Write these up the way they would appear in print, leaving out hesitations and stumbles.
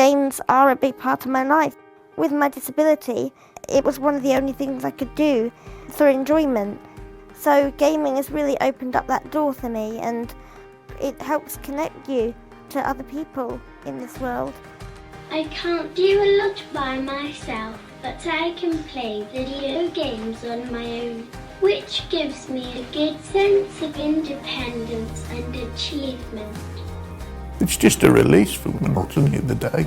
games are a big part of my life. With my disability, it was one of the only things I could do for enjoyment. So gaming has really opened up that door for me, and it helps connect you to other people in this world. I can't do a lot by myself, but I can play video games on my own, which gives me a good sense of independence and achievement. It's just a release from the monotony of the day.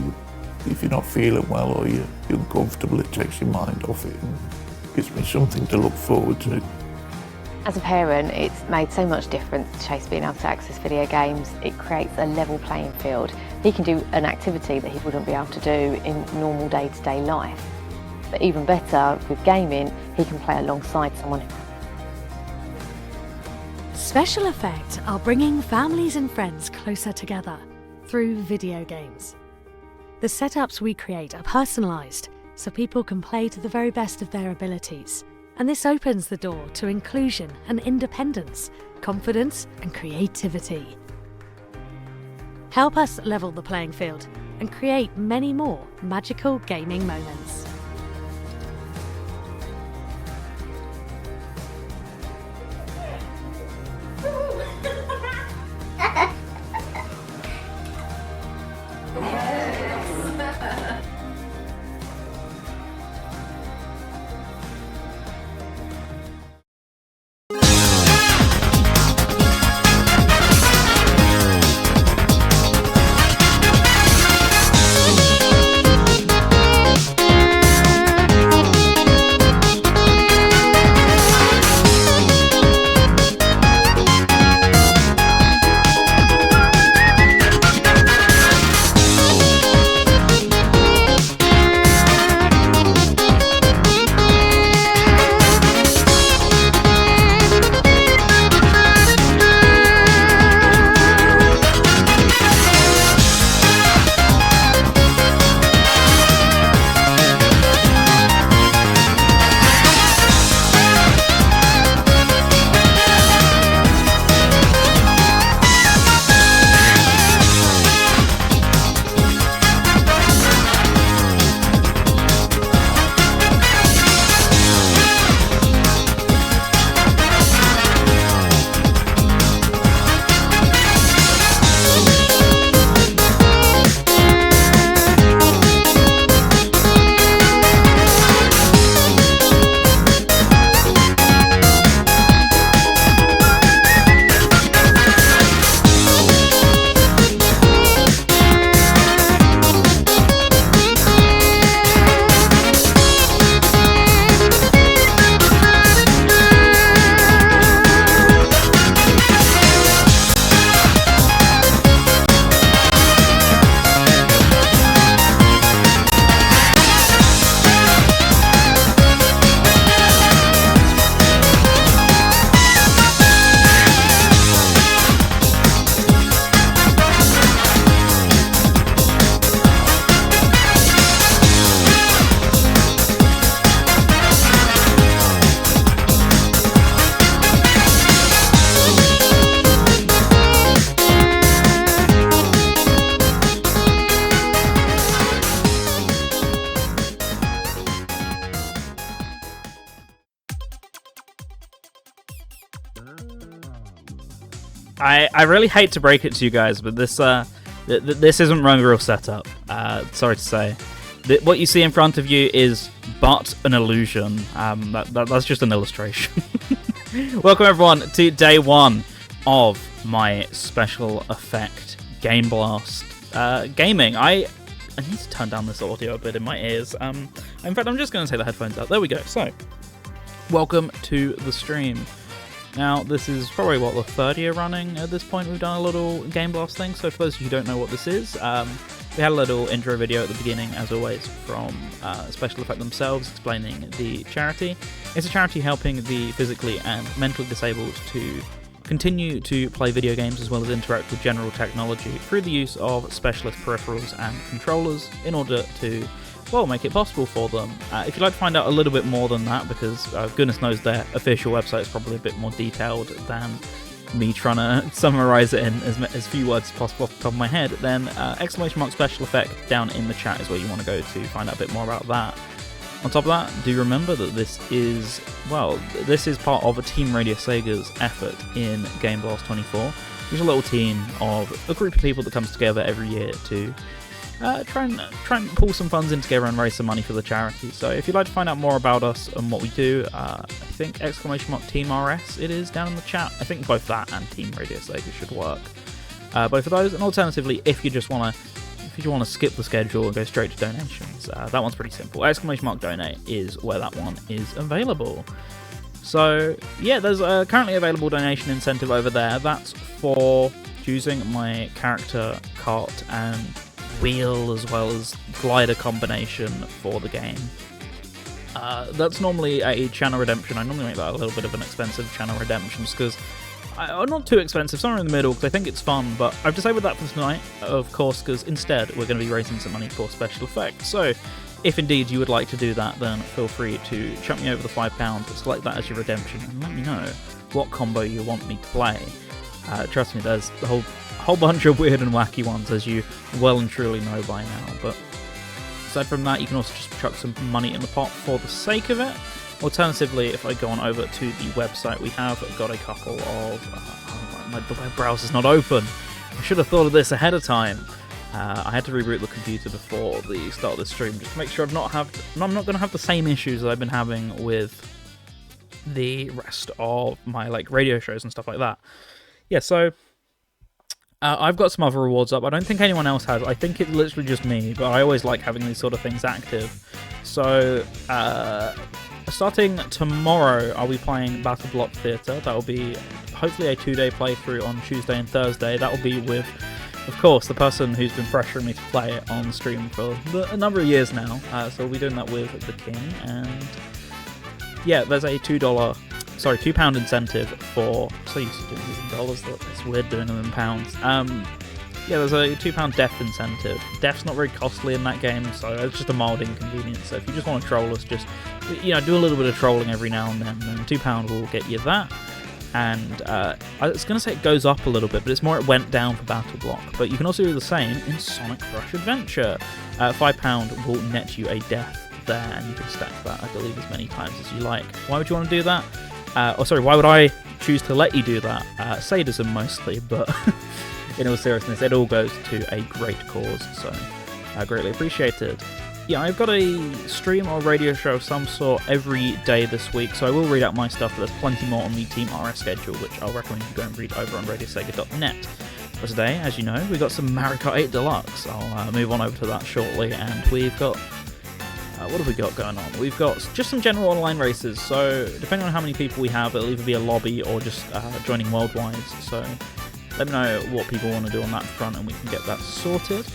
If you're not feeling well or you're uncomfortable, it takes your mind off it and gives me something to look forward to. As a parent, it's made so much difference to Chase being able to access video games. It creates a level playing field. He can do an activity that he wouldn't be able to do in normal day-to-day life. But even better, with gaming, he can play alongside someone. Special Effect are bringing families and friends closer together through video games. The setups we create are personalised, so people can play to the very best of their abilities. And this opens the door to inclusion and independence, confidence and creativity. Help us level the playing field and create many more magical gaming moments. I really hate to break it to you guys, but this isn't Run Real Setup. Sorry to say. What you see in front of you is but an illusion. That's just an illustration. Welcome everyone to day one of my special effect Game Blast gaming. I need to turn down this audio a bit in my ears. In fact, I'm just going to take the headphones out. There we go. So, welcome to the stream. Now, this is probably, the third year running at this point we've done a little Game Blast thing, so for those of you who don't know what this is, we had a little intro video at the beginning, as always, from Special Effect themselves, explaining the charity. It's a charity helping the physically and mentally disabled to continue to play video games as well as interact with general technology through the use of specialist peripherals and controllers in order to make it possible for them. If you'd like to find out a little bit more than that, because goodness knows their official website is probably a bit more detailed than me trying to summarize it in as few words as possible off the top of my head, then !special effect down in the chat is where you want to go to find out a bit more about that. On top of that, do remember that this is part of a Team RadioSEGA's effort in Game Blast 24. It's a little team of a group of people that comes together every year to try and pull some funds in together and raise some money for the charity. So if you'd like to find out more about us and what we do, I think !Team RS it is down in the chat. I think both that and Team RadioSEGA should work. Both of those, and alternatively, if you just want to skip the schedule and go straight to donations, that one's pretty simple. !Donate is where that one is available. So yeah, there's a currently available donation incentive over there. That's for choosing my character, Kart, and wheel as well as glider combination for the game. That's normally a channel redemption. I normally make that a little bit of an expensive channel redemption just because not too expensive, somewhere in the middle, because I think it's fun, but I've disabled that for tonight, of course, because instead we're going to be raising some money for special effects. So if indeed you would like to do that, then feel free to chuck me over the £5, select that as your redemption, and let me know what combo you want me to play. Trust me, there's a whole bunch of weird and wacky ones, as you well and truly know by now, but aside from that, you can also just chuck some money in the pot for the sake of it. Alternatively, if I go on over to the website, we have got a couple of... the web browser's not open. I should have thought of this ahead of time. I had to reboot the computer before the start of the stream just to make sure I'm not going to have the same issues that I've been having with the rest of my radio shows and stuff like that. Yeah, so I've got some other rewards up. I don't think anyone else has. I think it's literally just me, but I always like having these sort of things active. So starting tomorrow, I'll be playing Battle Block Theatre. That will be hopefully a 2-day playthrough on Tuesday and Thursday. That will be with, of course, the person who's been pressuring me to play it on stream for a number of years now. So we'll be doing that with the King. And yeah, there's a £2 incentive for... So used to doing these in dollars, it's weird doing them in pounds. Yeah, there's a £2 death incentive. Death's not very costly in that game, so it's just a mild inconvenience. So if you just want to troll us, just do a little bit of trolling every now and then £2 will get you that. And I was going to say it goes up a little bit, but it's more it went down for Battle Block. But you can also do the same in Sonic Rush Adventure. £5 will net you a death there, and you can stack that, I believe, as many times as you like. Why would you want to do that? Why would I choose to let you do that? Sadism mostly, but in all seriousness, it all goes to a great cause, so greatly appreciated. Yeah, I've got a stream or radio show of some sort every day this week, so I will read out my stuff, but there's plenty more on the Team RS schedule, which I'll recommend you go and read over on RadioSEGA.net. For today, as you know, we've got some Mario Kart 8 Deluxe. I'll move on over to that shortly, and we've got... what have we got going on? We've got just some general online races, so depending on how many people we have, it'll either be a lobby or just joining worldwide, so let me know what people want to do on that front and we can get that sorted.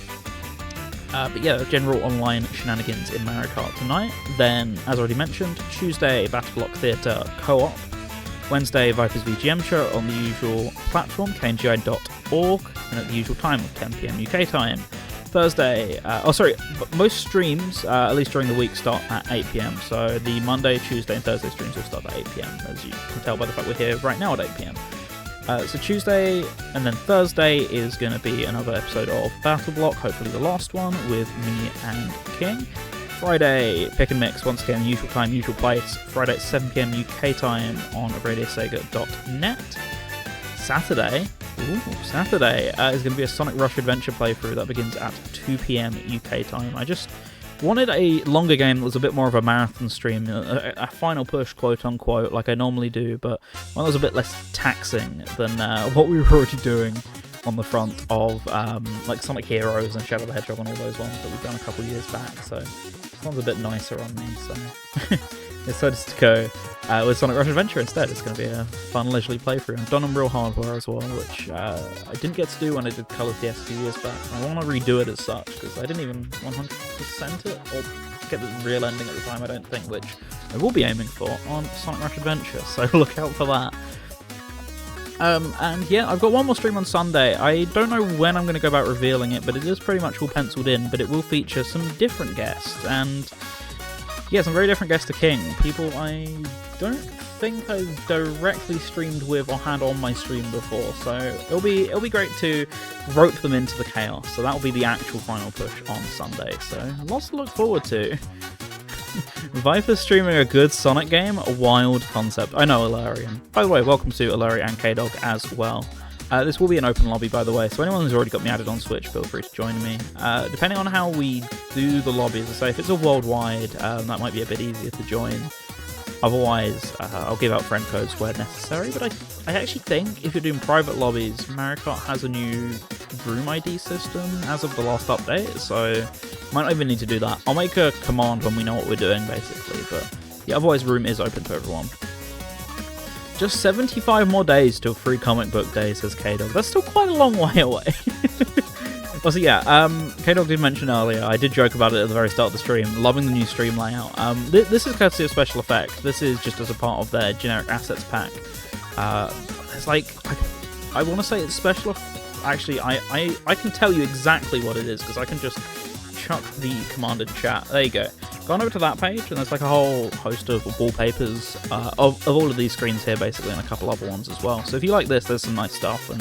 But yeah, general online shenanigans in Mario Kart tonight. Then, as already mentioned, Tuesday, Battle Block Theatre co-op. Wednesday, Viper's VGM show on the usual platform, kngi.org, and at the usual time of 10 PM UK time. Thursday, most streams, at least during the week, start at 8 PM. So the Monday, Tuesday, and Thursday streams will start at 8 PM, as you can tell by the fact we're here right now at 8 PM. So Tuesday and then Thursday is going to be another episode of Battle Block, hopefully the last one, with me and King. Friday, Pick and Mix, once again, usual time, usual place. Friday at 7 PM UK time on RadioSEGA.net. Saturday is going to be a Sonic Rush Adventure playthrough that begins at 2 PM UK time. I just wanted a longer game that was a bit more of a marathon stream, a final push, quote unquote, like I normally do, but one that was a bit less taxing than what we were already doing on the front of Sonic Heroes and Shadow the Hedgehog and all those ones that we've done a couple years back. So this one's a bit nicer on me, so decided to go with Sonic Rush Adventure instead. It's going to be a fun, leisurely playthrough. I've done on real hardware as well, which I didn't get to do when I did Colours DS a few years back. I want to redo it as such, because I didn't even 100% it, or get the real ending at the time, I don't think, which I will be aiming for on Sonic Rush Adventure, so look out for that. And yeah, I've got one more stream on Sunday. I don't know when I'm going to go about revealing it, but it is pretty much all penciled in, but it will feature some different guests, and Yeah, some very different guests to King. People I don't think I've directly streamed with or had on my stream before, so it'll be great to rope them into the chaos. So that'll be the actual final push on Sunday. So lots to look forward to. Viper streaming a good Sonic game, a wild concept. I know, Ilarian. By the way, welcome to Ilari and K-Dog as well. This will be an open lobby, by the way, so anyone who's already got me added on Switch, feel free to join me. Depending on how we do the lobby, as I say, if it's a worldwide, that might be a bit easier to join. Otherwise, I'll give out friend codes where necessary, but I actually think if you're doing private lobbies, Mario Kart has a new room ID system as of the last update, so might not even need to do that. I'll make a command when we know what we're doing, basically, but yeah, otherwise room is open to everyone. Just 75 more days till free comic book day, says K-Dog. That's still quite a long way away. Also, yeah, K-Dog did mention earlier, I did joke about it at the very start of the stream, loving the new stream layout. This is courtesy of Special Effects. This is just as a part of their generic assets pack. It's like, I want to say it's special. Actually, I can tell you exactly what it is, because I can just chuck the command in chat. There you go. Go on over to that page, and there's like a whole host of wallpapers of all of these screens here, basically, and a couple other ones as well. So if you like this, there's some nice stuff, and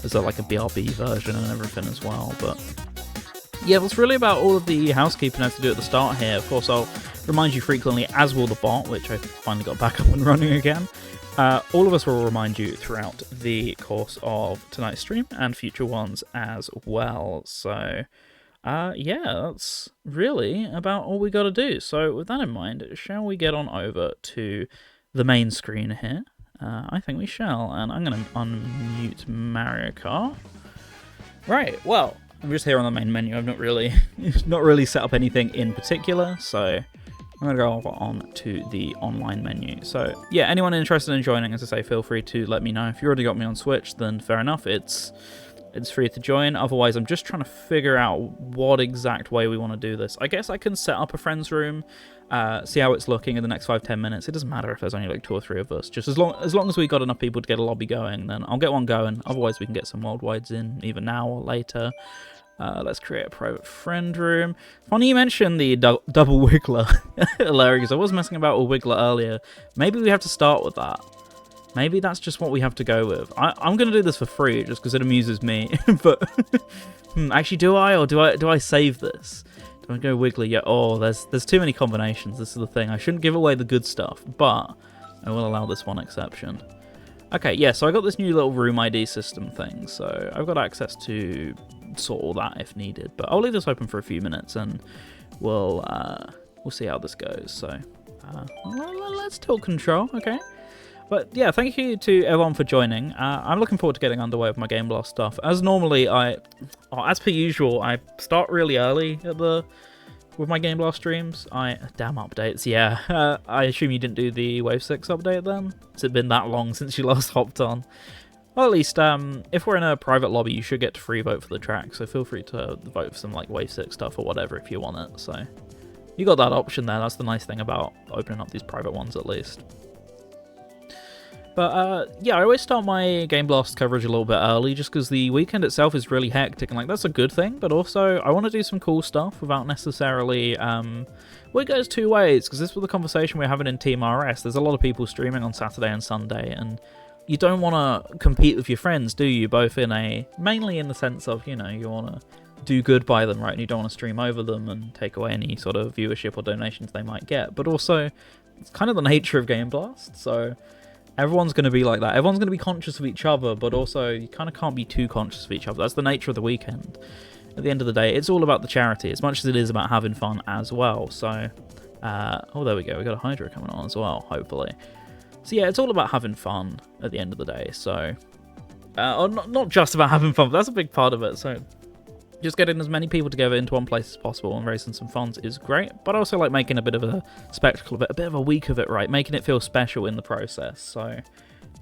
there's like a BRB version and everything as well. But yeah, that's really about all of the housekeeping I have to do at the start here. Of course, I'll remind you frequently, as will the bot, which I finally got back up and running again. All of us will remind you throughout the course of tonight's stream and future ones as well. So yeah, that's really about all we got to do. So with that in mind, shall we get on over to the main screen here? I think we shall, and I'm going to unmute Mario Kart. Right, well, I'm just here on the main menu. I've not really set up anything in particular, so I'm going to go over on to the online menu. So yeah, anyone interested in joining, as I say, feel free to let me know. If you already got me on Switch, then fair enough, it's free to join. Otherwise, I'm just trying to figure out what exact way we want to do this. I guess I can set up a friend's room, see how it's looking in the next 5-10 minutes. It doesn't matter if there's only like 2 or 3 of us. Just as long as we got enough people to get a lobby going, then I'll get one going. Otherwise, we can get some worldwides in either now or later. Let's create a private friend room. Funny you mentioned the double wiggler. Hilarious. I was messing about with wiggler earlier. Maybe we have to start with that. Maybe that's just what we have to go with. I'm going to do this for free just because it amuses me. But actually, do I? Or do I save this? Do I go wiggly? Yeah. Oh, there's too many combinations. This is the thing. I shouldn't give away the good stuff, but I will allow this one exception. Okay, yeah, so I got this new little room ID system thing, so I've got access to sort all that if needed. But I'll leave this open for a few minutes, and we'll see how this goes. So let's tilt control, okay? But yeah, thank you to everyone for joining. I'm looking forward to getting underway with my Game Blast stuff. As normally, as per usual, I start really early with my Game Blast streams. Damn updates, yeah. I assume you didn't do the Wave 6 update then? Has it been that long since you last hopped on? Well, at least, if we're in a private lobby, you should get to free vote for the track, so feel free to vote for some like Wave 6 stuff or whatever if you want it. So you got that option there. That's the nice thing about opening up these private ones at least. But yeah, I always start my Game Blast coverage a little bit early just because the weekend itself is really hectic, and like that's a good thing, but also I want to do some cool stuff without necessarily well, it goes two ways, because this was the conversation we're having in Team RS. There's a lot of people streaming on Saturday and Sunday, and you don't want to compete with your friends, do you? Both mainly in the sense of, you know, you want to do good by them, right? And you don't want to stream over them and take away any sort of viewership or donations they might get. But also, it's kind of the nature of Game Blast, so everyone's going to be like that. Everyone's going to be conscious of each other, but also you kind of can't be too conscious of each other. That's the nature of the weekend. At the end of the day, it's all about the charity, as much as it is about having fun as well. So, oh, there we go. We got a Hydra coming on as well, hopefully. So yeah, it's all about having fun at the end of the day. So, or not just about having fun, but that's a big part of it. So, just getting as many people together into one place as possible and raising some funds is great, but I also like making a bit of a spectacle of it, a bit of a week of it, right? Making it feel special in the process. So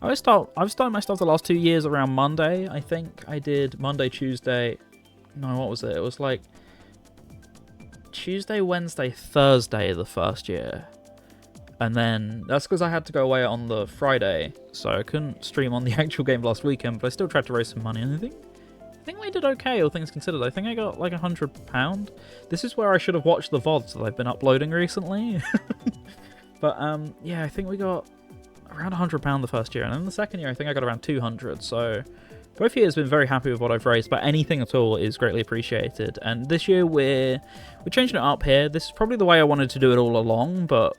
I've started my stuff the last 2 years around Monday. I think I did Monday, Tuesday. No, what was it? It was like Tuesday, Wednesday, Thursday the first year. And then that's because I had to go away on the Friday, so I couldn't stream on the actual Game Blast weekend, but I still tried to raise some money, and I think we did okay, all things considered. I think I got like £100. This is where I should have watched the VODs that I've been uploading recently. But yeah, I think we got around £100 the first year, and then the second year I think I got around 200. So both years been very happy with what I've raised, but anything at all is greatly appreciated. And this year we're changing it up here. This is probably the way I wanted to do it all along, but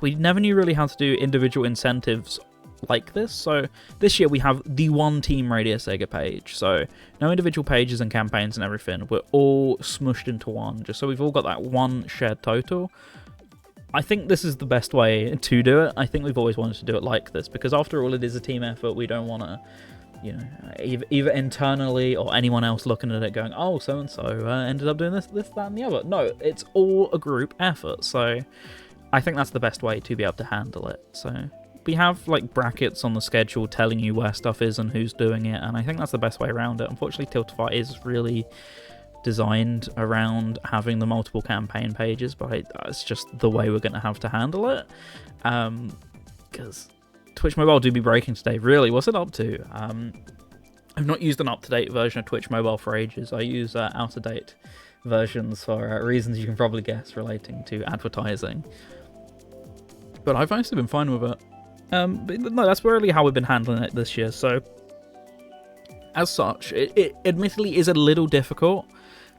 we never knew really how to do individual incentives like this. So this year we have the one team RadioSEGA page, so no individual pages and campaigns and everything. We're all smushed into one, just so we've all got that one shared total. I think this is the best way to do it. I think we've always wanted to do it like this, because after all, it is a team effort. We don't want to, you know, either internally or anyone else looking at it going, oh, so-and-so ended up doing this, that, and the other. No, it's all a group effort, so I think that's the best way to be able to handle it. So we have like brackets on the schedule telling you where stuff is and who's doing it, and I think that's the best way around it. Unfortunately, Tiltify is really designed around having the multiple campaign pages, but it's just the way we're going to have to handle it. Because Twitch Mobile do be breaking today. Really, what's it up to? I've not used an up-to-date version of Twitch Mobile for ages. I use out-of-date versions for reasons you can probably guess relating to advertising. But I've mostly been fine with it. But no, that's really how we've been handling it this year. So, as such, it admittedly is a little difficult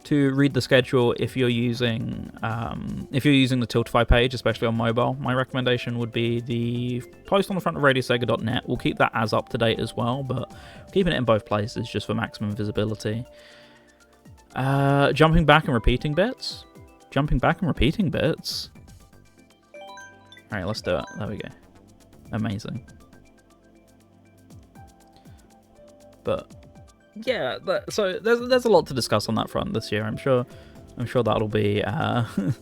to read the schedule if you're using the Tiltify page, especially on mobile. My recommendation would be the post on the front of RadioSEGA.net. We'll keep that as up to date as well, but keeping it in both places just for maximum visibility. Jumping back and repeating bits. Alright, let's do it. There we go. Amazing. But yeah, so there's a lot to discuss on that front this year. I'm sure that'll be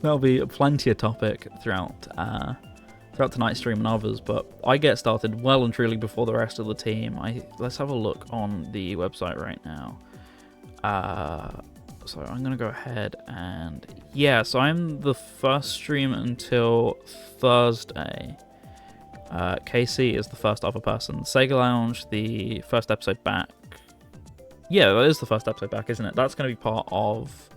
there'll be plenty of topic throughout tonight's stream and others. But I get started well and truly before the rest of the team. Let's have a look on the website right now. So I'm gonna go ahead and yeah. So I'm the first stream until Thursday. KC is the first other person. Sega Lounge, the first episode back. Yeah, that is the first episode back, isn't it? That's going to be part of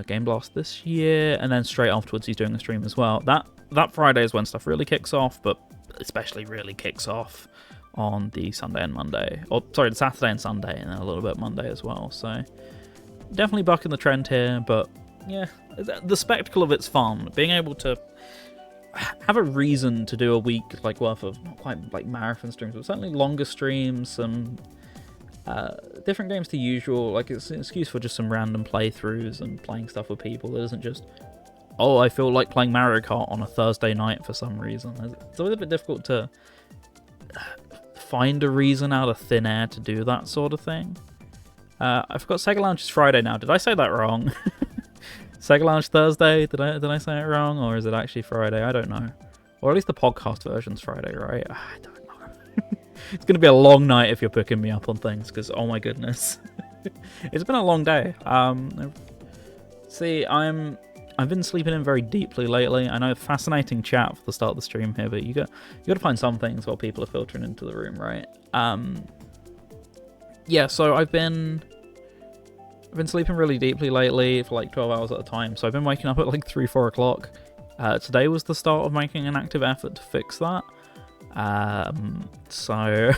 Game Blast this year, and then straight afterwards he's doing a stream as well. That Friday is when stuff really kicks off, but especially really kicks off on the Sunday and Monday. Or, sorry, the Saturday and Sunday, and then a little bit Monday as well. So, definitely bucking the trend here, but yeah, the spectacle of it's fun. Being able to have a reason to do a week like worth of, not quite like marathon streams, but certainly longer streams, some different games to usual. Like, it's an excuse for just some random playthroughs and playing stuff with people. It isn't just, oh, I feel like playing Mario Kart on a Thursday night for some reason. It's always a bit difficult to find a reason out of thin air to do that sort of thing. I forgot Sega Lounge is Friday now. Did I say that wrong? Sega Lounge Thursday? Did I say it wrong, or is it actually Friday? I don't know. Or at least the podcast version's Friday, right? I don't know. It's going to be a long night if you're picking me up on things, because oh my goodness. It's been a long day. See, I've been sleeping in very deeply lately. I know, fascinating chat for the start of the stream here, but you got to find some things while people are filtering into the room, right? Yeah, so I've been sleeping really deeply lately for like 12 hours at a time. So I've been waking up at like 3-4 o'clock. Today was the start of making an active effort to fix that. So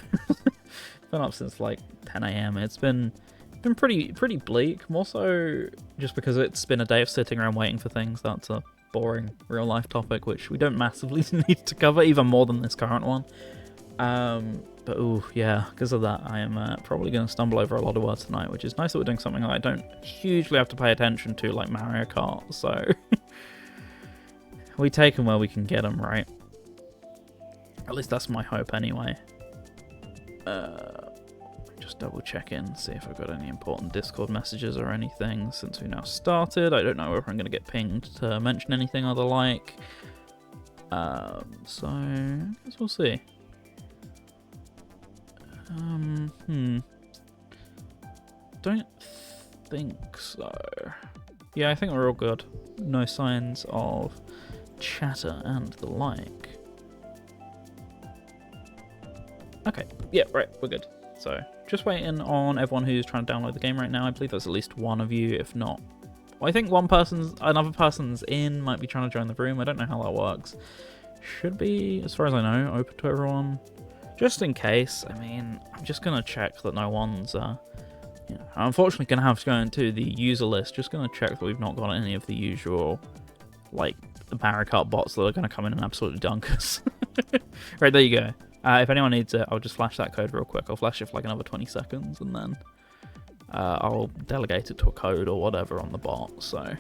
been up since like 10 a.m. It's been pretty bleak, more so just because it's been a day of sitting around waiting for things. That's a boring real life topic which we don't massively need to cover, even more than this current one. But ooh, yeah, because of that I am probably going to stumble over a lot of words tonight, which is nice that we're doing something that I don't hugely have to pay attention to, like Mario Kart, so we take them where we can get them, right? At least that's my hope anyway. Just double check in, see if I've got any important Discord messages or anything since we now started. I don't know if I'm going to get pinged to mention anything other like. So, I guess we'll see. Don't think so. Yeah, I think we're all good. No signs of chatter and the like. Okay, yeah, right, we're good. So, just waiting on everyone who's trying to download the game right now. I believe there's at least one of you, if not. Well, I think another person's in, might be trying to join the room. I don't know how that works. Should be, as far as I know, open to everyone. Just in case, I mean, I'm just going to check that no one's, I'm unfortunately going to have to go into the user list. Just going to check that we've not got any of the usual, like, the Mario Kart bots that are going to come in and absolutely dunk us. Right, there you go. If anyone needs it, I'll just flash that code real quick. I'll flash it for like another 20 seconds, and then I'll delegate it to a code or whatever on the bot. So,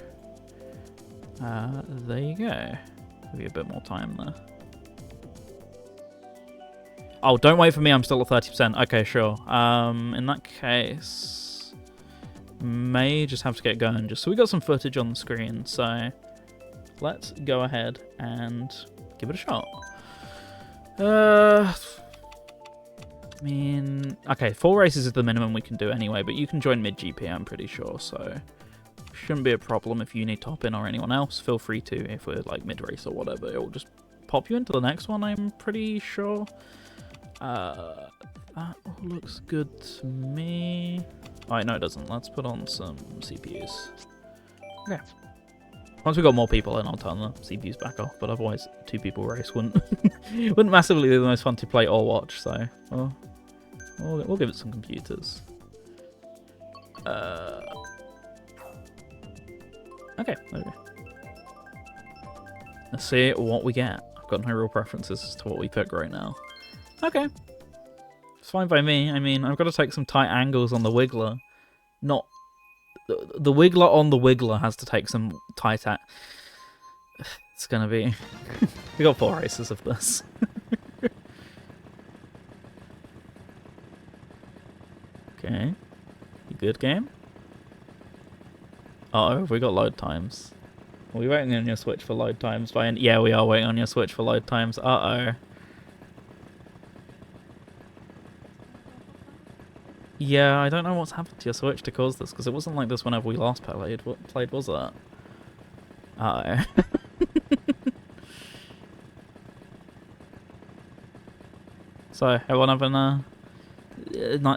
there you go. Give you a bit more time there. Oh, don't wait for me, I'm still at 30%. Okay, sure. In that case, may just have to get going, just so we got some footage on the screen. So, let's go ahead and give it a shot. I mean, okay, 4 races is the minimum we can do anyway, but you can join mid-GP, I'm pretty sure, so shouldn't be a problem if you need to hop in or anyone else. Feel free to, if we're like mid-race or whatever, it will just pop you into the next one, I'm pretty sure. That all looks good to me. Alright, no it doesn't. Let's put on some CPUs. Okay. Once we've got more people in, I'll turn the CPUs back off, but otherwise 2 people race wouldn't wouldn't massively be the most fun to play or watch, so we'll give it some computers. Okay, there we go. Let's see what we get. I've got no real preferences as to what we pick right now. Okay. It's fine by me. I mean, I've got to take some tight angles on the Wiggler. Not... The Wiggler on the Wiggler has to take some tight... It's gonna be... We got 4 races of this. Okay. You good, game? Uh-oh, have we got load times? Are we waiting on your Switch for load times? Yeah, we are waiting on your Switch for load times. Uh-oh. Yeah, I don't know what's happened to your Switch to cause this, because it wasn't like this whenever we last played, was it? Uh-oh. So, everyone having a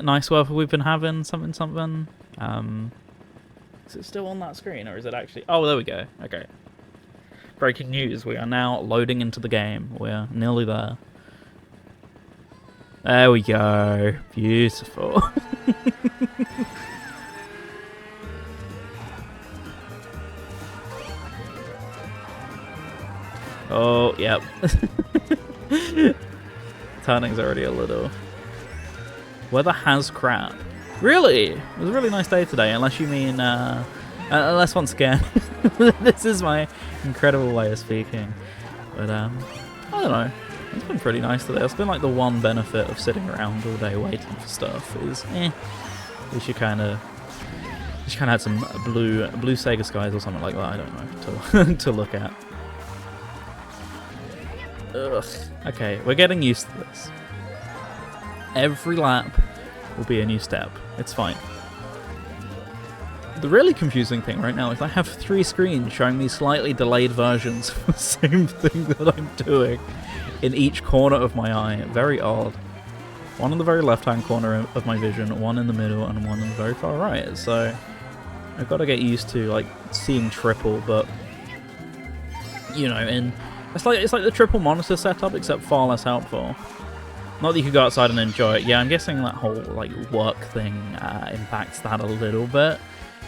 nice weather we've been having? Something? Is it still on that screen, or is it actually... Oh, there we go. Okay. Breaking news. We are now loading into the game. We're nearly there. There we go. Beautiful. Oh, yep. Turning's already a little... Weather has crap. Really? It was a really nice day today, unless you mean... unless, once again, this is my incredible way of speaking. But, I don't know. It's been pretty nice today. It's been like the one benefit of sitting around all day waiting for stuff is, we should kind of had some blue Sega skies or something like that. I don't know to look at. Ugh. Okay, we're getting used to this. Every lap will be a new step. It's fine. The really confusing thing right now is I have 3 screens showing me slightly delayed versions of the same thing that I'm doing in each corner of my eye. Very odd. One in the very left-hand corner of my vision, one in the middle, and one in the very far right. So I've got to get used to like seeing triple, but you know, and it's like the triple monitor setup, except far less helpful. Not that you could go outside and enjoy it. Yeah, I'm guessing that whole like work thing impacts that a little bit.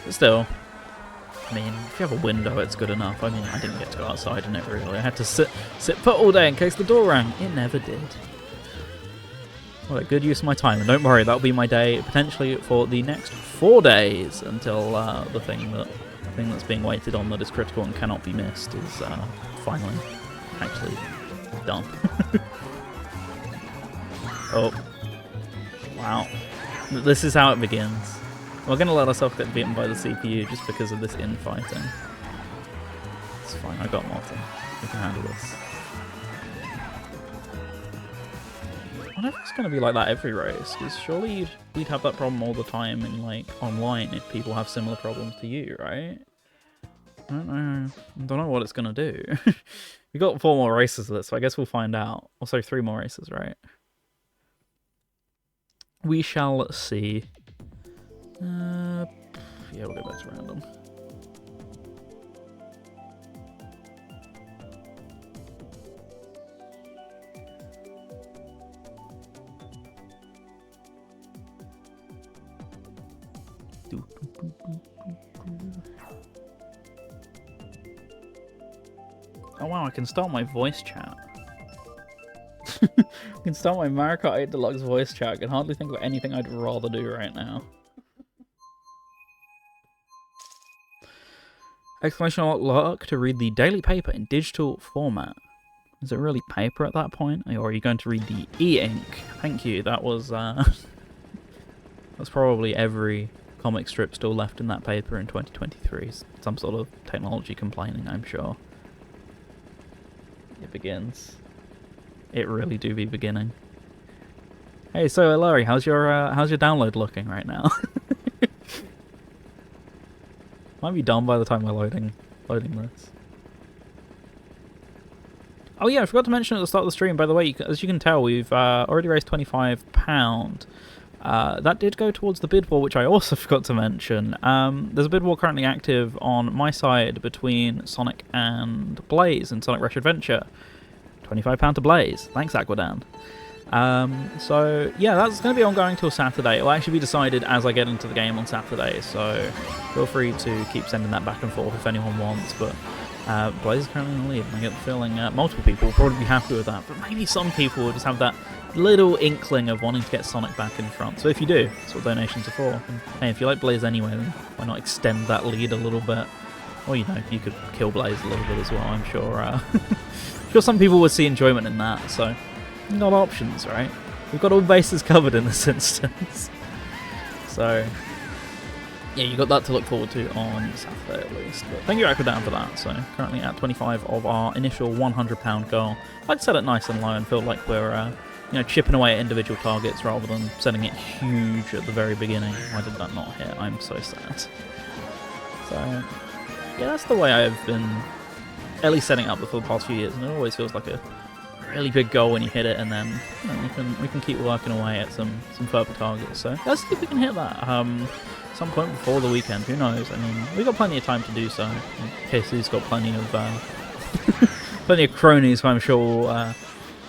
But still, I mean, if you have a window, it's good enough. I mean, I didn't get to go outside in it really. I had to sit put all day in case the door rang. It never did. Well, a good use of my time. And don't worry, that'll be my day potentially for the next 4 days until the thing that's being waited on that is critical and cannot be missed is finally actually done. Oh. Wow. This is how it begins. We're going to let ourselves get beaten by the CPU just because of this infighting. It's fine, I got Martin. We can handle this. I wonder if it's going to be like that every race, because surely we'd have that problem all the time in, like, online if people have similar problems to you, right? I don't know. I don't know what it's going to do. We got 4 more races of this, so I guess we'll find out. Also, 3 more races, right? We shall see. Yeah, we'll go back to random. Oh wow, I can start my voice chat. I can start my Mario Kart 8 Deluxe voice chat. I can hardly think of anything I'd rather do right now. Exclamation mark to read the daily paper in digital format. Is it really paper at that point? Or are you going to read the e-ink? Thank you, that was that's probably every comic strip still left in that paper in 2023. Some sort of technology complaining, I'm sure. It begins. It really do be beginning. Hey, so Larry, how's your download looking right now? Might be done by the time we're loading this. Oh yeah, I forgot to mention at the start of the stream, by the way, as you can tell, we've already raised £25. That did go towards the bid war, which I also forgot to mention. There's a bid war currently active on my side between Sonic and Blaze in Sonic Rush Adventure. £25 to Blaze. Thanks, Aquadan. So, yeah, that's going to be ongoing till Saturday. It will actually be decided as I get into the game on Saturday, so feel free to keep sending that back and forth if anyone wants, but Blaze is currently in the lead, and I get the feeling multiple people will probably be happy with that, but maybe some people will just have that little inkling of wanting to get Sonic back in front. So if you do, that's what donations are for. And, hey, if you like Blaze anyway, then why not extend that lead a little bit? Or, you know, you could kill Blaze a little bit as well, I'm sure. Sure some people would see enjoyment in that, so we've got options, right? We've got all bases covered in this instance. So, yeah, you got that to look forward to on Saturday at least. But thank you, Aquadan, for that. So, currently at 25 of our initial £100 goal. I'd like to set it nice and low and feel like we're, you know, chipping away at individual targets rather than setting it huge at the very beginning. Why did that not hit? I'm so sad. So, yeah, that's the way I've been at least setting it up for the past few years, and it always feels like a really big goal when you hit it, and then you know, we can keep working away at some further targets. So let's see if we can hit that some point before the weekend. Who knows? I mean, we've got plenty of time to do so. In case he's got plenty of plenty of cronies who I'm sure will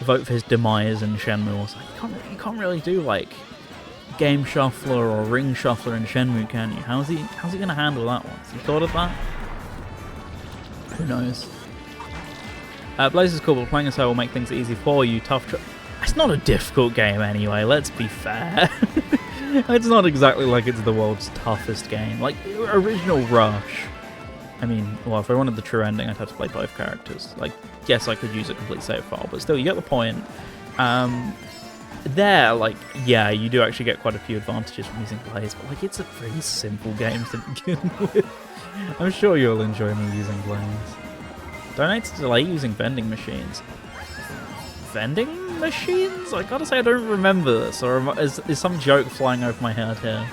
vote for his demise in Shenmue. So you can't really do like Game Shuffler or Ring Shuffler in Shenmue, can you? How's he going to handle that one? Have you thought of that? Who knows? Blaze is cool, but playing as her will make things easy for you. It's not a difficult game anyway, let's be fair. It's not exactly like it's the world's toughest game. Like, original Rush. I mean, well, if I wanted the true ending, I'd have to play both characters. Like, yes, I could use a complete save file, but still, you get the point. There, like, yeah, you do actually get quite a few advantages from using Blaze, but, like, it's a pretty simple game to begin with. I'm sure you'll enjoy me using Blaze. Donate to delay using vending machines. Vending machines? I gotta say I don't remember this, or is some joke flying over my head here?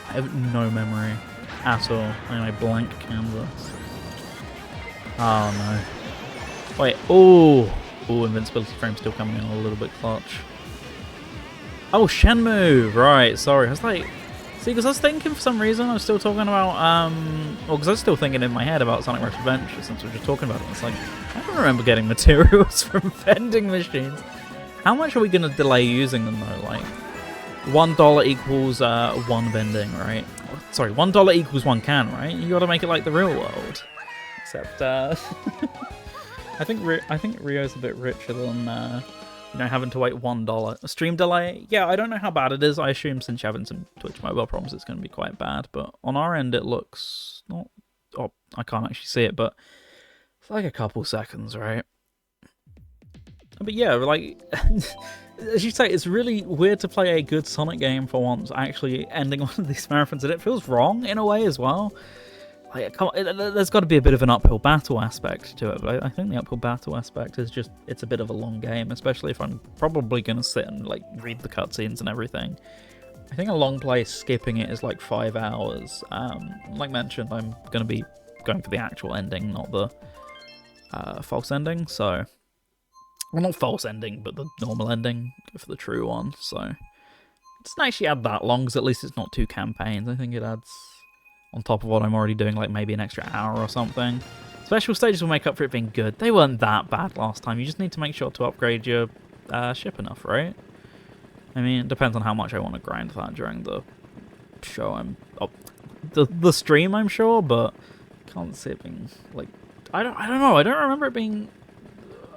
I have no memory at all. I'm a blank canvas. Oh no. Wait, oh, invincibility frame still coming in a little bit clutch. Oh, Shenmue! Right, sorry. I was like, see, because I was thinking for some reason I was still talking about, well, because I was still thinking in my head about Sonic Rush Adventure since we were just talking about it. It's like, I don't remember getting materials from vending machines. How much are we going to delay using them though? Like, $1 equals one vending, right? Sorry, $1 equals one can, right? You got to make it like the real world. Except, I think Rio's a bit richer than you know, having to wait $1. A stream delay? Yeah, I don't know how bad it is. I assume since you're having some Twitch mobile problems, it's going to be quite bad. But on our end, it looks not... Oh, I can't actually see it, but it's like a couple seconds, right? But yeah, like... as you say, it's really weird to play a good Sonic game for once actually ending one of these marathons, and it feels wrong in a way as well. Like, there's got to be a bit of an uphill battle aspect to it, but I think the uphill battle aspect is just, it's a bit of a long game, especially if I'm probably going to sit and like read the cutscenes and everything. I think a long play skipping it is like 5 hours. Like mentioned, I'm going to be going for the actual ending, not the false ending, so Well, not false ending, but the normal ending for the true one. So it doesn't actually add that long, because at least it's not 2 campaigns. I think it adds, on top of what I'm already doing, like maybe an extra hour or something. Special stages will make up for it being good. They weren't that bad last time. You just need to make sure to upgrade your ship enough, right? I mean, it depends on how much I want to grind that during the show. The stream, I'm sure, but can't see it being like, I don't know. I don't remember it being.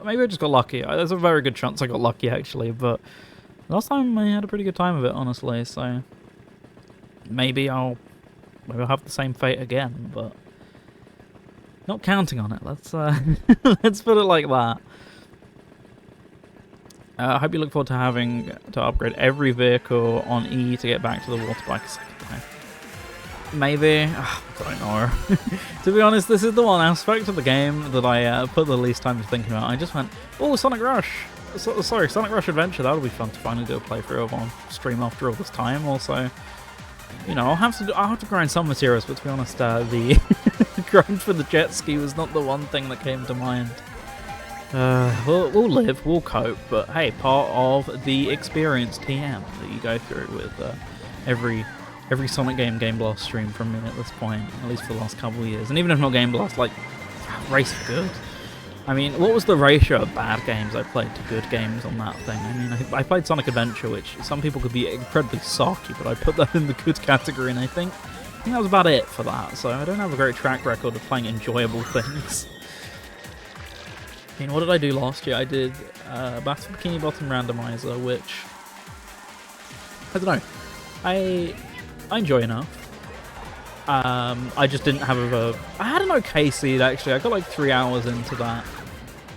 Maybe I just got lucky. There's a very good chance I got lucky actually, but last time I had a pretty good time of it, honestly. So maybe I'll have the same fate again, but not counting on it. Let's let's put it like that. I hope you look forward to having to upgrade every vehicle on E to get back to the water bike a second time. Maybe. I don't know. To be honest, this is the one aspect of the game that I put the least time thinking about. I just went, oh, Sonic Rush. Sorry, Sonic Rush Adventure. That'll be fun to finally do a playthrough of on stream after all this time. Also, you know, I'll have to grind some materials, but to be honest, the grind for the jet ski was not the one thing that came to mind. We'll live, we'll cope, but hey, part of the experience TM that you go through with every Sonic Game Blast stream from me at this point, at least for the last couple of years. And even if not Game Blast, like, Race for Good. I mean, what was the ratio of bad games I played to good games on that thing? I mean, I played Sonic Adventure, which some people could be incredibly sarky, but I put that in the good category, and I think that was about it for that. So I don't have a great track record of playing enjoyable things. I mean, what did I do last year? I did Battle Bikini Bottom Randomizer, which, I don't know, I enjoy enough. I just didn't have I had an okay seed, actually. I got like 3 hours into that.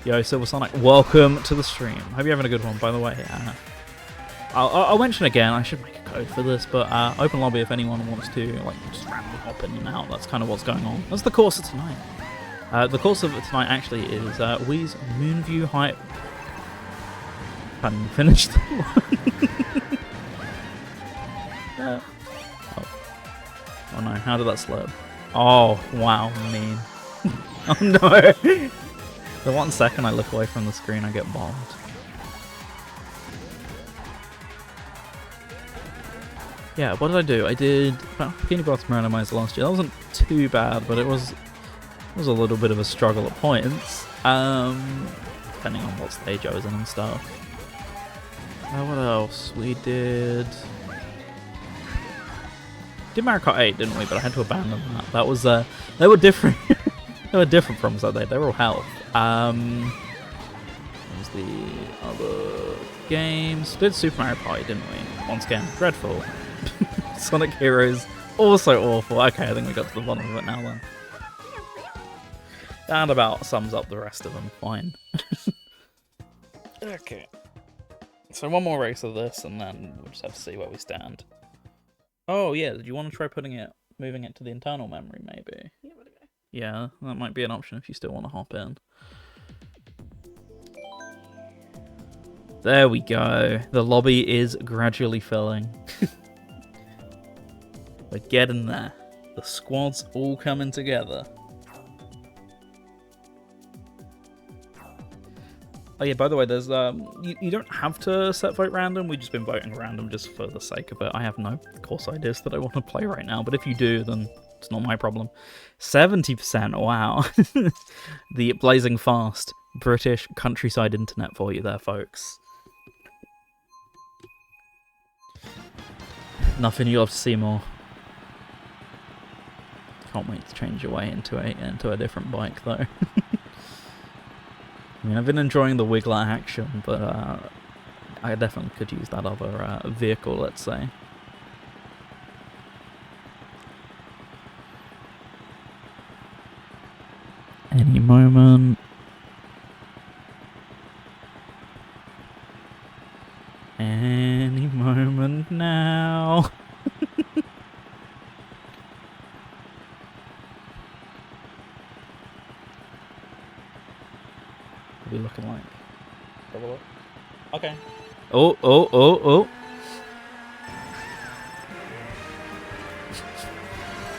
Yo, Silver Sonic, welcome to the stream. Hope you're having a good one, by the way. I'll mention again, I should make a code for this, but open lobby if anyone wants to, like, just randomly hop in and out. That's kind of what's going on. That's the course of tonight. The course of tonight actually is Wii's Moonview High. Hadn't finished that one. Oh no, how did that slurp? Oh, wow, mean. Oh no! The 1 second I look away from the screen, I get bombed. Yeah, what did I do? I did Bikini Bottom Randomizer last year. That wasn't too bad, but it was a little bit of a struggle at points, depending on what stage I was in and stuff. What else? We did Mario Kart 8, didn't we? But I had to abandon that. That was they were different. They were different problems that day. They were all health. What was the other games? Did Super Mario Party, didn't we? Once again, dreadful. Sonic Heroes, also awful. Okay, I think we got to the bottom of it now then. That about sums up the rest of them. Fine. Okay. So one more race of this, and then we'll just have to see where we stand. Oh yeah, did you want to try moving it to the internal memory, maybe? Yeah, that might be an option if you still want to hop in. There we go. The lobby is gradually filling. We're getting there. The squad's all coming together. Oh yeah, by the way, there's you don't have to set vote random. We've just been voting random just for the sake of it. I have no course ideas that I want to play right now, but if you do, then it's not my problem. 70%, wow. The blazing fast British countryside internet for you there, folks. Nothing you'll have to see more. Can't wait to change your way into a different bike though. I mean, I've been enjoying the Wiggler action, but I definitely could use that other vehicle, let's say. Any moment. Any moment now. Be looking like. Have a look. Okay. Oh.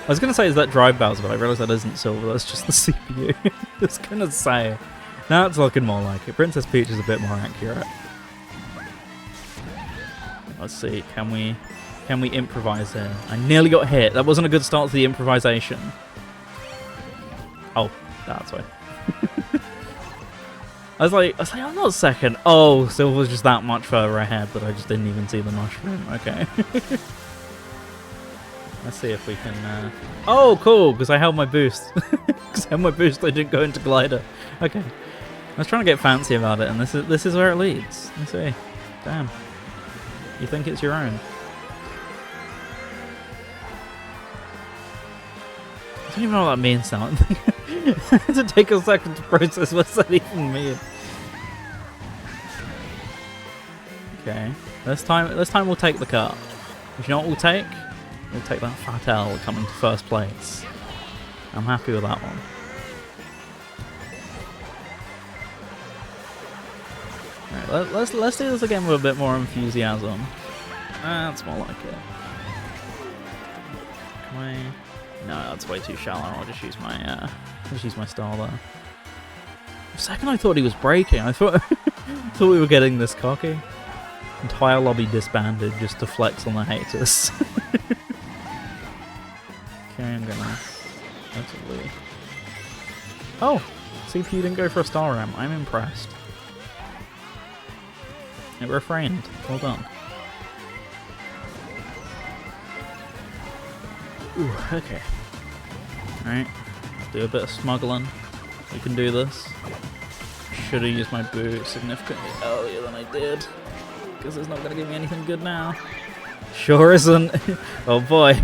I was gonna say, is that drive Bowser, but I realised that isn't silver, that's just the CPU. I was gonna say, Now it's looking more like it. Princess Peach is a bit more accurate. Let's see, can we improvise here? I nearly got hit. That wasn't a good start to the improvisation. Oh, that's why. I was like, I'm not second. Oh, Silver's just that much further ahead that I just didn't even see the mushroom. Okay. Let's see if we can... Oh, cool, because I held my boost. Because I held my boost, I didn't go into glider. Okay. I was trying to get fancy about it, and this is where it leads. Let's see. Damn. You think it's your own. I don't even know what that means now. It had to take a second to process what's that even mean. Okay. This time we'll take the cart. You know what we'll take? We'll take that fat L coming to first place. I'm happy with that one. Right, let's do this again with a bit more enthusiasm. That's more like it. Can I? No, that's way too shallow. I'll just use my star there. For a second, I thought he was braking. I thought thought we were getting this cocky. Entire lobby disbanded just to flex on the haters. Okay, I'm gonna. Absolutely. Oh, CPU didn't go for a star ramp. I'm impressed. It refrained. Well done. Ooh, okay. Alright. Do a bit of smuggling. We can do this. Should have used my boot significantly earlier than I did. Because it's not going to give me anything good now. Sure isn't. Oh boy.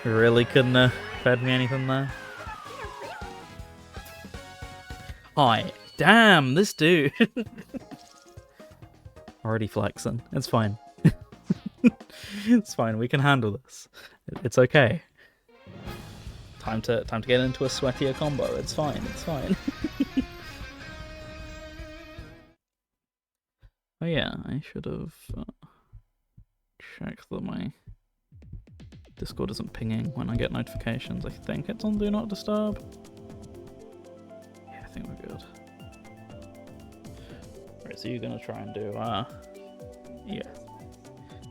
Really couldn't have fed me anything there. Hi. Damn, this dude. Already flexing. It's fine. It's fine. We can handle this. It's okay. Time to get into a sweatier combo. It's fine. It's fine. Oh yeah, I should have checked that my Discord isn't pinging when I get notifications. I think it's on Do Not Disturb. Yeah, I think we're good. Right, so you're gonna try and do yeah.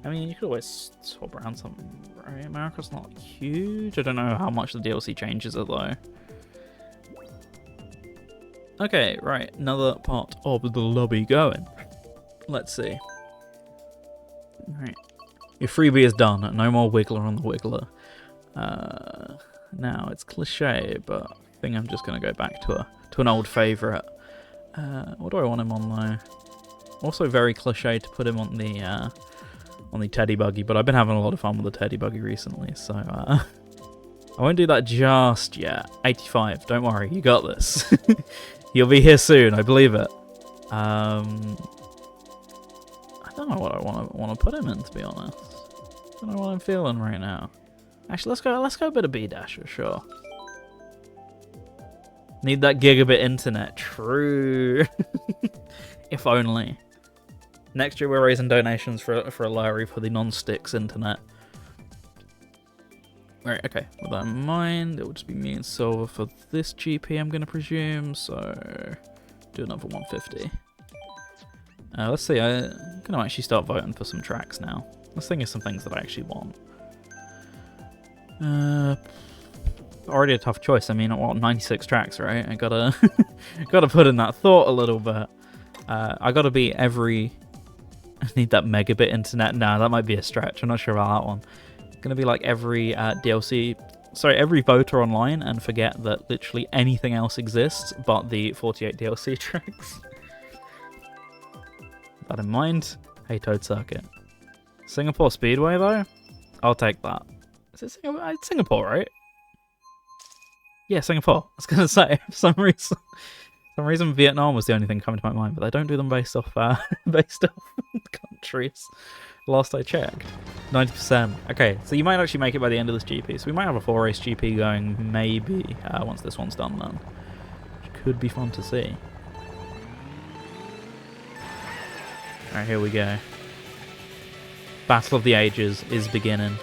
I mean, you could always swap around something, right? America's not huge. I don't know how much the DLC changes it though. Okay, right, another part of the lobby going. Let's see. Right. Your freebie is done. No more Wiggler on the Wiggler. Now, it's cliche, but I think I'm just going to go back to an old favourite. What do I want him on, though? Also very cliche to put him on the Teddy Buggy, but I've been having a lot of fun with the Teddy Buggy recently, so I won't do that just yet. 85, don't worry, you got this. You'll be here soon, I believe it. I don't know what I want to put him in, to be honest. I don't know what I'm feeling right now. Actually, let's go a bit of B-Dasher, sure. Need that gigabit internet, true. If only. Next year we're raising donations for a lottery for the non-sticks internet. Right, okay. With that in mind, it will just be me and Silver for this GP, I'm going to presume. So, do another 150. Let's see, I'm going to actually start voting for some tracks now. Let's think of some things that I actually want. Already a tough choice. I mean, I want 96 tracks, right? I gotta put in that thought a little bit. I gotta be every... I need that megabit internet. Nah, that might be a stretch. I'm not sure about that one. It's gonna be like every every voter online and forget that literally anything else exists but the 48 DLC tracks. With that in mind, hey Toad Circuit. Singapore Speedway though? I'll take that. Is it Singapore? It's Singapore, right? Yeah, Singapore. I was gonna say, for some reason Vietnam was the only thing coming to my mind, but they don't do them based off countries. Last I checked, 90%. Okay, so you might actually make it by the end of this GP. So we might have a 4-race GP going, maybe once this one's done, then, which could be fun to see. All right, here we go. Battle of the Ages is beginning.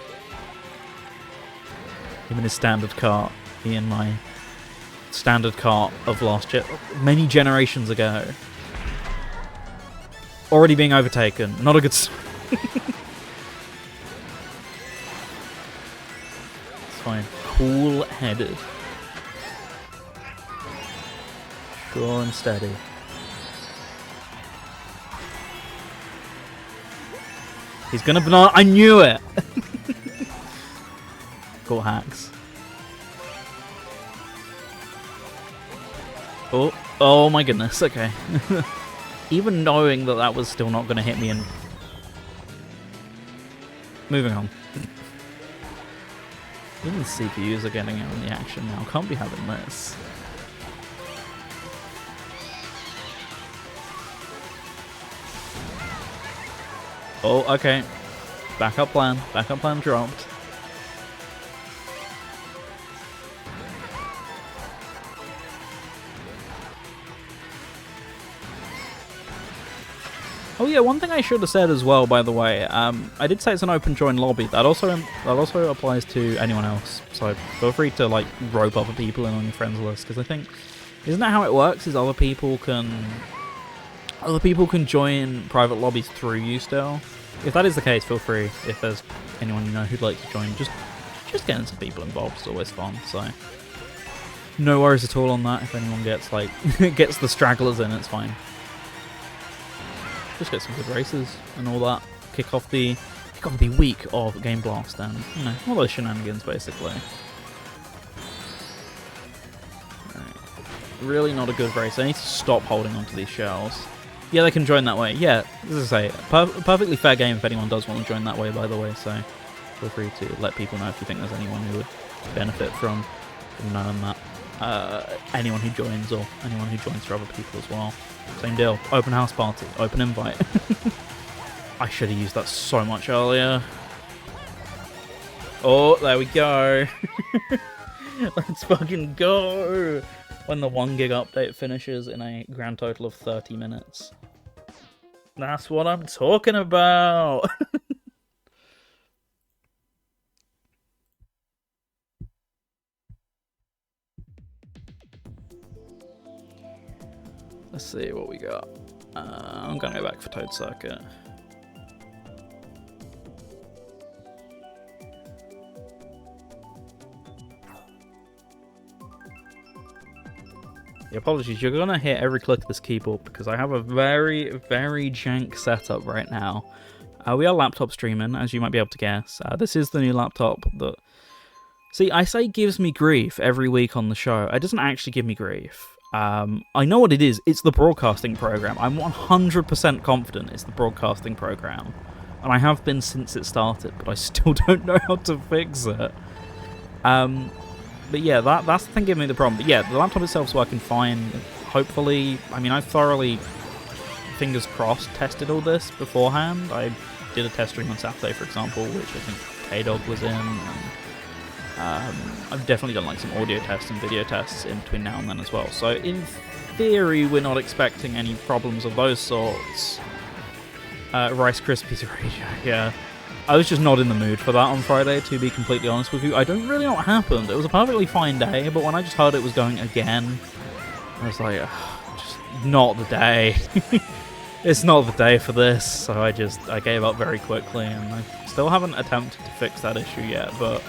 Him in his standard cart, me in my standard cart of many generations ago. Already being overtaken. Not a good It's fine. Cool-headed. Sure and steady. He's gonna banana. I knew it! Cool hacks. Oh my goodness, okay. Even knowing that was still not gonna hit me and... Moving on. Even the CPUs are getting out in the action now. Can't be having this. Oh, okay. Backup plan. Backup plan dropped. Oh yeah, one thing I should have said as well, by the way, I did say it's an open join lobby. That also applies to anyone else. So feel free to like rope other people in on your friends list, because I think, isn't that how it works? Is other people can join private lobbies through you still? If that is the case, feel free. If there's anyone you know who'd like to join, just getting some people involved is always fun. So no worries at all on that. If anyone gets like gets the stragglers in, it's fine. Just get some good races and all that. Kick off the week of Game Blast and, you know, all those shenanigans basically. Right. Really not a good race. I need to stop holding onto these shells. Yeah, they can join that way. Yeah, as I say, perfectly fair game if anyone does want to join that way, by the way. So feel free to let people know if you think there's anyone who would benefit from knowing that. Anyone who joins, or anyone who joins for other people as well. Same deal. Open house party. Open invite. I should have used that so much earlier. Oh, there we go. Let's fucking go. When the 1 gig update finishes in a grand total of 30 minutes. That's what I'm talking about. Let's see what we got. I'm gonna go back for Toad Circuit. The apologies, you're gonna hear every click of this keyboard because I have a very, very jank setup right now. We are laptop streaming, as you might be able to guess. This is the new laptop that... See, I say gives me grief every week on the show. It doesn't actually give me grief. I know what it is. It's the broadcasting program. I'm 100% confident it's the broadcasting program. And I have been since it started, but I still don't know how to fix it. But yeah, that's the thing giving me the problem. But yeah, the laptop itself's working fine. Hopefully, I mean, I thoroughly, fingers crossed, tested all this beforehand. I did a test stream on Saturday, for example, which I think K-Dog was in. And, I've definitely done like some audio tests and video tests in between now and then as well. So in theory, we're not expecting any problems of those sorts. Rice Krispies Radio, yeah. I was just not in the mood for that on Friday, to be completely honest with you. I don't really know what happened. It was a perfectly fine day, but when I just heard it was going again, I was like, just not the day. It's not the day for this, so I gave up very quickly, and I still haven't attempted to fix that issue yet, but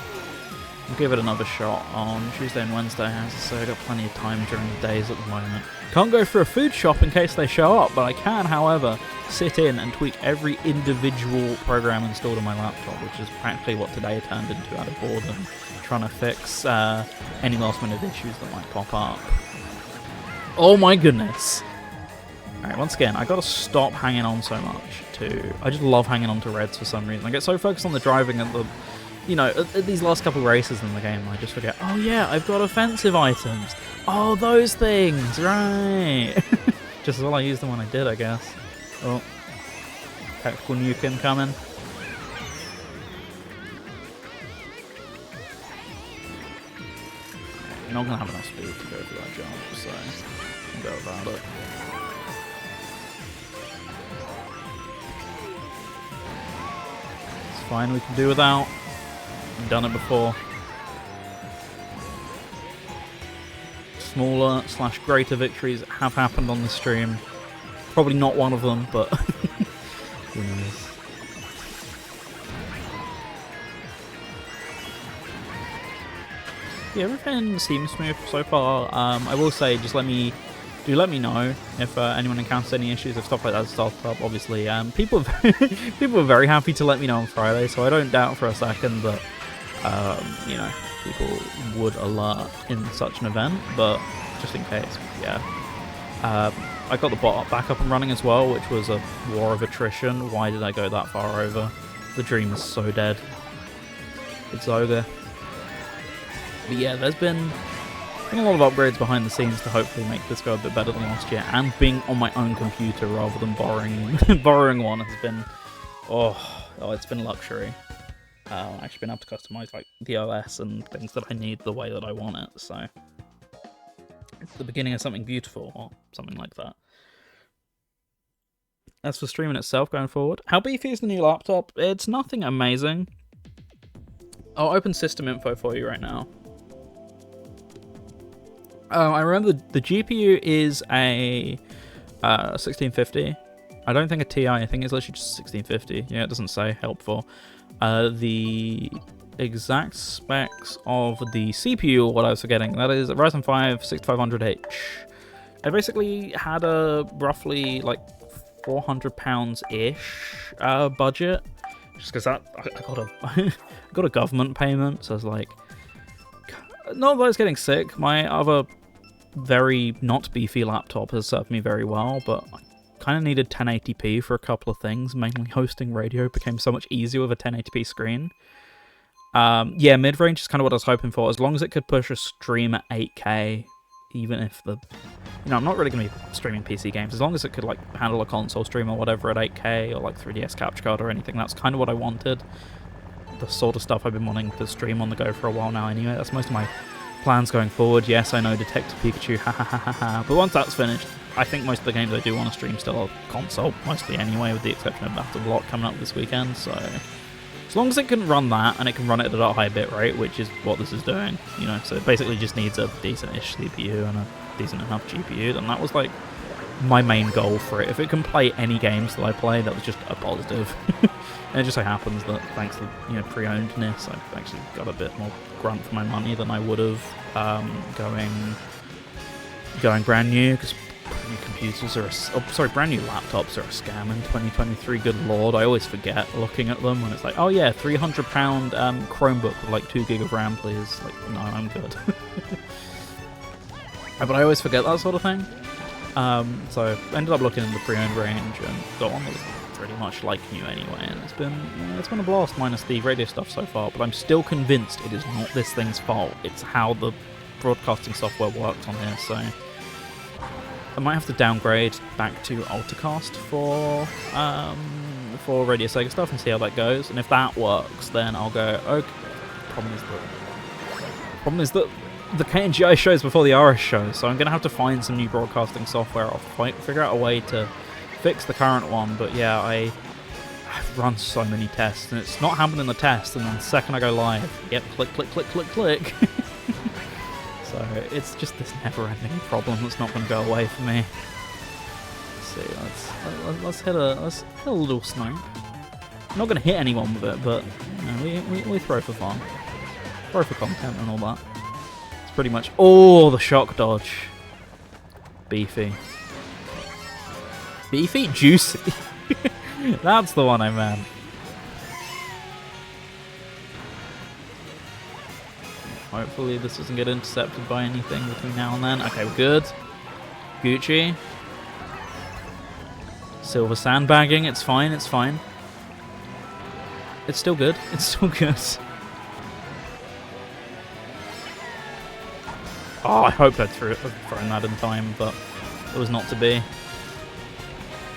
I'll give it another shot on Tuesday and Wednesday, as I say, I've got plenty of time during the days at the moment. Can't go for a food shop in case they show up, but I can, however, sit in and tweak every individual program installed on my laptop, which is practically what today turned into out of boredom, trying to fix any last-minute issues that might pop up. Oh my goodness! Alright, once again, I gotta stop hanging on so much to... I just love hanging on to reds for some reason. I get so focused on the driving and the... You know, at these last couple of races in the game, I just forget, oh yeah, I've got offensive items. Oh, those things, right. Just as well I used them when I did, I guess. Oh, tactical nuke incoming. You're not going to have enough speed to go for that jump, so I'll go about it. It's fine, we can do without. I've done it before. smaller / greater victories have happened on the stream. Probably not one of them, but who knows. Yeah, everything seems smooth so far. I will say, just let me know if anyone encounters any issues, if stuff like that starts up. Obviously, people are very happy to let me know on Friday, so I don't doubt for a second that you know, people would alert in such an event. But just in case, yeah. I got the bot back up and running as well, which was a war of attrition. Why did I go that far over? The dream is so dead. It's over. But yeah, there's been a lot of upgrades behind the scenes to hopefully make this go a bit better than last year, and being on my own computer rather than borrowing one has been it's been luxury. I've actually been able to customize like the OS and things that I need the way that I want it, so it's the beginning of something beautiful, or something like that. As for streaming itself going forward, how beefy is the new laptop? It's nothing amazing. I'll open system info for you right now. I remember the GPU is a 1650. I don't think a TI, I think it's literally just 1650. Yeah, it doesn't say, helpful. The exact specs of the CPU, what I was forgetting, that is a Ryzen 5 6500H. I basically had a roughly like £400-ish budget, just because I got a government payment, so I was like, not that I was getting sick. My other very not beefy laptop has served me very well, but I kind of needed 1080p for a couple of things. Mainly hosting radio became so much easier with a 1080p screen. Yeah, mid-range is kind of what I was hoping for, as long as it could push a stream at 8K, even if the... You know, I'm not really going to be streaming PC games, as long as it could like handle a console stream or whatever at 8K, or like 3DS capture card or anything. That's kind of what I wanted. The sort of stuff I've been wanting to stream on the go for a while now anyway. That's most of my plans going forward. Yes, I know Detective Pikachu, ha ha ha ha ha. But once that's finished, I think most of the games I do want to stream still are console, mostly anyway, with the exception of Battle Block coming up this weekend. So as long as it can run that, and it can run it at a high bit rate, which is what this is doing, you know, so it basically just needs a decent-ish CPU and a decent enough GPU, then that was like my main goal for it. If it can play any games that I play, that was just a positive. And it just so happens that thanks to, you know, pre-ownedness, I've actually got a bit more grunt for my money than I would have going brand new, because brand new computers are brand new laptops are a scam in 2023. Good lord, I always forget looking at them when it's like, oh yeah, £300 Chromebook with like 2 gig of RAM, please. Like, no, I'm good. But I always forget that sort of thing. So I ended up looking in the pre-owned range and got one that was pretty much like new anyway, and it's been a blast, minus the radio stuff so far, but I'm still convinced it is not this thing's fault. It's how the broadcasting software works on here, so I might have to downgrade back to Ulticast for RadioSEGA stuff and see how that goes, and if that works, then I'll go, okay. Problem is that the KNGI shows before the RS shows, so I'm going to have to find some new broadcasting software. I'll figure out a way to fix the current one, but yeah, I've run so many tests, and it's not happening in the test, and then the second I go live, yep, click, click, click, click, click. So it's just this never-ending problem that's not going to go away for me. Let's see, let's hit a little snipe. I'm not going to hit anyone with it, but you know, we throw for fun. Throw for content and all that. It's pretty much... Oh, the shock dodge. Beefy. Beefy? Juicy. That's the one I meant. Hopefully this doesn't get intercepted by anything between now and then. Okay, we're good. Gucci. Silver sandbagging. It's fine, it's fine. It's still good. It's still good. Oh, I hoped I'd thrown that in time, but it was not to be.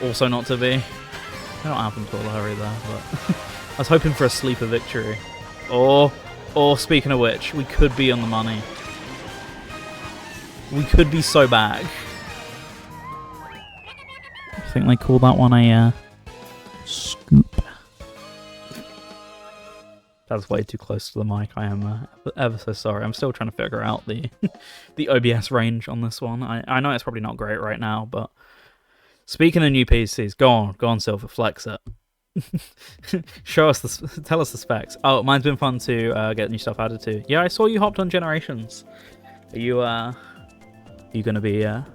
Also not to be. I don't happen to hurry there, but I was hoping for a sleeper victory. Or speaking of which, we could be on the money. We could be so back. I think they call that one a scoop. That's way too close to the mic. I am ever so sorry. I'm still trying to figure out the the OBS range on this one. I know it's probably not great right now, but speaking of new PCs, go on, Silver, flex it. Tell us the specs. Oh, mine's been fun to get new stuff added to. Yeah, I saw you hopped on Generations. Are you gonna be No,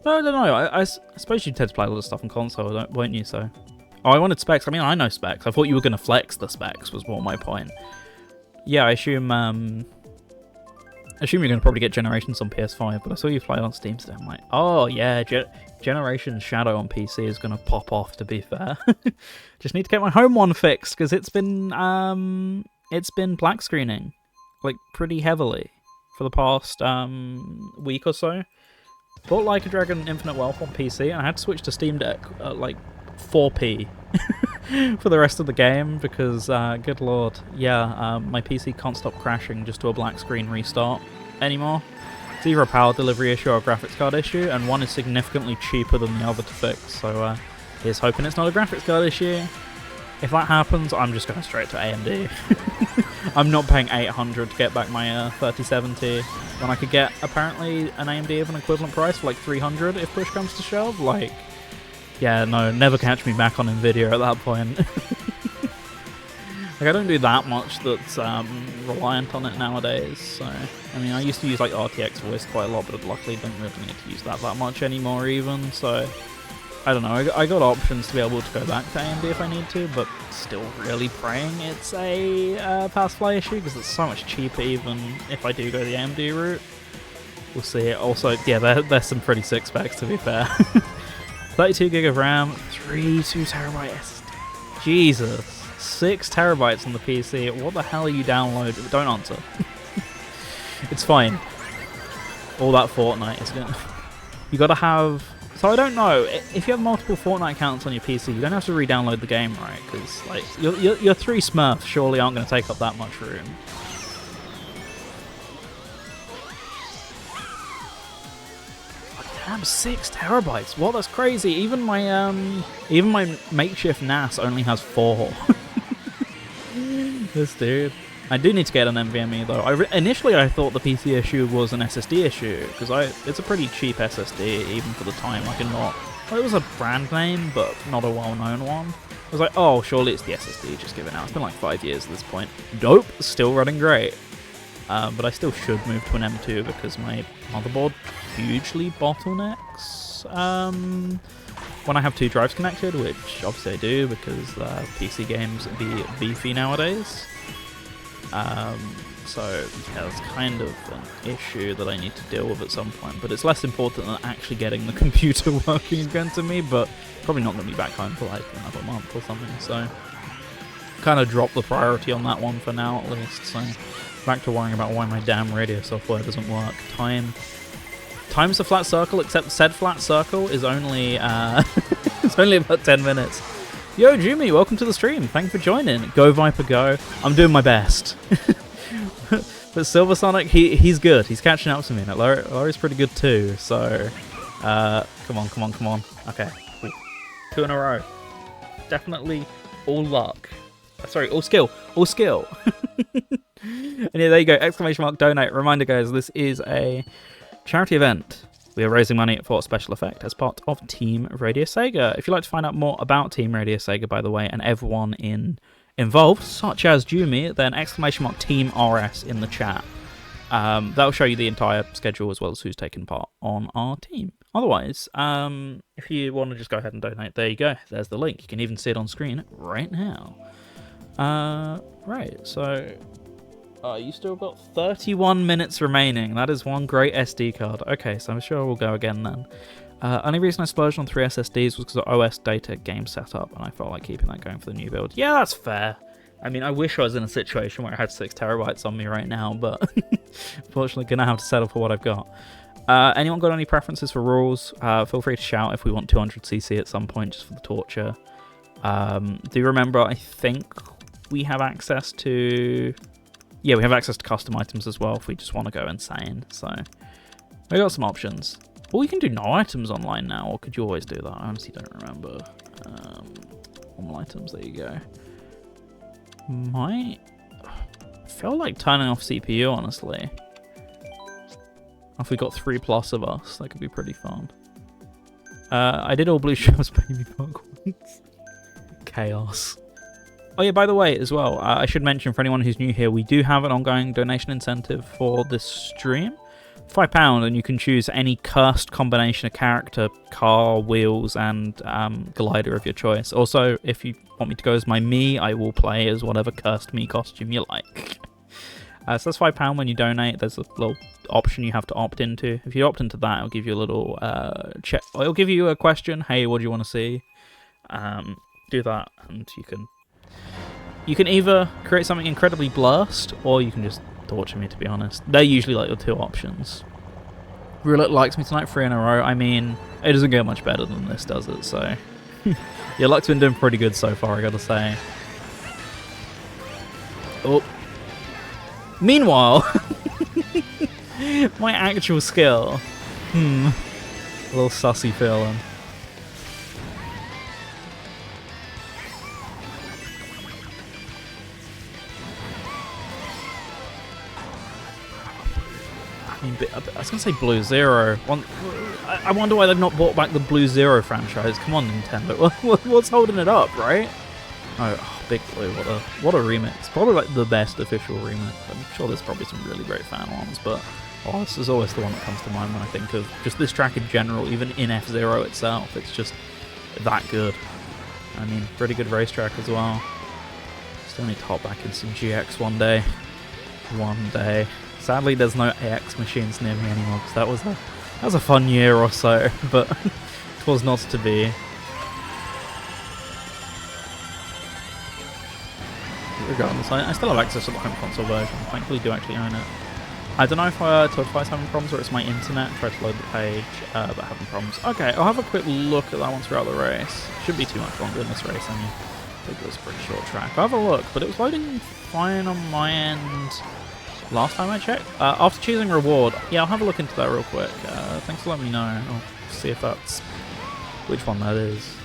I don't know. I suppose you tend to play a lot of stuff on console, won't you? So, oh, I wanted specs. I mean, I know specs. I thought you were gonna flex the specs. Was more my point. Yeah, I assume you're gonna probably get Generations on PS5, but I saw you play on Steam today. I'm like, oh yeah, Generations Shadow on PC is gonna pop off. To be fair, just need to get my home one fixed because it's been black screening like pretty heavily for the past week or so. Bought Like a Dragon Infinite Wealth on PC, and I had to switch to Steam Deck at like 4p for the rest of the game because, good lord, yeah, my PC can't stop crashing just to a black screen restart anymore. It's either a power delivery issue or a graphics card issue, and one is significantly cheaper than the other to fix, so here's hoping it's not a graphics card issue. If that happens, I'm just going straight to AMD. I'm not paying $800 to get back my 3070 when I could get, apparently, an AMD of an equivalent price for like $300 if push comes to shove. Like, yeah, no, never catch me back on Nvidia at that point. Like, I don't do that much that's reliant on it nowadays, so... I mean, I used to use, like, RTX voice quite a lot, but luckily don't really need to use that much anymore even, so... I don't know, I got options to be able to go back to AMD if I need to, but still really praying it's a power supply issue, because it's so much cheaper even if I do go the AMD route. We'll see. Also, yeah, there's some pretty sick specs to be fair. 32 gig of RAM, 2TB SSD. Jesus, 6 terabytes on the PC. What the hell are you downloading? Don't answer. It's fine. All that Fortnite is gonna... You gotta have... So I don't know, if you have multiple Fortnite accounts on your PC, you don't have to re-download the game, right? Because, like, your 3 Smurfs surely aren't going to take up that much room. Oh, damn, 6 terabytes. What? That's crazy. Even my makeshift NAS only has 4. This dude. I do need to get an NVMe though. Initially I thought the PC issue was an SSD issue, because it's a pretty cheap SSD even for the time. Like, well, it was a brand name, but not a well-known one. I was like, oh, surely it's the SSD, just give it out. It's been like 5 years at this point. Nope, still running great. But I still should move to an M2 because my motherboard hugely bottlenecks when I have 2 drives connected, which obviously I do because PC games be beefy nowadays. So yeah, that's kind of an issue that I need to deal with at some point, but it's less important than actually getting the computer working again to me, but probably not going to be back home for like another month or something, so kind of drop the priority on that one for now at least. So back to worrying about why my damn radio software doesn't work. Time's a flat circle, except said flat circle is only it's only about 10 minutes. Yo, Jumi, welcome to the stream. Thank you for joining. Go Viper, go. I'm doing my best. But Silver Sonic, he's good. He's catching up to me. Laurie's pretty good too. So, come on. Okay, cool. 2 in a row. Definitely all luck. Sorry, all skill. And yeah, there you go. Exclamation mark donate. Reminder, guys, this is a charity event. We are raising money for Special Effect as part of Team RadioSEGA. If you'd like to find out more about Team RadioSEGA, by the way, and everyone involved, such as Jumi, then exclamation mark Team RS in the chat. That'll show you the entire schedule as well as who's taking part on our team. Otherwise, if you want to just go ahead and donate, there you go. There's the link. You can even see it on screen right now. Right, so... you still got 31 minutes remaining. That is one great SD card. Okay, so I'm sure we'll go again then. Only reason I splurged on 3 SSDs was because of OS data game setup, and I felt like keeping that going for the new build. Yeah, that's fair. I mean, I wish I was in a situation where I had 6 terabytes on me right now, but unfortunately gonna have to settle for what I've got. Anyone got any preferences for rules? Feel free to shout if we want 200cc at some point, just for the torture. Do you remember, I think we have access to... Yeah, we have access to custom items as well if we just want to go insane. So we got some options. Well, you can do no items online now, or could you always do that? I honestly don't remember. Normal items, there you go. feel like turning off CPU, honestly. If we got 3+ of us, that could be pretty fun. I did all Blue Shells Baby Punk ones. Chaos. Oh yeah, by the way, as well, I should mention for anyone who's new here, we do have an ongoing donation incentive for this stream. £5, and you can choose any cursed combination of character, car, wheels, and glider of your choice. Also, if you want me to go as my me, I will play as whatever cursed me costume you like. So that's £5 when you donate. There's a little option you have to opt into. If you opt into that, it'll give you a little check. It'll give you a question. Hey, what do you want to see? Do that, and you can either create something incredibly blurst, or you can just torture me, to be honest. They're usually like your two options. Roulette likes me tonight 3 in a row. I mean, it doesn't get much better than this, does it? So, your luck's been doing pretty good so far, I gotta say. Oh. Meanwhile, my actual skill. A little sussy feeling. I mean, I was going to say Blue Zero. I wonder why they've not brought back the Blue Zero franchise. Come on, Nintendo. What's holding it up, right? Oh, Big Blue, what a remix. Probably like the best official remix. I'm sure there's probably some really great fan ones, but this is always the one that comes to mind when I think of just this track in general, even in F-Zero itself. It's just that good. I mean, pretty good racetrack as well. Still need to hop back in some GX one day. One day. Sadly, there's no AX machines near me anymore, because that was a fun year or so, but it was not to be. Regardless, I still have access to the home console version. Thankfully, do actually own it. I don't know if Toadfly's having problems or it's my internet. Tried to load the page, but having problems. Okay, I'll have a quick look at that once we're out of the race. Shouldn't be too much longer in this race, I mean. I think it was a pretty short track. I'll have a look, but it was loading fine on my end last time I checked. After choosing reward, yeah, I'll have a look into that real quick. Thanks for letting me know. I'll see if that's which one that is.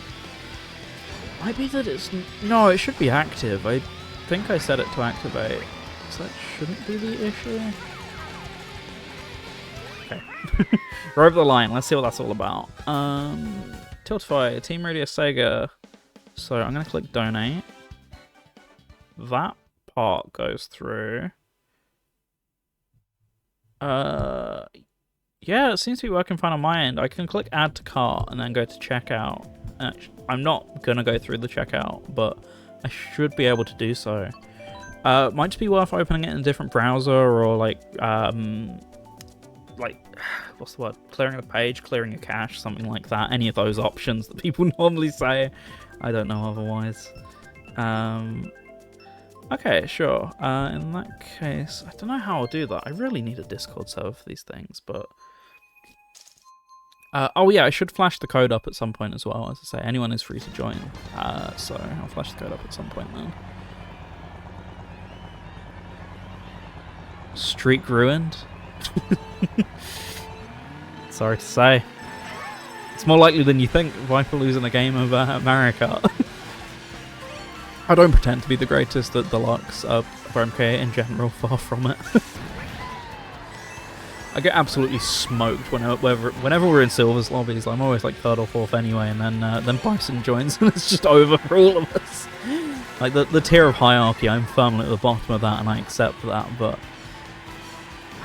Might be that it's no, it should be active. I think I set it to activate, so that shouldn't be the issue. Okay, we're over the line. Let's see what that's all about. Tiltify, Team RadioSEGA. So I'm gonna click donate. That part goes through. Yeah, it seems to be working fine on my end. I can click add to cart and then go to checkout. I'm not gonna go through the checkout, but I should be able to do so. Might just be worth opening it in a different browser, or like what's the word? Clearing the page, clearing your cache, something like that. Any of those options that people normally say. I don't know otherwise. Okay, sure. In that case, I don't know how I'll do that. I really need a Discord server for these things, but... oh yeah, I should flash the code up at some point as well. As I say, anyone is free to join. So I'll flash the code up at some point then. Streak ruined? Sorry to say. It's more likely than you think, Viper losing a game of Mario Kart. I don't pretend to be the greatest at Deluxe, or MK in general, far from it. I get absolutely smoked whenever we're in Silver's lobbies. I'm always like 3rd or 4th anyway, and then Bison joins and it's just over for all of us. Like the tier of hierarchy, I'm firmly at the bottom of that and I accept that, but...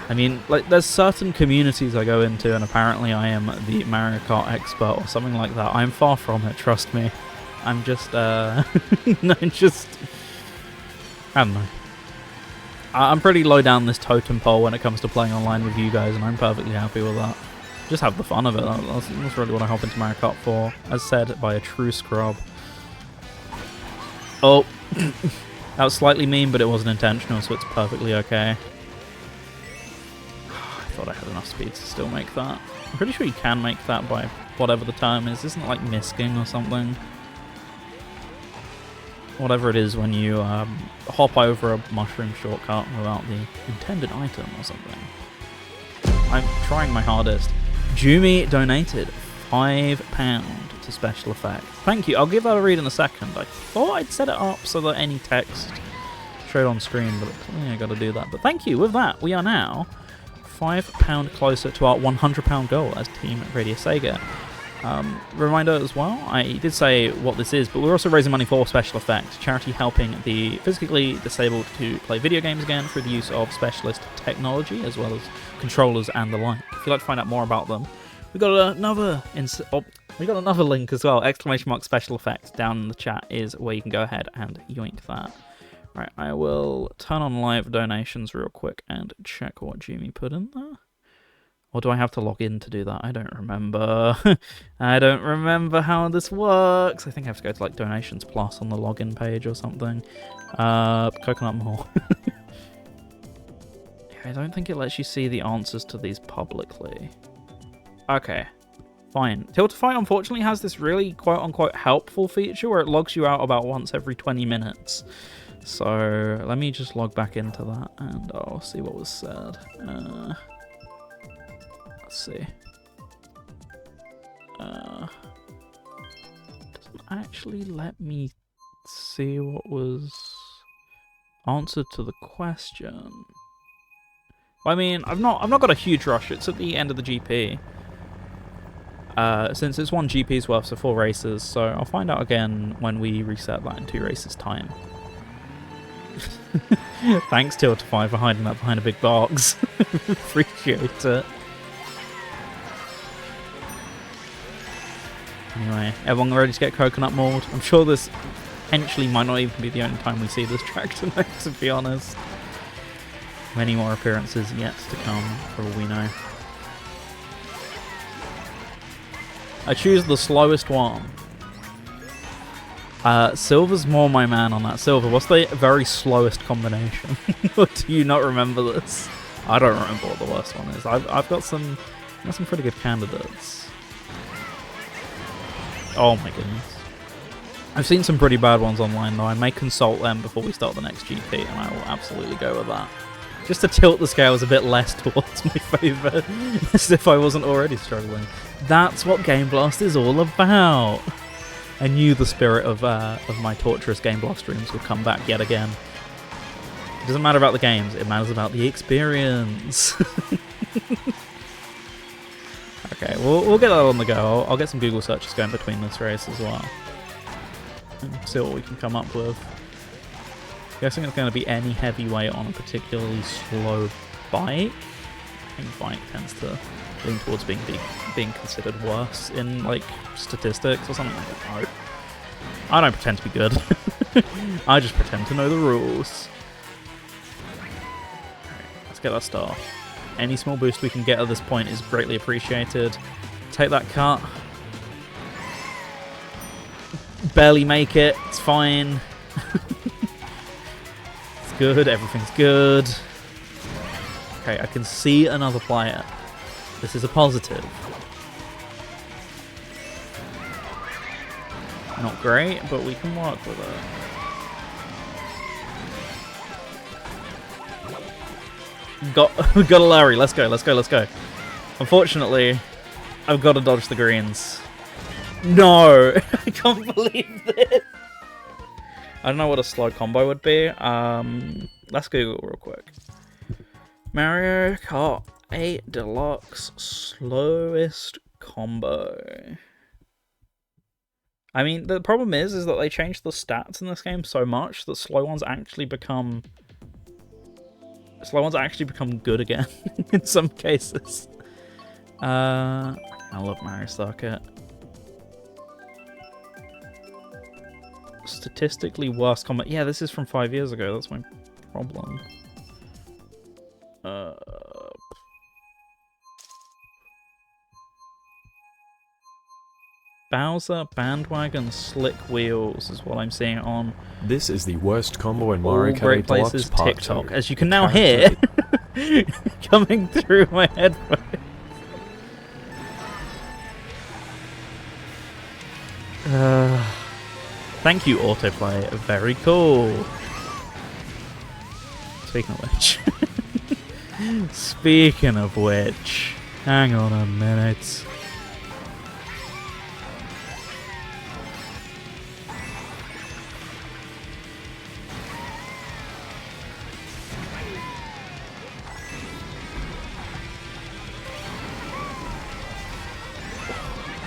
I mean, like, there's certain communities I go into, and apparently I am the Mario Kart expert or something like that. I'm far from it, trust me. I'm just, I don't know. I'm pretty low down this totem pole when it comes to playing online with you guys, and I'm perfectly happy with that. Just have the fun of it. That's really what I hop into Mario Kart for, as said by a true scrub. Oh, that was slightly mean, but it wasn't intentional, so it's perfectly okay. I thought I had enough speed to still make that. I'm pretty sure you can make that by whatever the term is. Isn't it like misking or something? Whatever it is when you hop over a mushroom shortcut without the intended item or something. I'm trying my hardest. Jumi donated £5 to Special Effects. Thank you. I'll give that a read in a second. I thought I'd set it up so that any text showed on screen, but I got to do that. But thank you. With that, we are now £5 closer to our £100 goal as Team RadioSEGA. Reminder as well, I did say what this is, but we're also raising money for Special Effects, charity helping the physically disabled to play video games again through the use of specialist technology, as well as controllers and the like. If you'd like to find out more about them, we got another link as well, !Special Effects, down in the chat is where you can go ahead and yoink that. Right, I will turn on live donations real quick and check what Jimmy put in there. Or do I have to log in to do that? I don't remember. I don't remember how this works. I think I have to go to like Donations Plus on the login page or something. Coconut Mall. I don't think it lets you see the answers to these publicly. Okay, fine. Tiltify unfortunately has this really quote-unquote helpful feature where it logs you out about once every 20 minutes. So let me just log back into that and I'll see what was said. Let's see. Doesn't actually let me see what was answered to the question. I mean, I've not got a huge rush. It's at the end of the GP. Since it's 1 GP's worth, so 4 races, so I'll find out again when we reset that in 2 races' time. Thanks, Tiltify, for hiding that behind a big box. Appreciate it. Anyway, everyone ready to get coconut mauled? I'm sure this potentially might not even be the only time we see this track tonight, to be honest. Many more appearances yet to come, for all we know. I choose the slowest one. Silver's more my man on that. Silver, what's the very slowest combination? Or do you not remember this? I don't remember what the worst one is. I've got some pretty good candidates. Oh my goodness. I've seen some pretty bad ones online though. I may consult them before we start the next GP and I will absolutely go with that. Just to tilt the scales a bit less towards my favour, as if I wasn't already struggling. That's what Game Blast is all about. I knew the spirit of my torturous Game Blast streams would come back yet again. It doesn't matter about the games, it matters about the experience. Okay, we'll get that on the go. I'll get some Google searches going between this race as well. And see what we can come up with. Guessing it's going to be any heavyweight on a particularly slow bike. I think bike tends to lean towards being considered worse in like statistics or something. I don't pretend to be good. I just pretend to know the rules. Right, let's get that star. Any small boost we can get at this point is greatly appreciated. Take that cut. Barely make it. It's fine. It's good. Everything's good. Okay, I can see another player. This is a positive. Not great, but we can work with it. Got a Larry. Let's go. Unfortunately, I've got to dodge the greens. No! I can't believe this! I don't know what a slow combo would be. Let's Google real quick. Mario Kart 8 Deluxe slowest combo. I mean, the problem is that they changed the stats in this game so much that slow ones actually become good again in some cases. I love Mario Circuit. Statistically worst combat. Yeah, this is from 5 years ago. That's my problem. Bowser Bandwagon Slick Wheels is what I'm seeing on. This is the worst combo in Mario Kart Great Deluxe Places Part TikTok, 2. as you can now hear coming through my headphones. Thank you, autoplay. Very cool. Speaking of which, hang on a minute.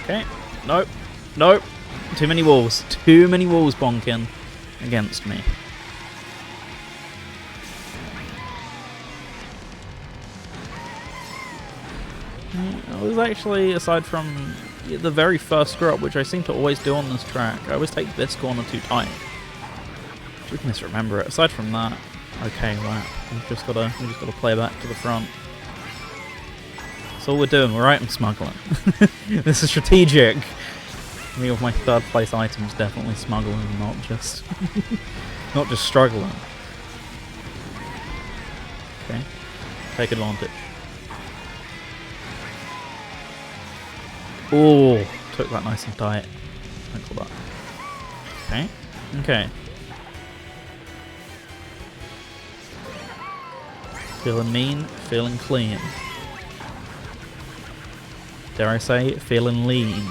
Okay. Nope. Nope. Too many walls. Too many walls bonking against me. I was actually, aside from the very first screw up, which I seem to always do on this track, I always take this corner too tight. We can misremember it. Aside from that, okay, right. We've just gotta play back to the front. That's all we're doing. We're item smuggling. This is strategic. Me with my third place items, definitely smuggling, not just not just struggling. Okay, take advantage. Oh, took that nice and tight. Thanks for that. Okay, okay. Feeling mean, feeling clean. Dare I say, feeling lean.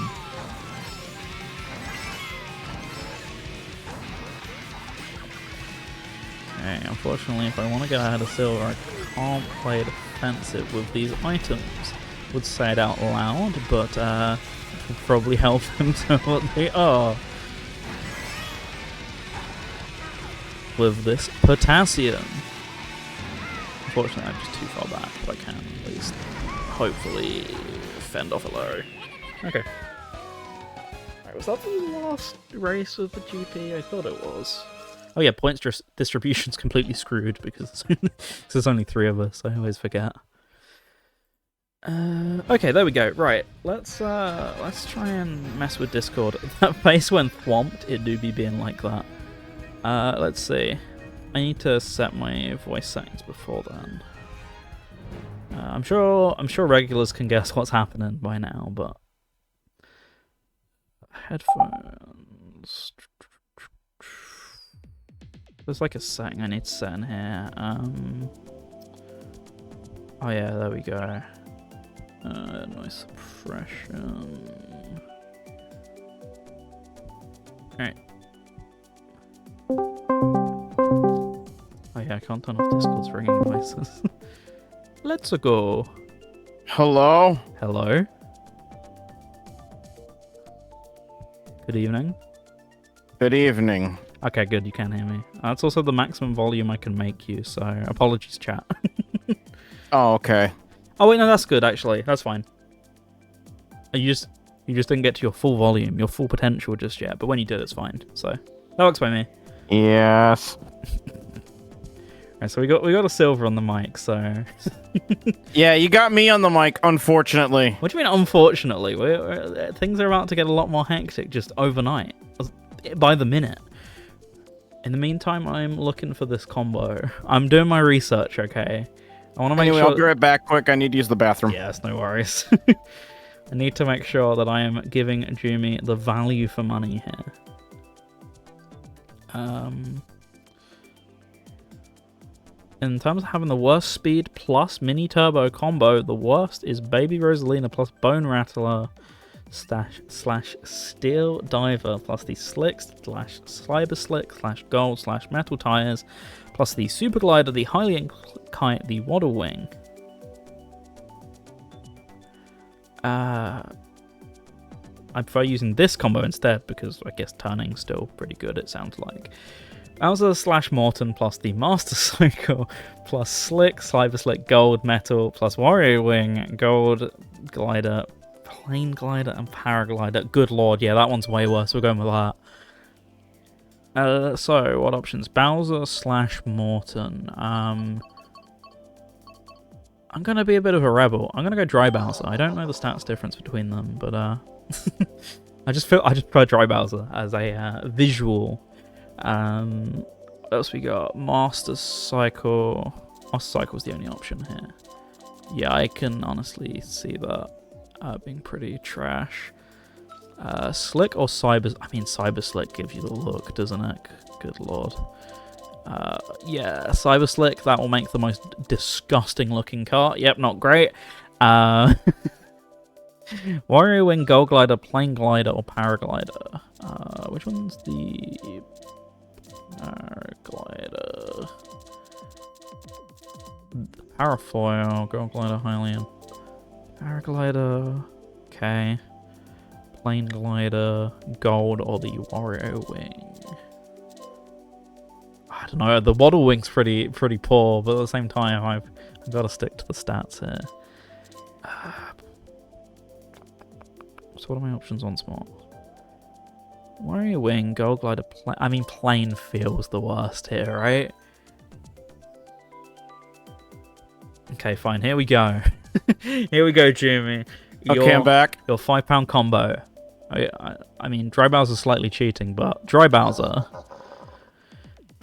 Okay, unfortunately, if I want to get ahead of silver, I can't play defensive with these items. Would say it out loud, but it will probably help them to what they are. With this potassium. Unfortunately, I'm just too far back, but I can at least hopefully fend off a low. Okay. Right, was that the last race of the GP? I thought it was. Oh yeah, points distribution's completely screwed because there's only 3 of us. I always forget. Okay, there we go. Right, let's try and mess with Discord. That face when thwomped, it do be being like that. Let's see. I need to set my voice settings before then. I'm sure regulars can guess what's happening by now, but headphones. There's like a setting I need to set in here. Oh yeah, there we go. Noise suppression. Alright. Oh yeah, I can't turn off Discord's ringing voices. Let's go. Hello? Hello. Good evening. Good evening. Okay, good, you can hear me. That's also the maximum volume I can make you, so apologies, chat. Oh, okay. Oh wait, no, that's good actually. That's fine. You just didn't get to your full volume, your full potential just yet. But when you did, it's fine. So that works by me. Yes. Right, so we got a silver on the mic. So yeah, you got me on the mic, unfortunately. What do you mean, unfortunately? Things are about to get a lot more hectic just overnight, by the minute. In the meantime, I'm looking for this combo. I'm doing my research. Okay. I want to make sure. I'll be right back quick. I need to use the bathroom. Yes, no worries. I need to make sure that I am giving Jumi the value for money here. In terms of having the worst speed plus mini turbo combo, the worst is Baby Rosalina plus Bone Rattler slash Steel Diver plus the Slick slash Cyber Slick slash Gold slash Metal Tires plus the Super Glider, the Hylian Kite, the Waddle Wing. I prefer using this combo instead because I guess turning's still pretty good, it sounds like. Bowser slash Morton plus the Master Cycle plus Slick, Cyber Slick, Gold, Metal plus Warrior Wing, Gold, Glider, Plane Glider, and Paraglider. Good lord, yeah, that one's way worse. We're going with that. So, what options? Bowser slash Morton. I'm going to be a bit of a rebel. I'm going to go Dry Bowser. I don't know the stats difference between them, but I just prefer Dry Bowser as a visual. What else we got? Master Cycle. Master Cycle's the only option here. Yeah, I can honestly see that being pretty trash. Slick or Cyber... I mean, Cyber Slick gives you the look, doesn't it? Good lord. Yeah, Cyber Slick, that will make the most disgusting looking car. Yep, not great. Warrior Wing, Gold Glider, Plane Glider, or Paraglider? Which one's the Paraglider? Parafoil, Gold Glider, Hylian. Paraglider, okay. Plane glider, gold, or the Wario wing? I don't know. The waddle wing's pretty poor, but at the same time, I've got to stick to the stats here. So what are my options on smart? Wario wing, gold glider, plane feels the worst here, right? Okay, fine. Here we go. Here we go, Jimmy. Okay, I'm back. Your £5 combo. I mean, Dry Bowser's slightly cheating, but Dry Bowser,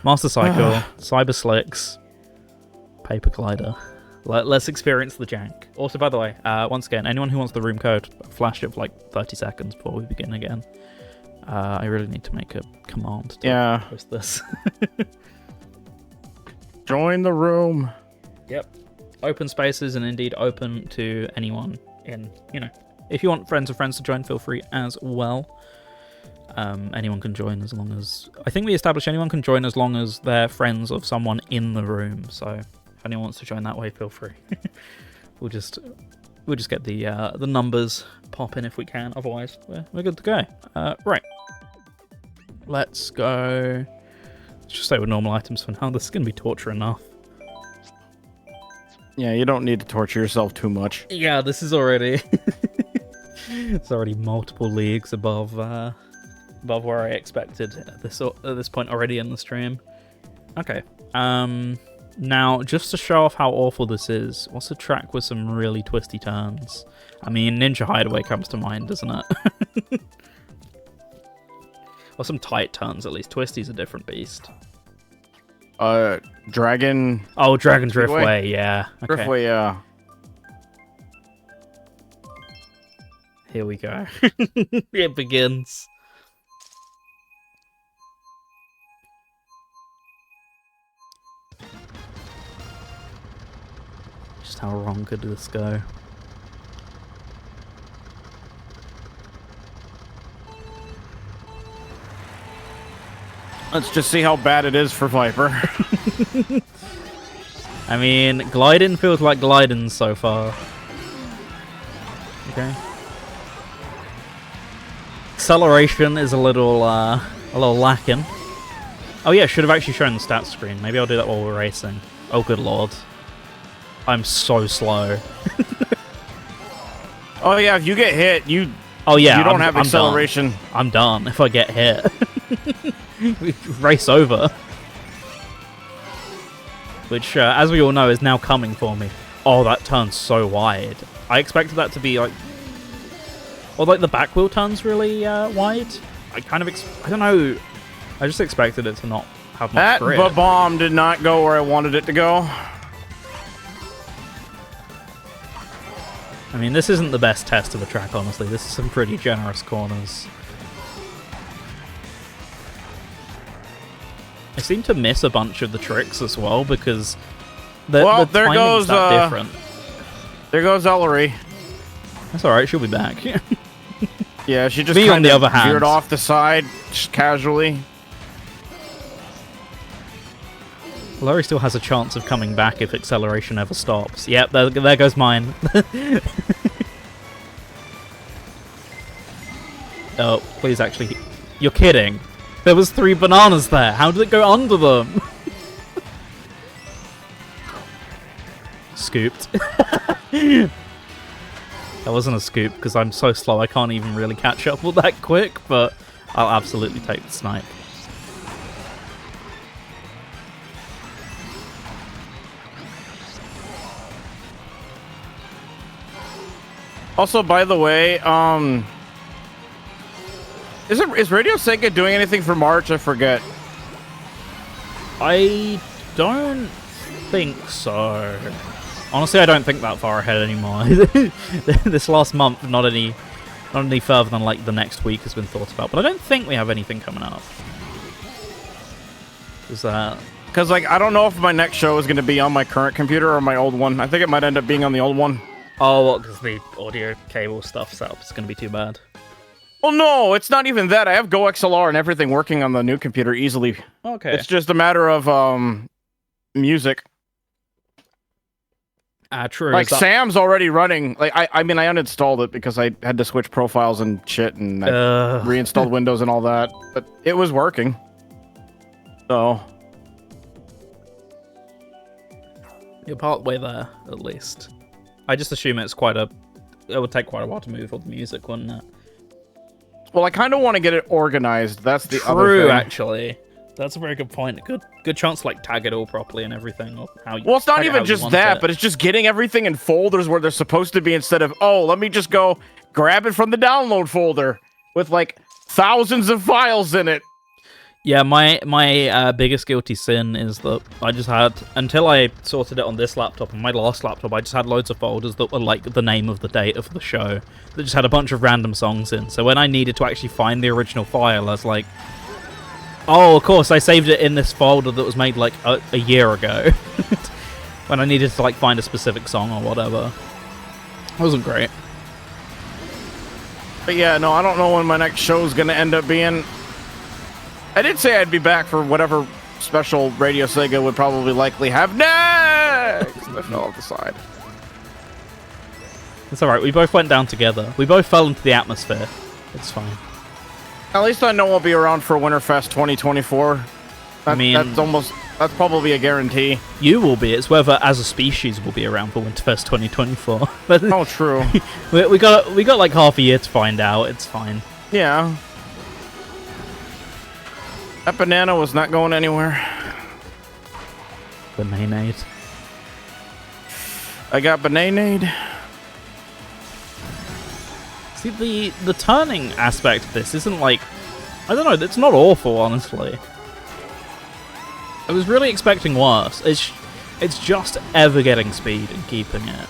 Master Cycle, Cyber Slicks, Paper Glider. Let's experience the jank. Also, by the way, once again, anyone who wants the room code, flash it for like 30 seconds before we begin again. I really need to make a command to post this. Join the room. Yep. Open spaces and indeed open to anyone in, if you want friends of friends to join, feel free as well. Anyone can join as long as... I think we established anyone can join as long as they're friends of someone in the room. So if anyone wants to join that way, feel free. We'll just get the numbers popping if we can. Otherwise, we're good to go. Right. Let's go. Let's just stay with normal items for now. This is going to be torture enough. Yeah, you don't need to torture yourself too much. Yeah, this is already... it's already multiple leagues above where I expected at this point already in the stream. Okay. Now, just to show off how awful this is, what's a track with some really twisty turns? I mean, Ninja Hideaway comes to mind, doesn't it? Or some tight turns, at least. Twisty's a different beast. Dragon... Oh, Dragon Driftway, yeah. Okay. Driftway, yeah. Here we go. It begins. Just how wrong could this go? Let's just see how bad it is for Viper. I mean, gliding feels like gliding so far. Okay. Acceleration is a little lacking. Oh yeah, should have actually shown the stats screen. Maybe I'll do that while we're racing. Oh good lord. I'm so slow. Oh yeah, if you get hit, you don't have acceleration. I'm done if I get hit. We race over. Which, as we all know, is now coming for me. Oh, that turns so wide. I expected that to be like... Or like the back wheel turns really wide. I don't know. I just expected it to not have much grip. That bomb did not go where I wanted it to go. I mean, this isn't the best test of the track, honestly. This is some pretty generous corners. I seem to miss a bunch of the tricks as well because the timing's that different. There goes Ellery. That's alright, she'll be back. Yeah, she just on the other hand veered off the side just casually. Laurie still has a chance of coming back if acceleration ever stops. Yep, there goes mine. Oh, please actually... You're kidding. There was 3 bananas there. How did it go under them? Scooped. That wasn't a scoop because I'm so slow I can't even really catch up with that quick, but I'll absolutely take the snipe. Also, by the way, is RadioSEGA doing anything for March? I forget. I don't think so. Honestly, I don't think that far ahead anymore. This last month, not any further than like the next week has been thought about. But I don't think we have anything coming up. Is that? Because like I don't know if my next show is going to be on my current computer or my old one. I think it might end up being on the old one. Oh, what? Because the audio cable stuff set up is going to be too bad. Well, no, it's not even that. I have GoXLR and everything working on the new computer easily. Okay. It's just a matter of music. True. Like Sam's already running. Like I mean, I uninstalled it because I had to switch profiles and shit, and I reinstalled Windows and all that. But it was working. So you're part way there, at least. I just assume it's quite a. It would take quite a while to move all the music, wouldn't it? Well, I kind of want to get it organized. That's the other True, thing. actually. That's a very good point. Good chance to like tag it all properly and everything. Or how you, well, it's not even just that, but it's just getting everything in folders where they're supposed to be instead of, oh, let me just go grab it from the download folder with like thousands of files in it. Yeah, my biggest guilty sin is that I just had, until I sorted it on this laptop, and my last laptop, I just had loads of folders that were like the name of the date of the show, that just had a bunch of random songs in. So when I needed to actually find the original file, I was like, oh, of course, I saved it in this folder that was made like a year ago. When I needed to like find a specific song or whatever. It wasn't great. But yeah, no, I don't know when my next show is going to end up being. I did say I'd be back for whatever special Radio Sega would probably likely have next. I fell off the side. It's alright, we both went down together. We both fell into the atmosphere. It's fine. At least I know I'll be around for Winterfest 2024. I mean, that's probably a guarantee. You will be. It's whether as a species we'll be around for Winterfest 2024. Oh, true. we got like half a year to find out. It's fine. Yeah. That banana was not going anywhere. Bananade. I got bananade. See, the turning aspect of this isn't like... I don't know, it's not awful, honestly. I was really expecting worse. It's just ever getting speed and keeping it.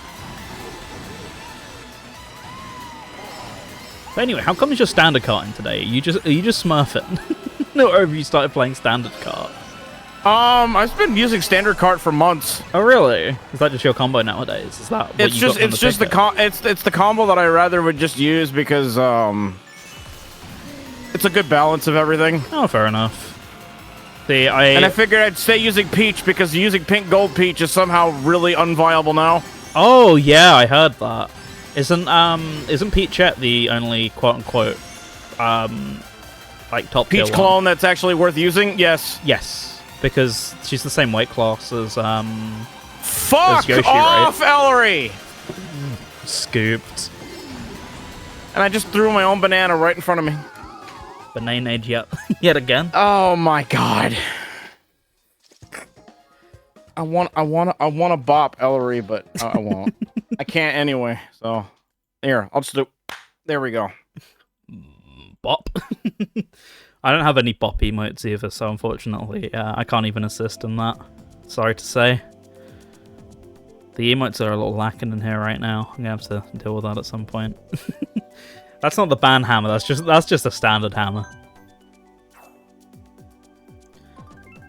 But anyway, how come it's just standard karting today? Are you just smurfing? Or have you started playing standard kart? I've been using standard kart for months. Oh really? Is that just your combo nowadays? Is that what it's you just got from it's the combo that I rather would just use because it's a good balance of everything. Oh, fair enough. And I figured I'd stay using Peach because using Pink Gold Peach is somehow really unviable now. Oh yeah, I heard that. Isn't Peachette the only quote unquote like top Peach tier clone one? that's actually worth using? Yes. Yes, because she's the same weight class as Fuck as Yoshi, off, right? Ellery! Scooped. And I just threw my own banana right in front of me. Bananade yet again. Oh my god. I want to bop Ellery, but I won't. I can't anyway. So here, I'll just do. There we go. Bop. I don't have any bop emotes either, so unfortunately, I can't even assist in that. Sorry to say. The emotes are a little lacking in here right now. I'm gonna have to deal with that at some point. That's not the ban hammer. That's just a standard hammer.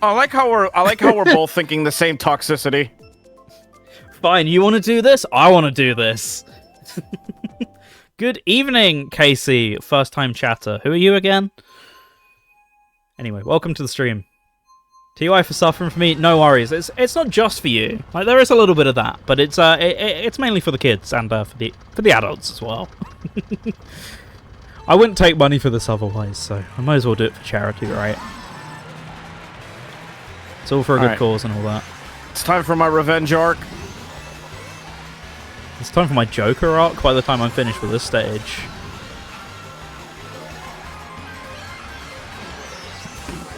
I like how we're both thinking the same toxicity. Fine, you want to do this? I want to do this. Good evening, Casey, first-time chatter. Who are you again? Anyway, welcome to the stream. TY for suffering for me? No worries. It's not just for you. Like there is a little bit of that, but it's mainly for the kids and for the adults as well. I wouldn't take money for this otherwise, so I might as well do it for charity, right? It's all for a good cause and all that. It's time for my revenge arc. It's time for my Joker arc by the time I'm finished with this stage.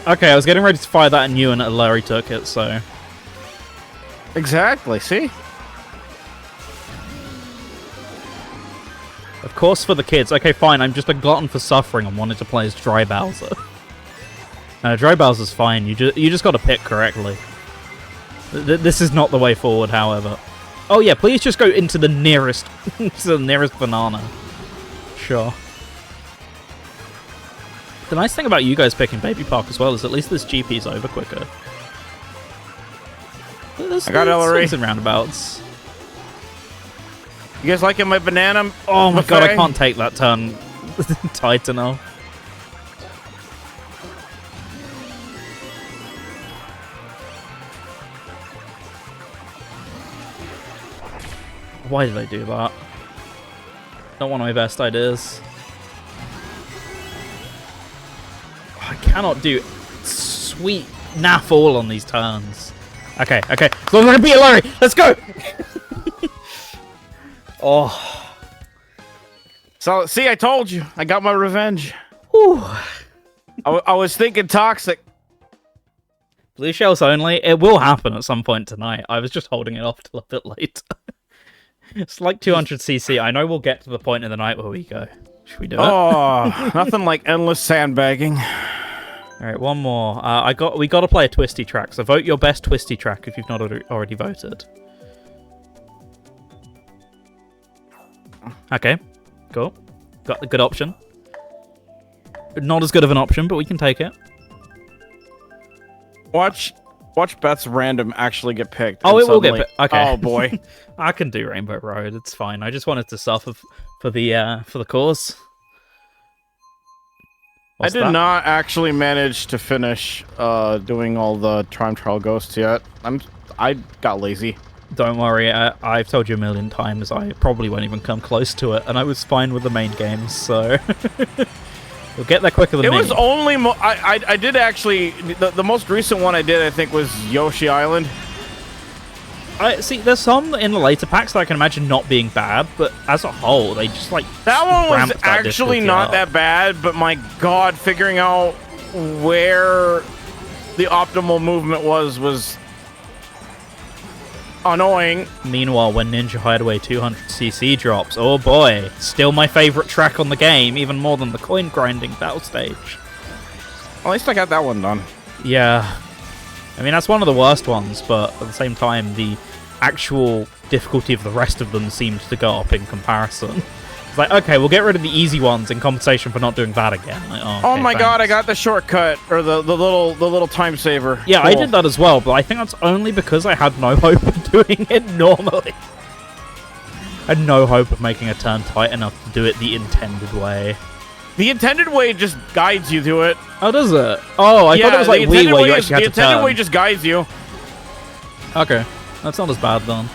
Okay, I was getting ready to fire that at you and Larry took it, so... Exactly, see? Of course for the kids. Okay, fine, I'm just a glutton for suffering and wanted to play as Dry Bowser. No, Dry Bowser's fine, you just gotta pick correctly. This is not the way forward, however. Oh yeah, please just go into the nearest, banana. Sure. The nice thing about you guys picking Baby Park as well is at least this GP's over quicker. I got Ellery. And roundabouts. You guys liking my banana? Oh my god, I can't take that turn tight enough. Why did I do that? Not one of my best ideas. I cannot do sweet naff all on these turns. Okay. So I'm gonna beat Larry. Let's go. Oh. So, see, I told you. I got my revenge. Whew. I was thinking toxic. Blue shells only. It will happen at some point tonight. I was just holding it off till a bit later. It's like 200cc. I know we'll get to the point in the night where we go. Should we do it? Oh, nothing like endless sandbagging. All right, one more. We got to play a twisty track. So vote your best twisty track if you've not already voted. Okay, cool. Got the good option. Not as good of an option, but we can take it. Watch Beth's random actually get picked. Oh, and it will get suddenly- picked. Okay. Oh boy. I can do Rainbow Road. It's fine. I just wanted to suffer for the cause. What's I did that? not actually manage to finish doing all the time trial ghosts yet. I got lazy. Don't worry. I've told you a million times. I probably won't even come close to it, and I was fine with the main games. So you'll get there quicker than me. It was only I did actually the most recent one I did I think was Yoshi Island. I see. There's some in the later packs that I can imagine not being bad, but as a whole, they just like That one was ramped that actually difficulty not up. that bad, but my god, figuring out where the optimal movement was annoying. Meanwhile, when Ninja Hideaway 200cc drops, oh boy, still my favorite track on the game, even more than the coin grinding battle stage. At least I got that one done. Yeah. I mean, that's one of the worst ones, but at the same time, the actual difficulty of the rest of them seemed to go up in comparison. It's like, okay, we'll get rid of the easy ones in compensation for not doing that again. Like, Oh okay, my god, I thanks. got the shortcut, or the little time saver. Yeah, I Cool. did that as well, but I think that's only because I had no hope of doing it normally. I had no hope of making a turn tight enough to do it the intended way. The intended way just guides you to it. Oh, does it? Oh, I thought it was like the Wii intended where way you is- actually had the to intended turn. way just guides you. Okay, that's not as bad then.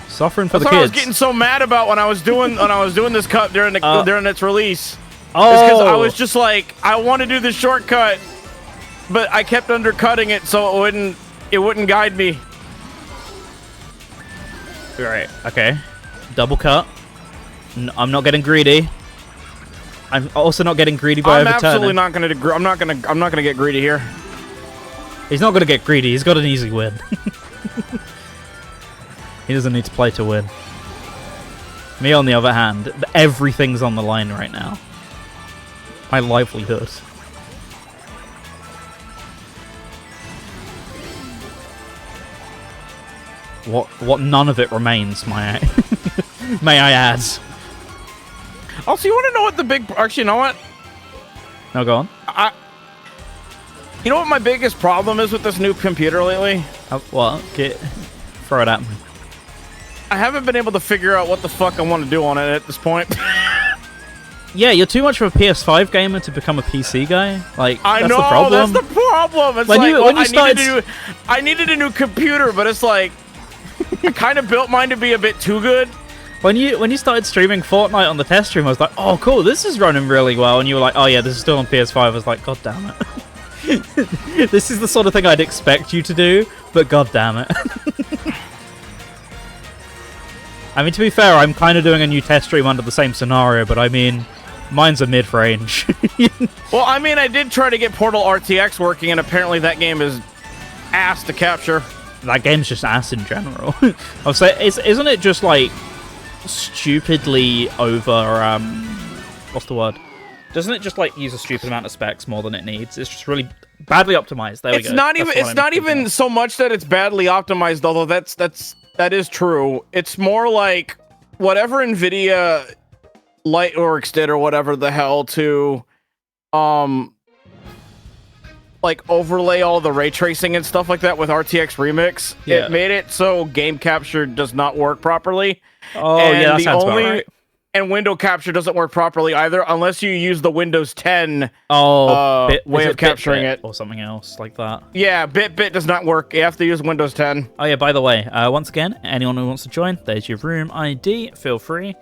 Suffering for That's the what I was kids. getting so mad about when I was doing this cut during its release. Oh, It's because I was just like, I want to do the shortcut, but I kept undercutting it so it wouldn't guide me. Right. Okay. Double cut. I'm not getting greedy. I'm also not getting greedy by I'm overturning. absolutely not gonna. I'm not gonna get greedy here. He's not going to get greedy. He's got an easy win. He doesn't need to play to win. Me, on the other hand, everything's on the line right now. My livelihood. What none of it remains, may I add. Also, you want to know what the big? Actually, you know what? No, go on. You know what my biggest problem is with this new computer lately? What? Throw it at me. I haven't been able to figure out what the fuck I want to do on it at this point. Yeah, you're too much of a PS5 gamer to become a PC guy. Like, I that's know, the problem. that's the problem. It's When like, you- when you I needed a new computer, but it's like, I kind of built mine to be a bit too good. When you started streaming Fortnite on the test stream, I was like, oh, cool, this is running really well. And you were like, oh, yeah, this is still on PS5. I was like, god damn it. This is the sort of thing I'd expect you to do, but god damn it. I mean, to be fair, I'm kind of doing a new test stream under the same scenario, but I mean, mine's a mid-range. Well, I mean, I did try to get Portal RTX working, and apparently that game is ass to capture. That game's just ass in general. I was saying, isn't it just like stupidly over? What's the word? Doesn't it just like use a stupid amount of specs more than it needs? It's just really badly optimized. There we go. It's not That's even. what It's not thinking even of. so much that it's badly optimized, although that is true. It's more like whatever NVIDIA Lightworks did or whatever the hell to, like overlay all the ray tracing and stuff like that with RTX Remix. Yeah. It made it so game capture does not work properly. Oh And yeah, that the sounds only, about right. and window capture doesn't work properly either unless you use the Windows 10 way of capturing it. Or something else like that. Yeah, BitBit does not work. You have to use Windows 10. Oh yeah, by the way, once again, anyone who wants to join, there's your room ID. Feel free.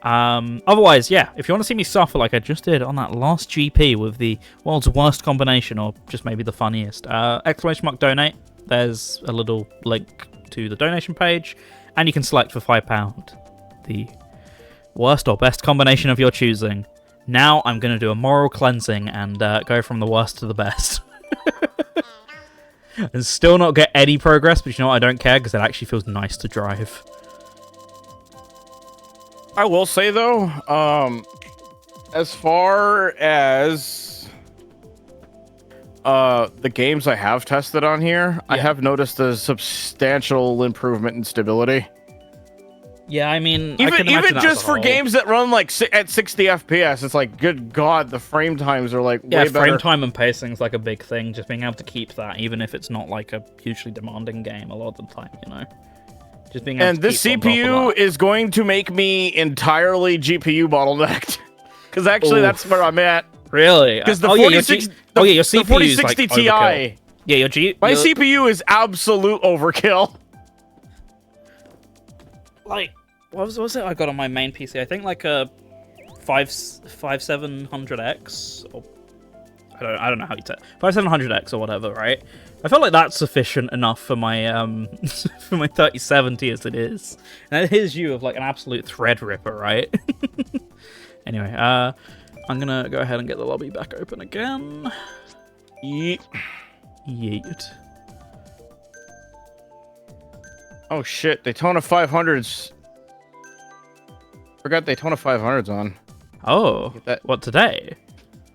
Otherwise, yeah, if you want to see me suffer like I just did on that last GP with the world's worst combination, or just maybe the funniest, ! Donate. There's a little link to the donation page, and you can select for £5 the worst or best combination of your choosing. Now I'm going to do a moral cleansing and go from the worst to the best. And still not get any progress, but you know what? I don't care because it actually feels nice to drive. I will say though, as far as the games I have tested on here, I have noticed a substantial improvement in stability. Yeah, I mean, even just for games that run like at 60 FPS, it's like, good God, the frame times are like way better. Yeah, frame time and pacing is like a big thing. Just being able to keep that, even if it's not like a hugely demanding game a lot of the time, you know. Just being able and this CPU is going to make me entirely GPU bottlenecked. Because actually, that's where I'm at. Really? Because the 4060 your CPU the 4060 is like Ti. overkill. Yeah, my CPU is absolute overkill. Like, what was it I got on my main PC? I think like a 5700X, or I don't know how you say it. 5700X or whatever, right? I felt like that's sufficient enough for my for my 3070 as it is. And here's you of like an absolute thread ripper, right? Anyway, I'm gonna go ahead and get the lobby back open again. Yeet. Yeet. Oh shit, Daytona 500s. Forgot Daytona 500s on. Oh, what, today?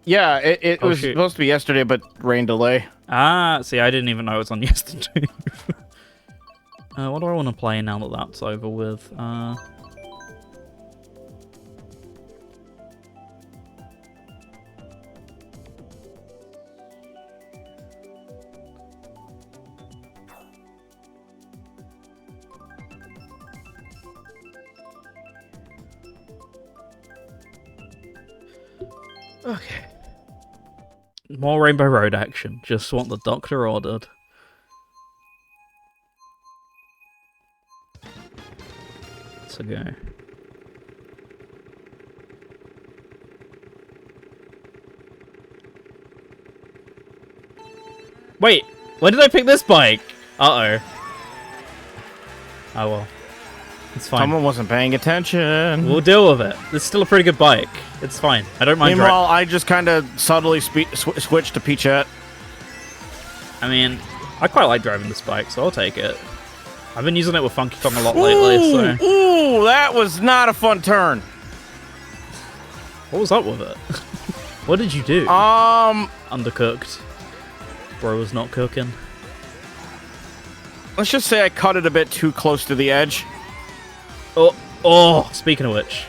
Yeah, it was supposed to be yesterday, but rain delay. Ah, see, I didn't even know it was on yesterday. What do I want to play now that that's over with? Okay. More Rainbow Road action. Just what the doctor ordered. Let's go. Wait, when did I pick this bike? Uh-oh. Oh well. It's fine. Someone wasn't paying attention. We'll deal with it. It's still a pretty good bike. It's fine. I don't mind. Meanwhile, I just kind of subtly switched to Peachette. I mean, I quite like driving this bike, so I'll take it. I've been using it with Funky Kong a lot lately, so... Ooh, that was not a fun turn. What was up with it? What did you do? Undercooked. Bro was not cooking. Let's just say I cut it a bit too close to the edge. Oh, speaking of which.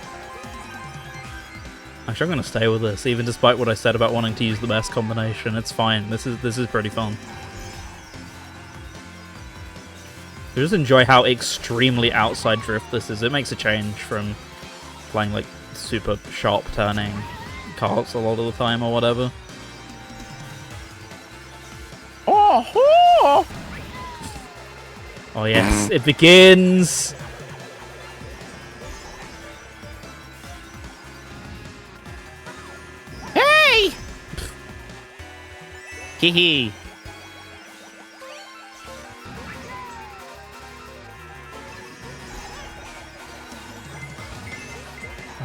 Actually, I'm going to stay with this, even despite what I said about wanting to use the best combination. It's fine. This is pretty fun. I just enjoy how extremely outside drift this is. It makes a change from playing like super sharp turning karts a lot of the time or whatever. Oh yes, it begins! Hey! Hee.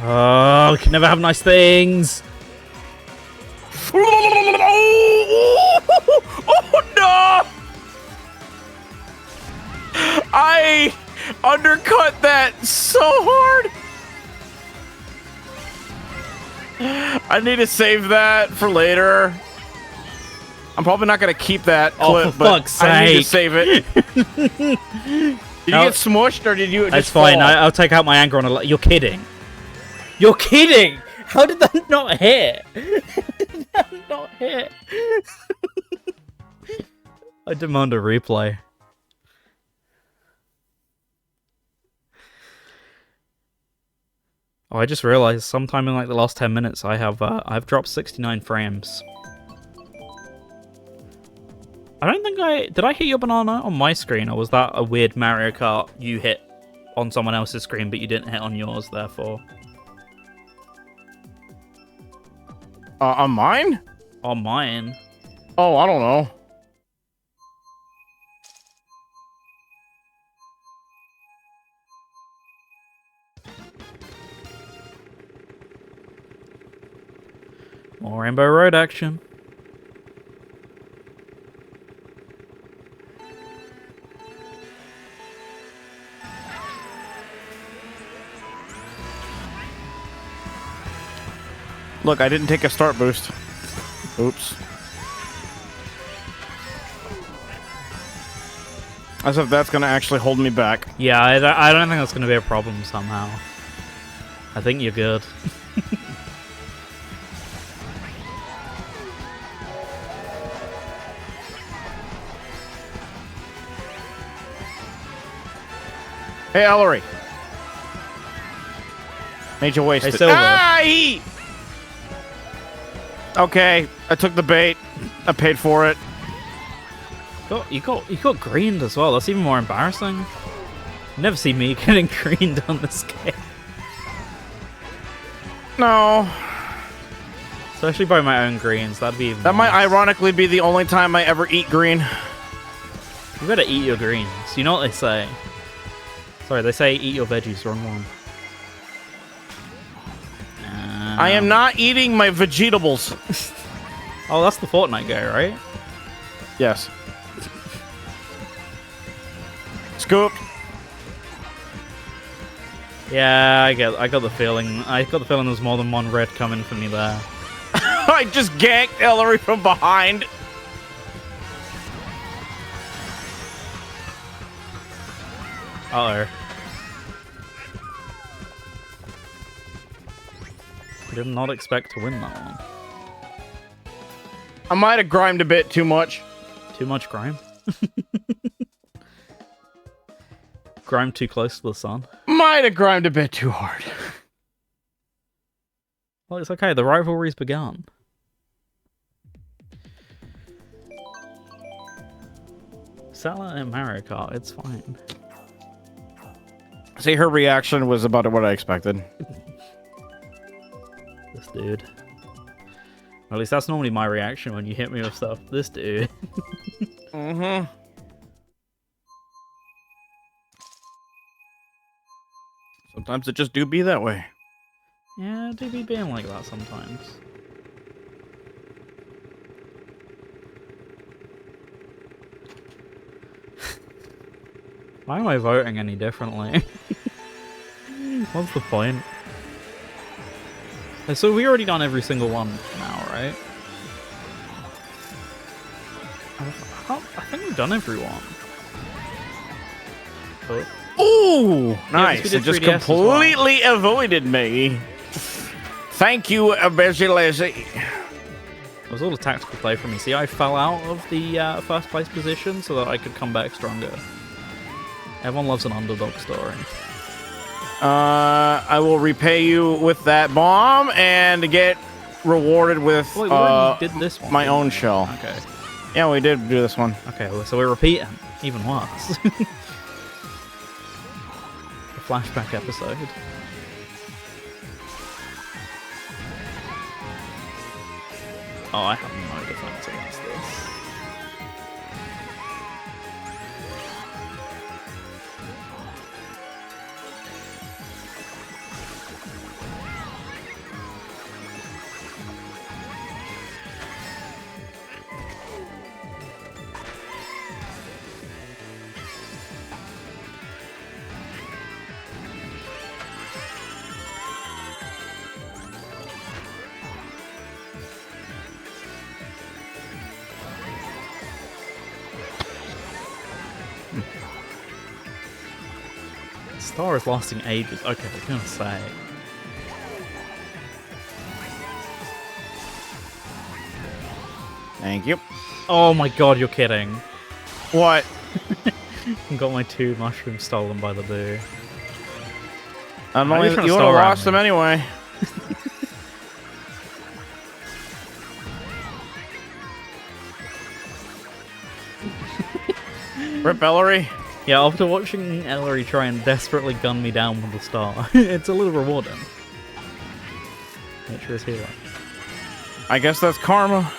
Oh, we can never have nice things! Oh no! I undercut that so hard. I need to save that for later. I'm probably not going to keep that clip, but I need to save it. Did you get smushed or did you just That's fine. I'll take out my anger on a... You're kidding. You're kidding! How did that not hit? How did that not hit? I demand a replay. Oh, I just realized sometime in like the last 10 minutes I've dropped 69 frames. I don't think did I hit your banana on my screen, or was that a weird Mario Kart you hit on someone else's screen but you didn't hit on yours, therefore? On mine? On mine. Oh, I don't know. More Rainbow Road action. Look, I didn't take a start boost. Oops. As if that's going to actually hold me back. Yeah, I don't think that's going to be a problem somehow. I think you're good. Hey, Ellery. Made you waste hey, it. Silver. Ah, okay, I took the bait. I paid for it. You got greened as well. That's even more embarrassing. You never see me getting greened on this game. No. Especially by my own greens. That'd be even That might worse. ironically be the only time I ever eat green. You better eat your greens. You know what they say. Sorry, they say eat your veggies. Wrong one. I am not eating my vegetables. Oh, that's the Fortnite guy, right? Yes. Scoop. Yeah, I got the feeling. I got the feeling there's more than one red coming for me there. I just ganked Ellery from behind. Uh-oh. I did not expect to win that one. I might have grimed a bit too much. Too much grime? Grime too close to the sun? Might have grimed a bit too hard. Well, it's okay. The rivalry's begun. Salah and Mario Kart, it's fine. See, her reaction was about what I expected. This dude. Or at least that's normally my reaction when you hit me with stuff. This dude. Mm-hmm. Sometimes it just do be that way. Yeah, do be being like that sometimes. Why am I voting any differently? What's the point? So we already done every single one now, right? I think we've done every one. Oh. Ooh, Yeah, nice. It just 3DS as well. completely avoided me. Thank you, Busy Lazy. It was all a tactical play for me. See, I fell out of the first place position so that I could come back stronger. Everyone loves an underdog story. I will repay you with that bomb and get rewarded with Wait, we already did this one, my didn't own we? shell. Okay. Yeah, we did do this one. Okay, well, so we're repeating. Even worse. The flashback episode. Oh, I have no defense against this. Star is lasting ages. Okay, I was gonna say. Thank you. Oh my god, you're kidding. What? Got my 2 mushrooms stolen by the boo. I'm only, you would have lost them anyway. Rip Ellery. Yeah, after watching Ellery try and desperately gun me down with the star, it's a little rewarding. Nature is hero. I guess that's karma.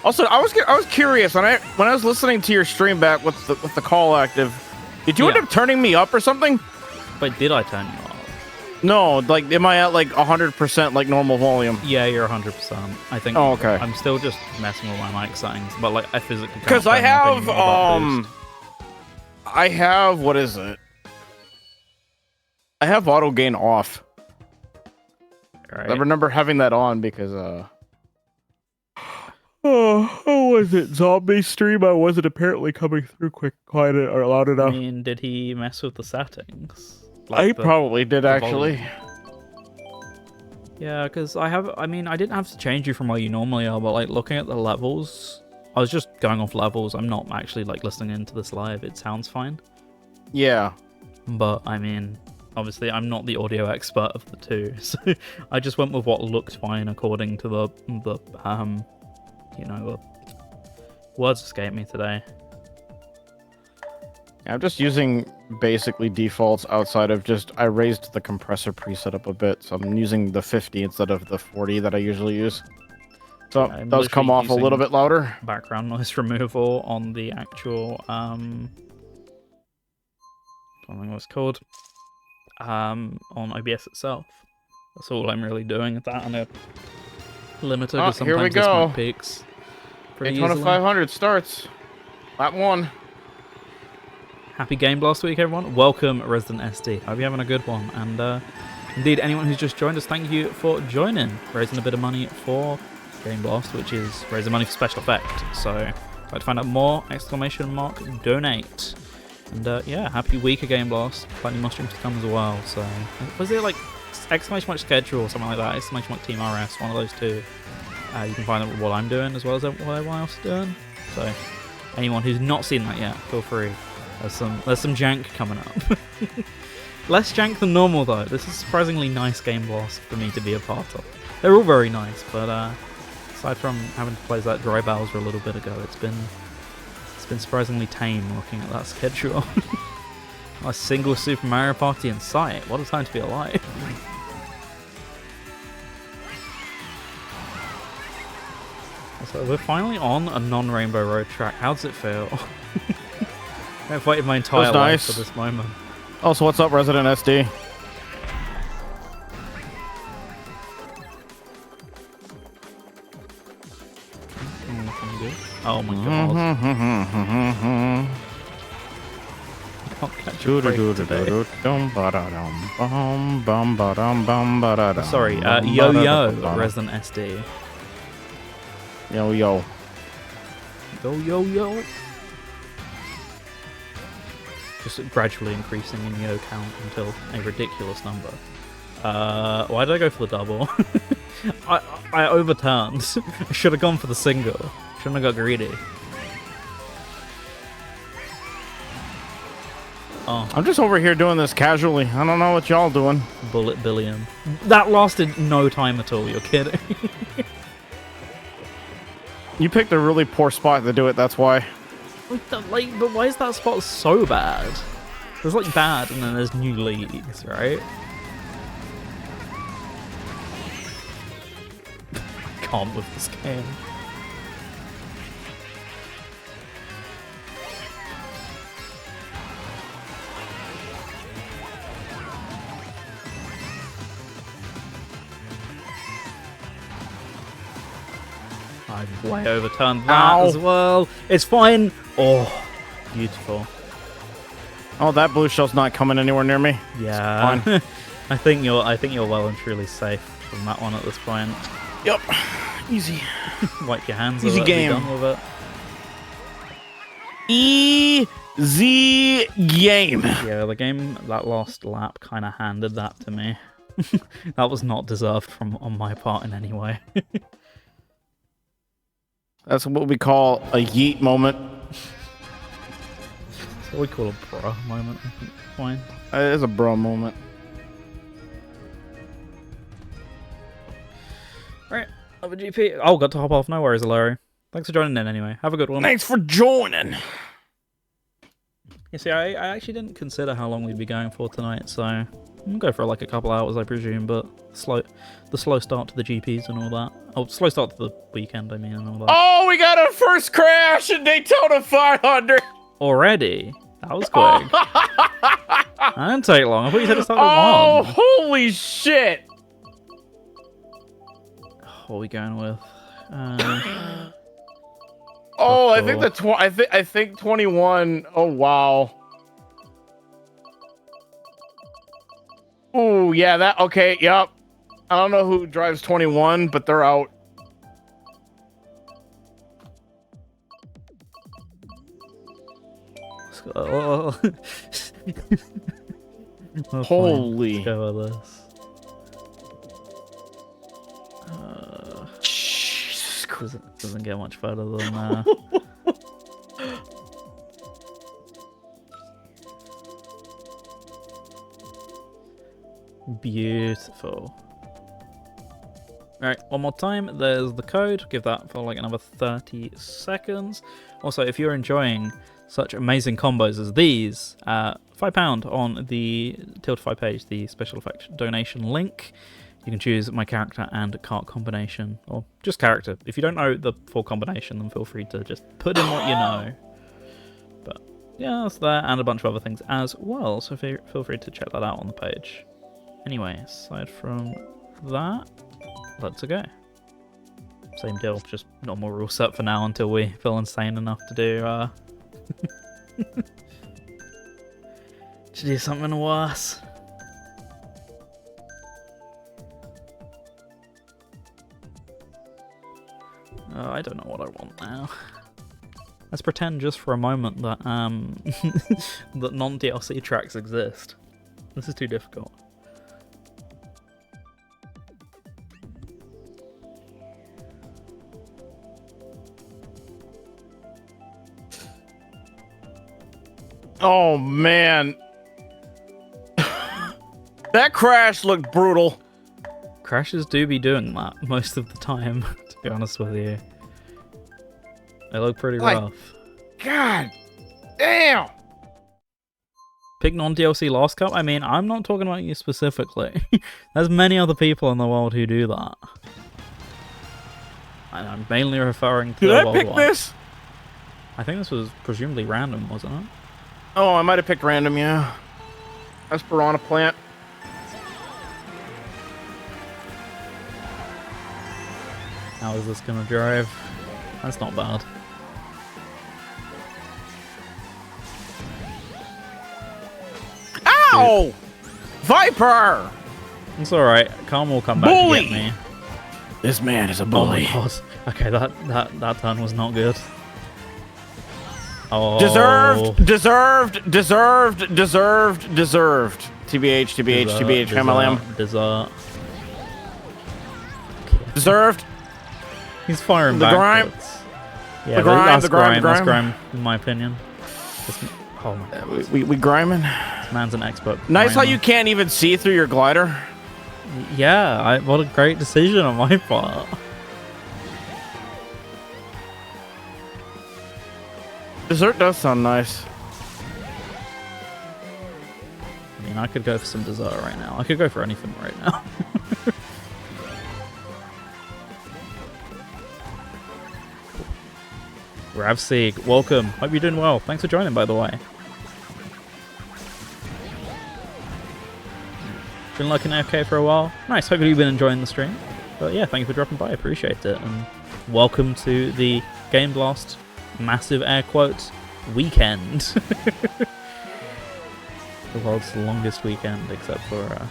Also, I was curious when I was listening to your stream back with the call active. Did you end up turning me up or something? Wait, did I turn you up? No, like, am I at like 100% like normal volume? Yeah, you're 100%. I think. Oh, okay. I'm still just messing with my mic settings, but like I physically. Because I have I have, what is it? I have auto gain off. Right. I remember having that on because how was it? Zombie stream? I wasn't apparently coming through quiet or loud enough. I mean, did he mess with the settings? Like probably did actually. Yeah, because I didn't have to change you from where you normally are, but like looking at the levels, I was just going off levels. I'm not actually like listening into this live. It sounds fine. Yeah. But I mean, obviously I'm not the audio expert of the two, so I just went with what looked fine according to the words escape me today. I'm just using basically defaults outside of just I raised the compressor preset up a bit, so I'm using the 50 instead of the 40 that I usually use. So it does come off a little bit louder. Background noise removal on the actual I don't know what it's called. On OBS itself. That's all I'm really doing at that, and a limiter because sometimes here we this go. mic peaks. Daytona 500 starts. Lap 1. Happy Game Blast week, everyone. Welcome, Resident SD. Hope you're having a good one. And indeed, anyone who's just joined us, thank you for joining. Raising a bit of money for Game Blast, which is raising money for special effect. So, if you'd like to find out more, ! Donate. And yeah, happy week of Game Blast. Plenty more streams to come as well. So, was it like ! Schedule or something like that? ! Team RS, one of those two. You can find out what I'm doing as well as what everyone else is doing. So, anyone who's not seen that yet, feel free. There's some jank coming up. Less jank than normal though. This is a surprisingly nice Game Blast for me to be a part of. They're all very nice, but aside from having to play that Dry Bowser a little bit ago, it's been surprisingly tame looking at that schedule. A single Super Mario Party in sight. What a time to be alive. So we're finally on a non-Rainbow Road track. How does it feel? I've waited my entire life for this moment. Also, what's up, Resident SD? Oh my god. Sorry, Yo-Yo, Resident SD. Yo-Yo. Yo-Yo-Yo. Just gradually increasing in yo count until a ridiculous number. Why did I go for the double? I overturned. I should have gone for the single. Shouldn't have got greedy. Oh. I'm just over here doing this casually. I don't know what y'all doing. Bullet billion. That lasted no time at all, you're kidding. You picked a really poor spot to do it, that's why. But why is that spot so bad? There's like bad and then there's new leagues, right? Can't with this game. I've way overturned that as well. It's fine. Oh, beautiful. Oh, that blue shell's not coming anywhere near me. Yeah, fine. I think you're well and truly safe from that one at this point. Yep, easy. Wipe your hands. Easy game. Be done with it. Easy game. Yeah, the game that last lap kind of handed that to me. That was not deserved on my part in any way. That's what we call a yeet moment. What we call a bro moment, I think. Fine. It is a bro moment. Right, have a GP. Oh, got to hop off. No worries, Larry. Thanks for joining in anyway. Have a good one. Thanks for joining. You see, I actually didn't consider how long we'd be going for tonight, so we'll go for like a couple hours, I presume, but the slow start to the GPs and all that. Oh, slow start to the weekend, I mean, and all that. Oh, we got our first crash in Daytona 500. Already? That was quick. That didn't take long. I thought you said it started at 1. Oh, holy shit. What are we going with? Oh, I think I think 21. Oh wow. Ooh, yeah, that okay, yep. I don't know who drives 21, but they're out. Holy. Let's go with this. Jesus Christ. Doesn't get much better than that. Beautiful. Alright, one more time. There's the code. Give that for like another 30 seconds. Also, if you're enjoying such amazing combos as these, £5 on the Tiltify page, the special effect donation link. You can choose my character and Kart combination, or just character. If you don't know the full combination, then feel free to just put in what you know. But yeah, that's there, and a bunch of other things as well, so feel free to check that out on the page. Anyway, aside from that, let's go. Same deal, just normal rule set for now until we feel insane enough to do to do something worse. I don't know what I want now. Let's pretend just for a moment that that non-DLC tracks exist. This is too difficult. Oh man. That crash looked brutal. Crashes do be doing that most of the time, to be honest with you. They look pretty rough. God damn! Pick non-DLC Lost Cup? I mean, I'm not talking about you specifically. There's many other people in the world who do that. And I'm mainly referring to the world one. Did I pick this? I think this was presumably random, wasn't it? Oh, I might have picked random, yeah. That's Piranha Plant. How is this gonna drive? That's not bad. Ow! Dude. Viper! It's alright. Calm will come back to get me. This man is a bully. Oh my God. Okay, that turn was not good. Oh. Deserved. TBH, MLM. Deserved. He's firing the backwards. Grime. Yeah, the grime, that's grime, in my opinion. Oh my God. We griming. This man's an expert. Nice how you can't even see through your glider. Yeah, what a great decision on my part. Dessert does sound nice. I mean, I could go for some dessert right now. I could go for anything right now. RadioSEGA, welcome. Hope you're doing well. Thanks for joining, by the way. Been looking okay for a while. Nice. Hopefully you've been enjoying the stream. But yeah, thank you for dropping by. I appreciate it. And welcome to the Game Blast massive air quotes weekend. The world's longest weekend, except for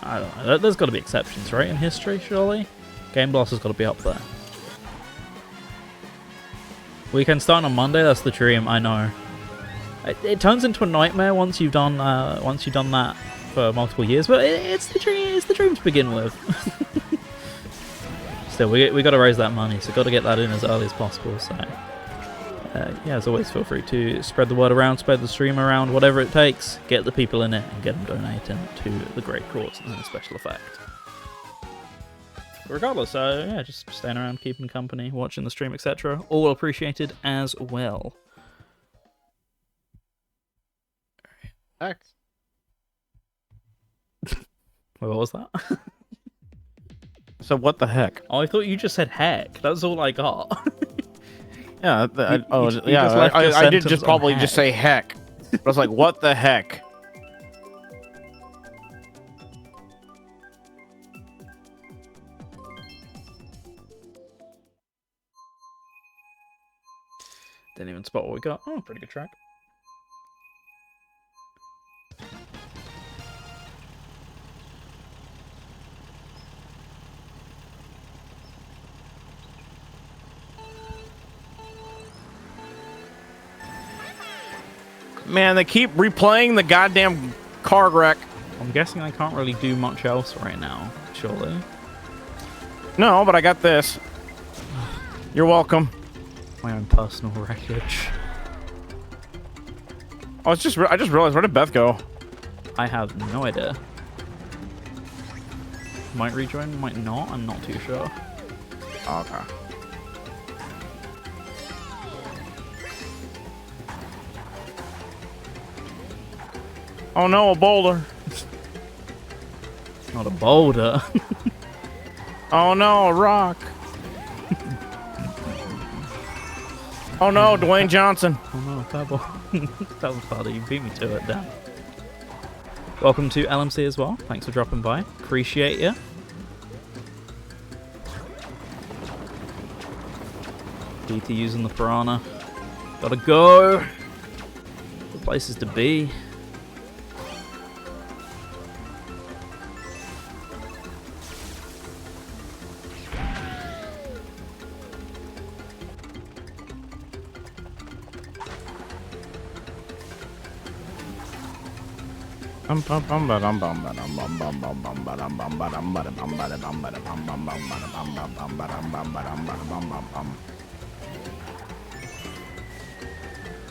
I don't know. There's got to be exceptions, right? In history, surely. Game Blast has got to be up there. Weekend starting on Monday. That's the dream. I know. It turns into a nightmare once you've done that for multiple years. But it's the dream. It's the dream to begin with. Still, we got to raise that money, so got to get that in as early as possible. So Yeah, as always, feel free to spread the word around, spread the stream around, whatever it takes. Get the people in it and get them donating to the great cause and Special Effect. Regardless, yeah, just staying around, keeping company, watching the stream, etc. All appreciated as well. Heck. What was that? So what the heck? Oh, I thought you just said heck. That's all I got. Yeah, just I did just probably just say heck. But I was like, what the heck? Didn't even spot what we got. Oh, pretty good track. Man, they keep replaying the goddamn car wreck. I'm guessing I can't really do much else right now, surely. No, but I got this. You're welcome. My own personal wreckage. Oh, I just realized, where did Beth go? I have no idea. Might rejoin, might not. I'm not too sure. Okay. Oh no, a boulder. Not a boulder. Oh no, a rock. Oh no, Dwayne Johnson. Oh no, purple. That was funny. You beat me to it, Dan. Welcome to LMC as well. Thanks for dropping by. Appreciate you. DT using the piranha. Gotta go. The places to be.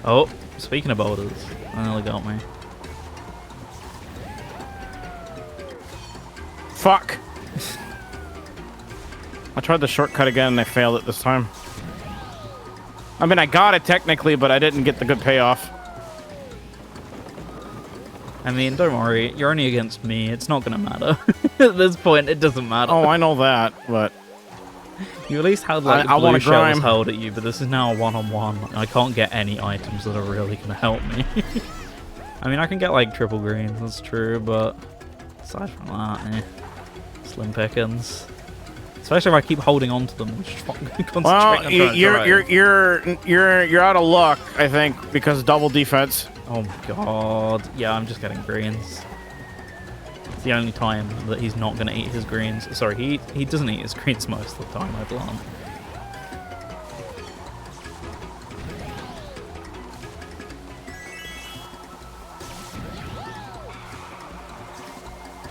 Oh, speaking of boulders, that nearly got me. Fuck. I tried the shortcut again and I failed it this time. I mean, I got it technically, but I didn't get the good payoff. I mean, don't worry, you're only against me. It's not gonna matter. At this point, it doesn't matter. Oh, I know that, but... You at least had like the blue shells held at you, but this is now a one-on-one. I can't get any items that are really gonna help me. I mean, I can get like triple greens, that's true, but aside from that, slim pickings. Especially if I keep holding on to them and just concentrating well, on you're out of luck, I think, because double defense. Oh my god. Yeah, I'm just getting greens. It's the only time that he's not going to eat his greens. Sorry, he doesn't eat his greens most of the time, I've learned.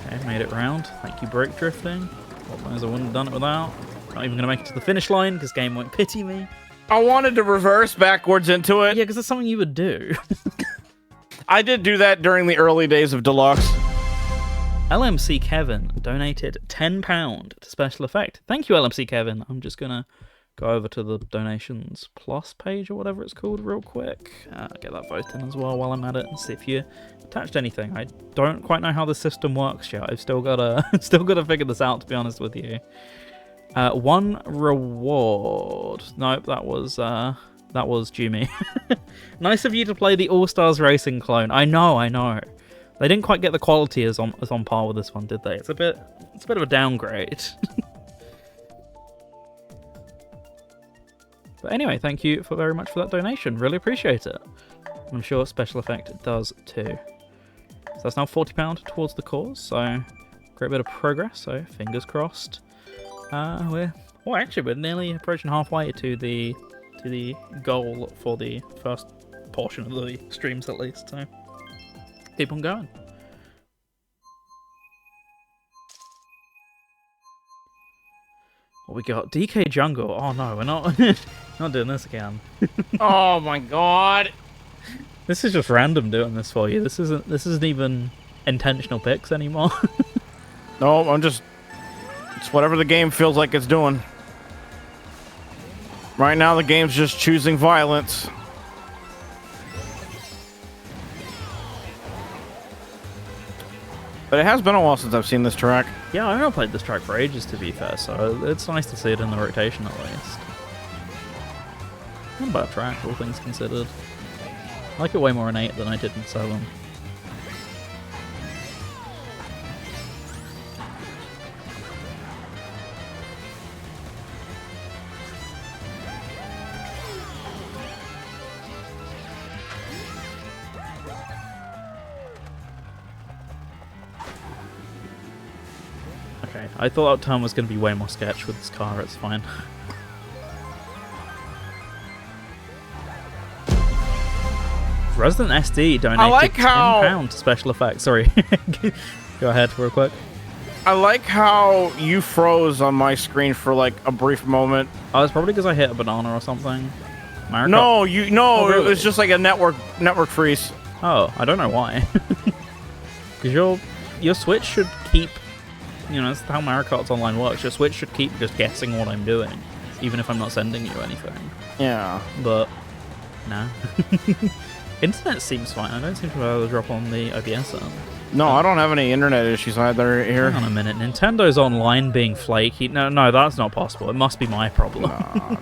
Okay, made it round. Thank you, brake drifting. God knows I wouldn't have done it without. Not even going to make it to the finish line because game won't pity me. I wanted to reverse backwards into it. Yeah, because that's something you would do. I did do that during the early days of Deluxe. LMC Kevin donated £10 to Special Effect. Thank you, LMC Kevin. I'm just going to go over to the Donations Plus page or whatever it's called real quick. Get that vote in as well while I'm at it and see if you attached anything. I don't quite know how the system works yet. I've still got to figure this out, to be honest with you. One reward. Nope, that was Jimmy. Nice of you to play the All-Stars Racing clone. I know. They didn't quite get the quality as on par with this one, did they? It's a bit of a downgrade. But anyway, thank you very much for that donation. Really appreciate it. I'm sure Special Effect does too. So that's now £40 towards the cause. So great bit of progress. So fingers crossed. We're nearly approaching halfway to the goal for the first portion of the streams, at least. So keep on going. What we got? DK Jungle. Oh no, we're not not doing this again. Oh my god. This is just random doing this for you. This isn't even intentional picks anymore. No, it's whatever the game feels like it's doing. Right now the game's just choosing violence. But it has been a while since I've seen this track. Yeah, I haven't played this track for ages, to be fair, so it's nice to see it in the rotation at least. Not a bad track, all things considered. I like it way more in 8 than I did in 7. Okay, I thought that turn was going to be way more sketch with this car, it's fine. Resident SD donated £10 to special effects. Sorry. Go ahead real quick. I like how you froze on my screen for like a brief moment. Oh, it's probably because I hit a banana or something. No, really? It was just like a network freeze. Oh, I don't know why. Because your Switch should keep, that's how Mario Kart Online works. Your Switch should keep just guessing what I'm doing, even if I'm not sending you anything. Yeah. But, no. Internet seems fine. I don't seem to have a drop on the OBS end. No, I don't have any internet issues either here. Hang on a minute. Nintendo's online being flaky. No, that's not possible. It must be my problem. No.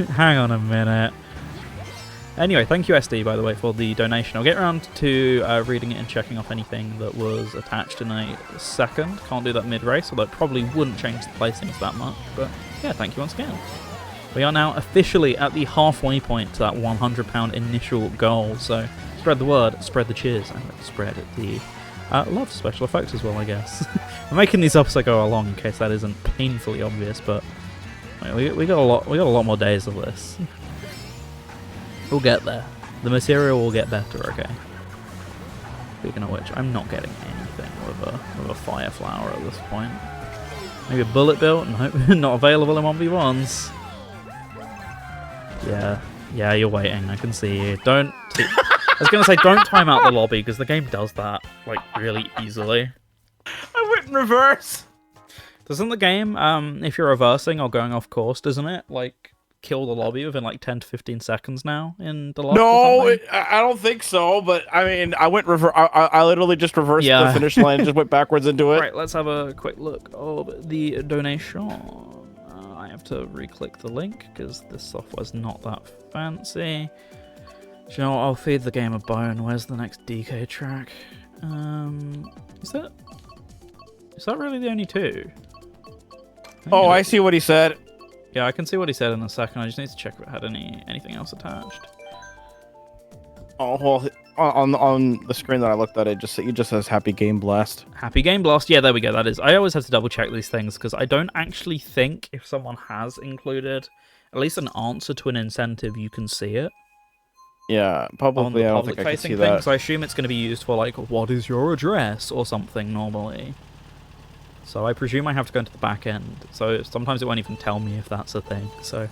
Hang on a minute. Anyway, thank you, SD, by the way, for the donation. I'll get around to reading it and checking off anything that was attached in a second. Can't do that mid-race, although it probably wouldn't change the placings that much. But, yeah, thank you once again. We are now officially at the halfway point to that £100 initial goal, so spread the word, spread the cheers, and spread the love special effects as well, I guess. I'm making these up as I go along in case that isn't painfully obvious, but we got a lot more days of this. We'll get there. The material will get better, okay? Speaking of which, I'm not getting anything with a fire flower at this point. Maybe a bullet bill? Nope, not available in 1v1s. Yeah, you're waiting. I can see you. I was going to say, don't time out the lobby, because the game does that, like, really easily. I went in reverse! Doesn't the game, if you're reversing or going off course, doesn't it, like, kill the lobby within, like, 10 to 15 seconds now in Deluxe? No, I don't think so, but, I mean, I went I literally just reversed the finish line and just went backwards into it. Right, let's have a quick look of the donation. I have to re-click the link because this software's not that fancy. Do you know what? I'll feed the game a bone. Where's the next DK track? Is that really the only two? I see what he said. Yeah, I can see what he said in a second. I just need to check if it had anything else attached. Oh, well, on the screen that I looked at, it just says Happy Game Blast. Happy Game Blast. Yeah, there we go. That is. I always have to double check these things because I don't actually think if someone has included at least an answer to an incentive, you can see it. Yeah, publicly, I don't think I can see that. So I assume it's going to be used for like, what is your address or something normally. So I presume I have to go into the back end. So sometimes it won't even tell me if that's a thing. So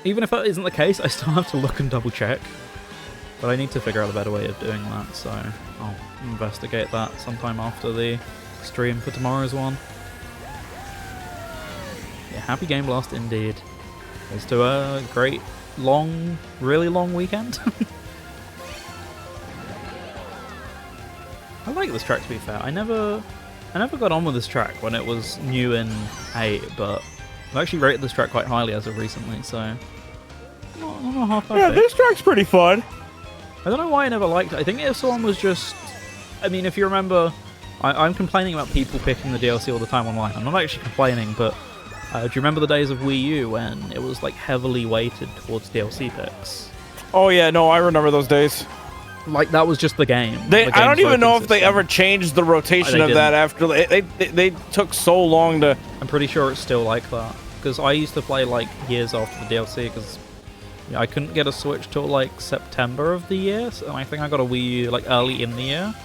even if that isn't the case, I still have to look and double check. But I need to figure out a better way of doing that, so I'll investigate that sometime after the stream for tomorrow's one. Yeah, happy Game Blast indeed. Here's to a great, long, really long weekend. I like this track, to be fair. I never got on with this track when it was new in 8, but I've actually rated this track quite highly as of recently, so not half bad. Yeah, this track's pretty fun. I don't know why I never liked it. I think this one was just... I mean, if you remember, I'm complaining about people picking the DLC all the time online. I'm not actually complaining, but do you remember the days of Wii U when it was like heavily weighted towards DLC picks? Oh yeah, no, I remember those days. Like, that was just the game. I don't even know if they ever changed the rotation of that after... They took so long to... I'm pretty sure it's still like that. Because I used to play, like, years after the DLC, because I couldn't get a Switch till, like, September of the year, so I think I got a Wii U, like, early in the year,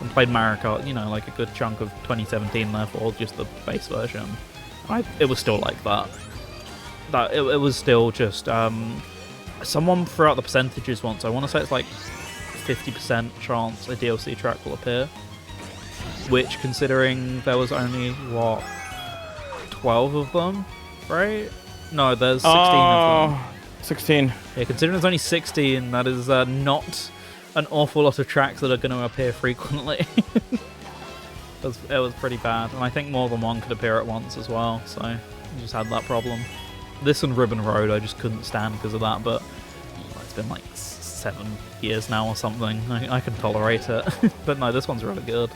and played Mario Kart, like, a good chunk of 2017, therefore, just the base version. It was still like that. It was still just someone threw out the percentages once. I want to say it's like 50% chance a DLC track will appear, which, considering there was only what 12 of them, right? No, there's 16 of them. 16. Yeah, considering there's only 16, that is not an awful lot of tracks that are going to appear frequently. It was pretty bad, and I think more than one could appear at once as well, so I just had that problem. This and Ribbon Road I just couldn't stand because of that, but it's been like 7 years now or something. I can tolerate it. But no, this one's really good.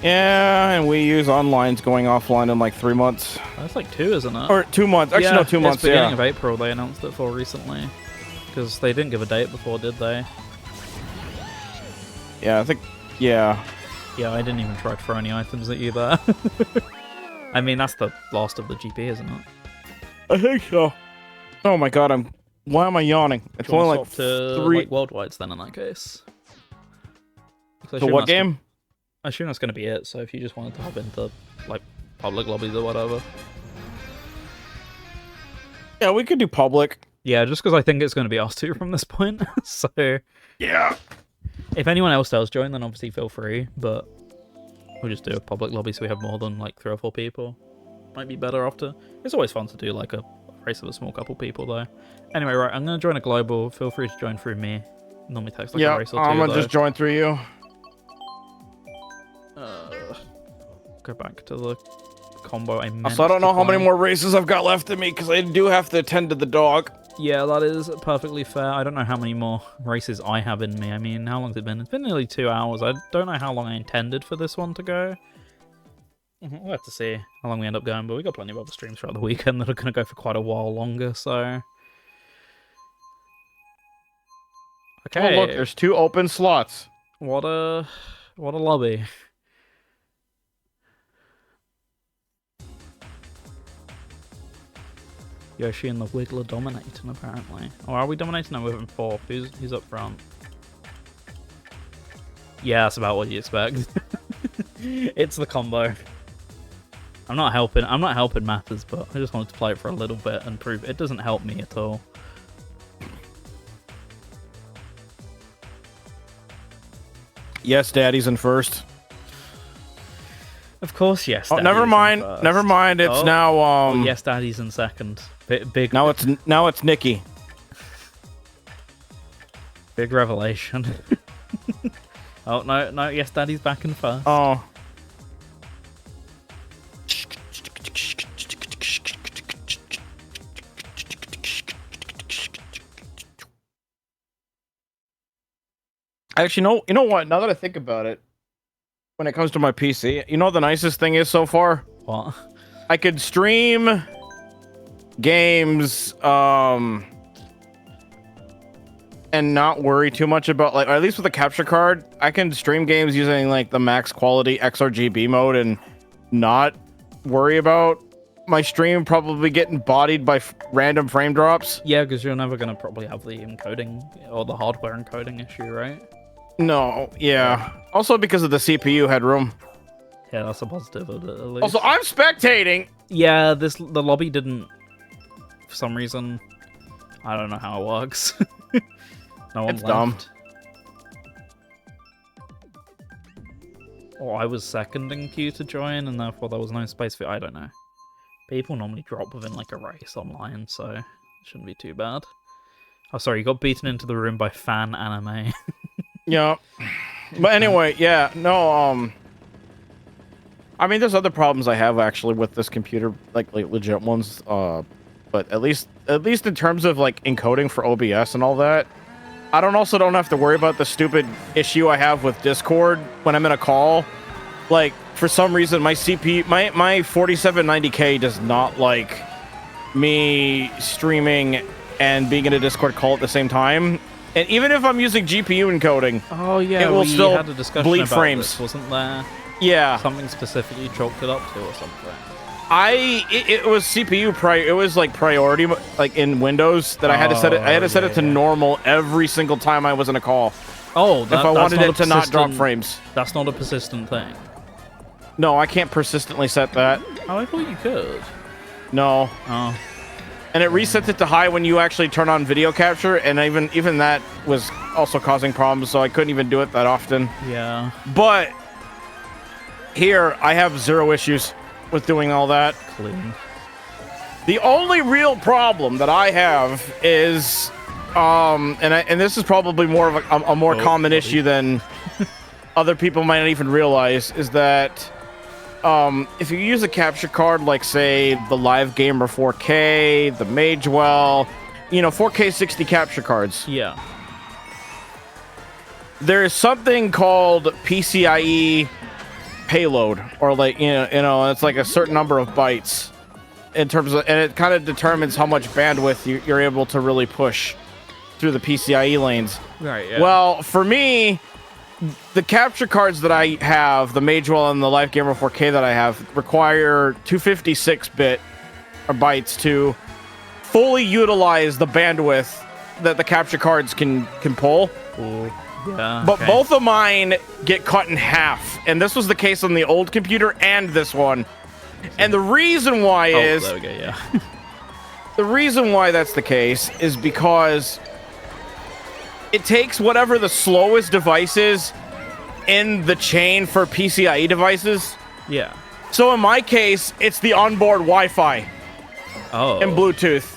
Yeah, and we use online's going offline in like 3 months. That's like 2, isn't it? Or 2 months. Actually, yeah, no, 2 months. It's beginning of April they announced it for recently. Because they didn't give a date before, did they? Yeah, I think... Yeah. Yeah, I didn't even try to throw any items at you there. I mean, that's the last of the GP, isn't it? I think so. Oh my god, why am I yawning? It's only like to 3... like Worldwides then in that case. So what game? I assume that's going to be it, so if you just wanted to hop into like public lobbies or whatever. Yeah, we could do public. Yeah, just because I think it's going to be us two from this point. So yeah. If anyone else does join, then obviously feel free, but we'll just do a public lobby so we have more than like 3 or 4 people. Might be better after. It's always fun to do like a race of a small couple people though. Anyway, right, I'm going to join a global. Feel free to join through me. Normally takes like a race or 2. I'm going to just join through you. Go back to the combo I meant. So I don't know how many more races I've got left in me because I do have to attend to the dog. Yeah, that is perfectly fair. I don't know how many more races I have in me. I mean, how long's it been? It's been nearly 2 hours. I don't know how long I intended for this one to go. We'll have to see how long we end up going, but we got plenty of other streams throughout the weekend that are going to go for quite a while longer, so... Okay. Oh, look, there's 2 open slots. What a lobby. Yoshi and the Wiggler dominating, apparently. Or are we dominating? No, we're in 4th. Who's up front? Yeah, that's about what you expect. It's the combo. I'm not helping matters, but I just wanted to play it for a little bit and prove it doesn't help me at all. Yes, Daddy's in first. Of course, yes. Oh, never mind. Never mind. It's now. Yes, Daddy's in second. Big. Now it's Nikki. Big revelation. Oh no! Yes, Daddy's back in first. Oh. Actually, you know what? Now that I think about it, when it comes to my PC, you know what the nicest thing is so far? What? I could stream games, and not worry too much about, like, or at least with a capture card, I can stream games using like the max quality XRGB mode and not worry about my stream probably getting bodied by random frame drops. Yeah, because you're never gonna probably have the encoding or the hardware encoding issue, right? No, yeah. Also because of the CPU headroom. Yeah, that's a positive at least. Also, I'm spectating. Yeah, the lobby didn't, for some reason. I don't know how it works. No one it's left. Dumb. Or I was second in queue to join, and therefore there was no space for. I don't know. People normally drop within like a race online, so it shouldn't be too bad. Oh, sorry, you got beaten into the room by fan anime. Yeah. But anyway, yeah, no, I mean, there's other problems I have actually with this computer, like legit ones, but at least in terms of like encoding for OBS and all that, I don't have to worry about the stupid issue I have with Discord when I'm in a call. Like, for some reason, my CPU, my 4790K does not like me streaming and being in a Discord call at the same time. And even if I'm using GPU encoding, it will still had a discussion bleed about frames. This, wasn't there? Yeah. Something specifically chalked it up to or something. It was CPU it was like priority, like in Windows, that I had to set it. I had to set it to normal every single time I was in a call. Oh, if I wanted it to not drop frames. That's not a persistent thing. No, I can't persistently set that. Oh, I thought you could. No. Oh. And it resets it to high when you actually turn on video capture, and even that was also causing problems, so I couldn't even do it that often. Yeah. But here, I have 0 issues with doing all that. Clean. The only real problem that I have is, and this is probably more of a more common issue than other people might not even realize, is that if you use a capture card like, say, the Live Gamer 4K, the Magewell, 4K 60 capture cards. Yeah. There is something called PCIe payload, or like, it's like a certain number of bytes in terms of, and it kind of determines how much bandwidth you're able to really push through the PCIe lanes. Right, yeah. Well, for me, the capture cards that I have, the Magewell and the Live Gamer 4K that I have, require 256-bit bytes to fully utilize the bandwidth that the capture cards can pull. Ooh. Yeah, but both of mine get cut in half, and this was the case on the old computer and this one. And the reason why is... there we go, yeah. The reason why that's the case is because it takes whatever the slowest device is in the chain for PCIe devices. Yeah. So in my case, it's the onboard Wi-Fi. Oh. And Bluetooth.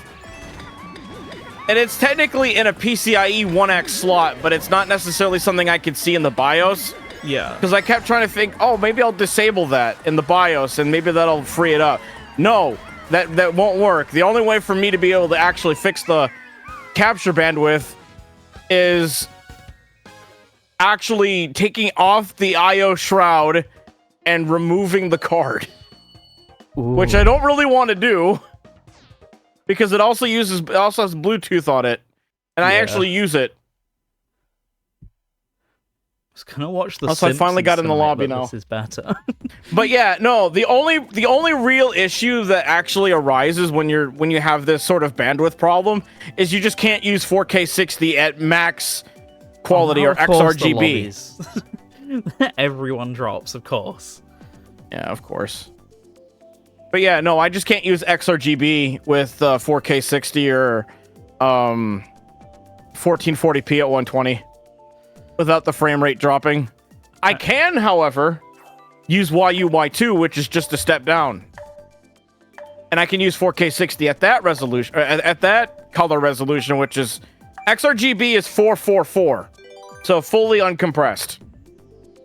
And it's technically in a PCIe 1X slot, but it's not necessarily something I could see in the BIOS. Yeah. Because I kept trying to think, oh, maybe I'll disable that in the BIOS, and maybe that'll free it up. No, that won't work. The only way for me to be able to actually fix the capture bandwidth is actually taking off the I/O shroud and removing the card. Ooh. Which I don't really want to do because it also has Bluetooth on it, and I actually use it. I was gonna watch the. Also, I finally got in the lobby now. This is better. But yeah, no. The only real issue that actually arises when you have this sort of bandwidth problem is you just can't use 4K 60 at max quality or XRGB. Everyone drops, of course. Yeah, of course. But yeah, no, I just can't use XRGB with 4K 60 or 1440p at 120 without the frame rate dropping. I can, however, use YUY2, which is just a step down. And I can use 4K 60 at that resolution, at that color resolution, which is XRGB is 444. So fully uncompressed.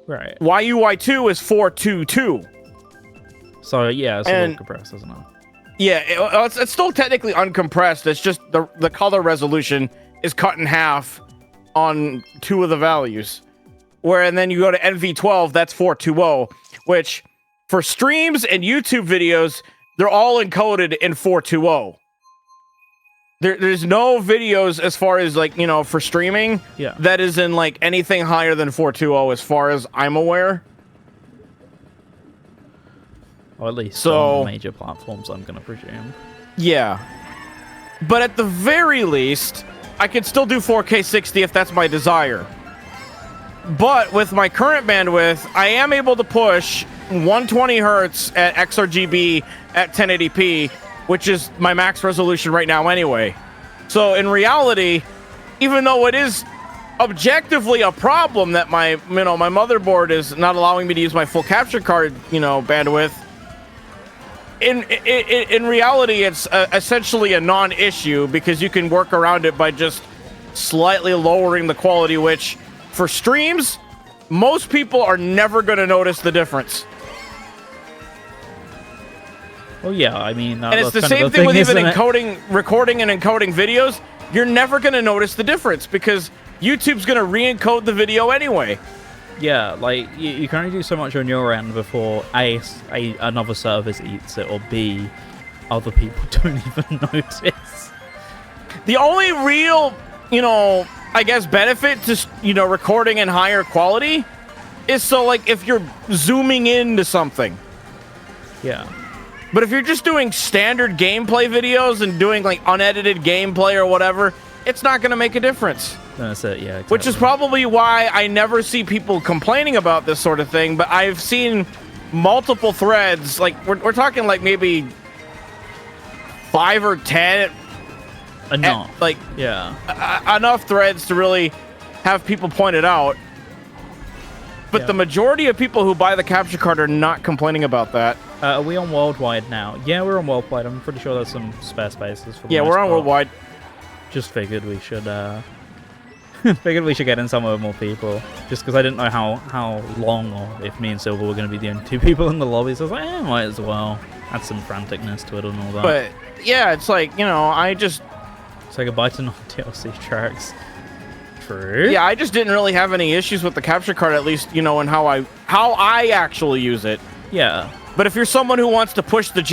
Right. YUY2 is 422. So yeah, it's a little compressed, isn't it? Yeah, it's still technically uncompressed. It's just the color resolution is cut in half on 2 of the values. And then you go to NV12, that's 420, which for streams and YouTube videos, they're all encoded in 420. There's no videos as far as for streaming that is in anything higher than 420 as far as I'm aware. Or at least on major platforms, I'm going to presume. Yeah. But at the very least, I could still do 4K 60 if that's my desire. But with my current bandwidth, I am able to push 120 hertz at XRGB at 1080p, which is my max resolution right now anyway. So in reality, even though it is objectively a problem that my motherboard is not allowing me to use my full capture card, bandwidth, in reality, it's essentially a non-issue because you can work around it by just slightly lowering the quality, which for streams, most people are never going to notice the difference. Well, yeah, I mean... and it's the same thing with even recording and encoding videos. You're never going to notice the difference because YouTube's going to re-encode the video anyway. Yeah, you can only do so much on your end before A, another service eats it, or B, other people don't even notice. The only real, I guess, benefit to, recording in higher quality is if you're zooming into something. Yeah. But if you're just doing standard gameplay videos and doing unedited gameplay or whatever, it's not going to make a difference. That's it, yeah. Exactly. Which is probably why I never see people complaining about this sort of thing, but I've seen multiple threads, like we're talking like maybe 5 or 10, enough. Like enough threads to really have people point it out. But the majority of people who buy the capture card are not complaining about that. Are we on worldwide now? Yeah, we're on worldwide. I'm pretty sure there's some spare spaces. For the we're on worldwide. Just figured we should get in somewhere with more people. Just because I didn't know how long or if me and Silver were going to be the only 2 people in the lobby. So I was like, might as well add some franticness to it and all that. But yeah, it's like, I just say goodbye to non-DLC tracks. True. Yeah, I just didn't really have any issues with the capture card, at least, in how I actually use it. Yeah. But if you're someone who wants to push the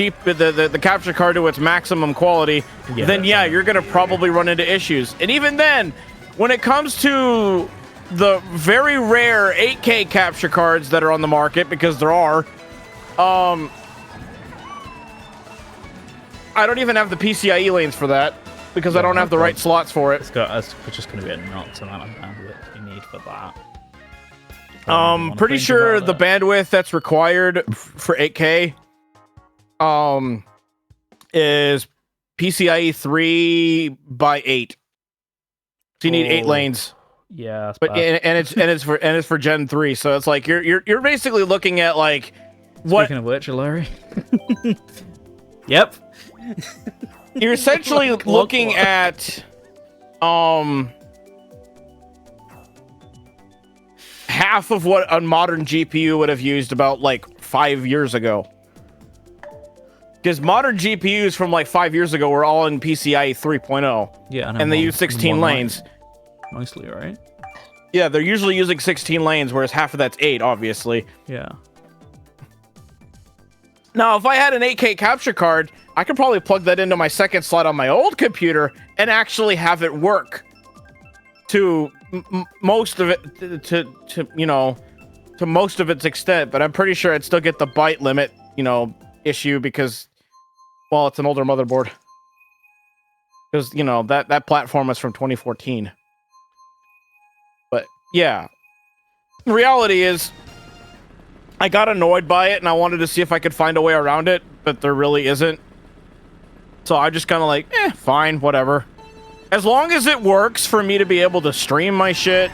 capture card to its maximum quality, then you're going to probably run into issues. And even then, when it comes to the very rare 8K capture cards that are on the market, because there are, I don't even have the PCIe lanes for that, because I don't have the right slots for it. It's just going to be a nuts amount of bandwidth you need for that. Pretty sure the bandwidth that's required for 8K is PCIe 3x8. So you need 8 lanes. Yeah, but it's for Gen 3. So it's like you're basically looking at like what? Speaking of which, Larry. Yep. You're essentially looking at half of what a modern GPU would have used about like 5 years ago. Because modern GPUs from like 5 years ago were all in PCIe 3.0. Yeah, and they use 16 lanes. Mostly, right? Yeah, they're usually using 16 lanes, whereas half of that's 8, obviously. Yeah. Now, if I had an 8K capture card, I could probably plug that into my second slot on my old computer and actually have it work to most of it, to most of its extent. But I'm pretty sure I'd still get the byte limit, issue because, well, it's an older motherboard. Because, that platform was from 2014. But, yeah. The reality is, I got annoyed by it, and I wanted to see if I could find a way around it, but there really isn't. So I just kind of like, fine, whatever. As long as it works for me to be able to stream my shit,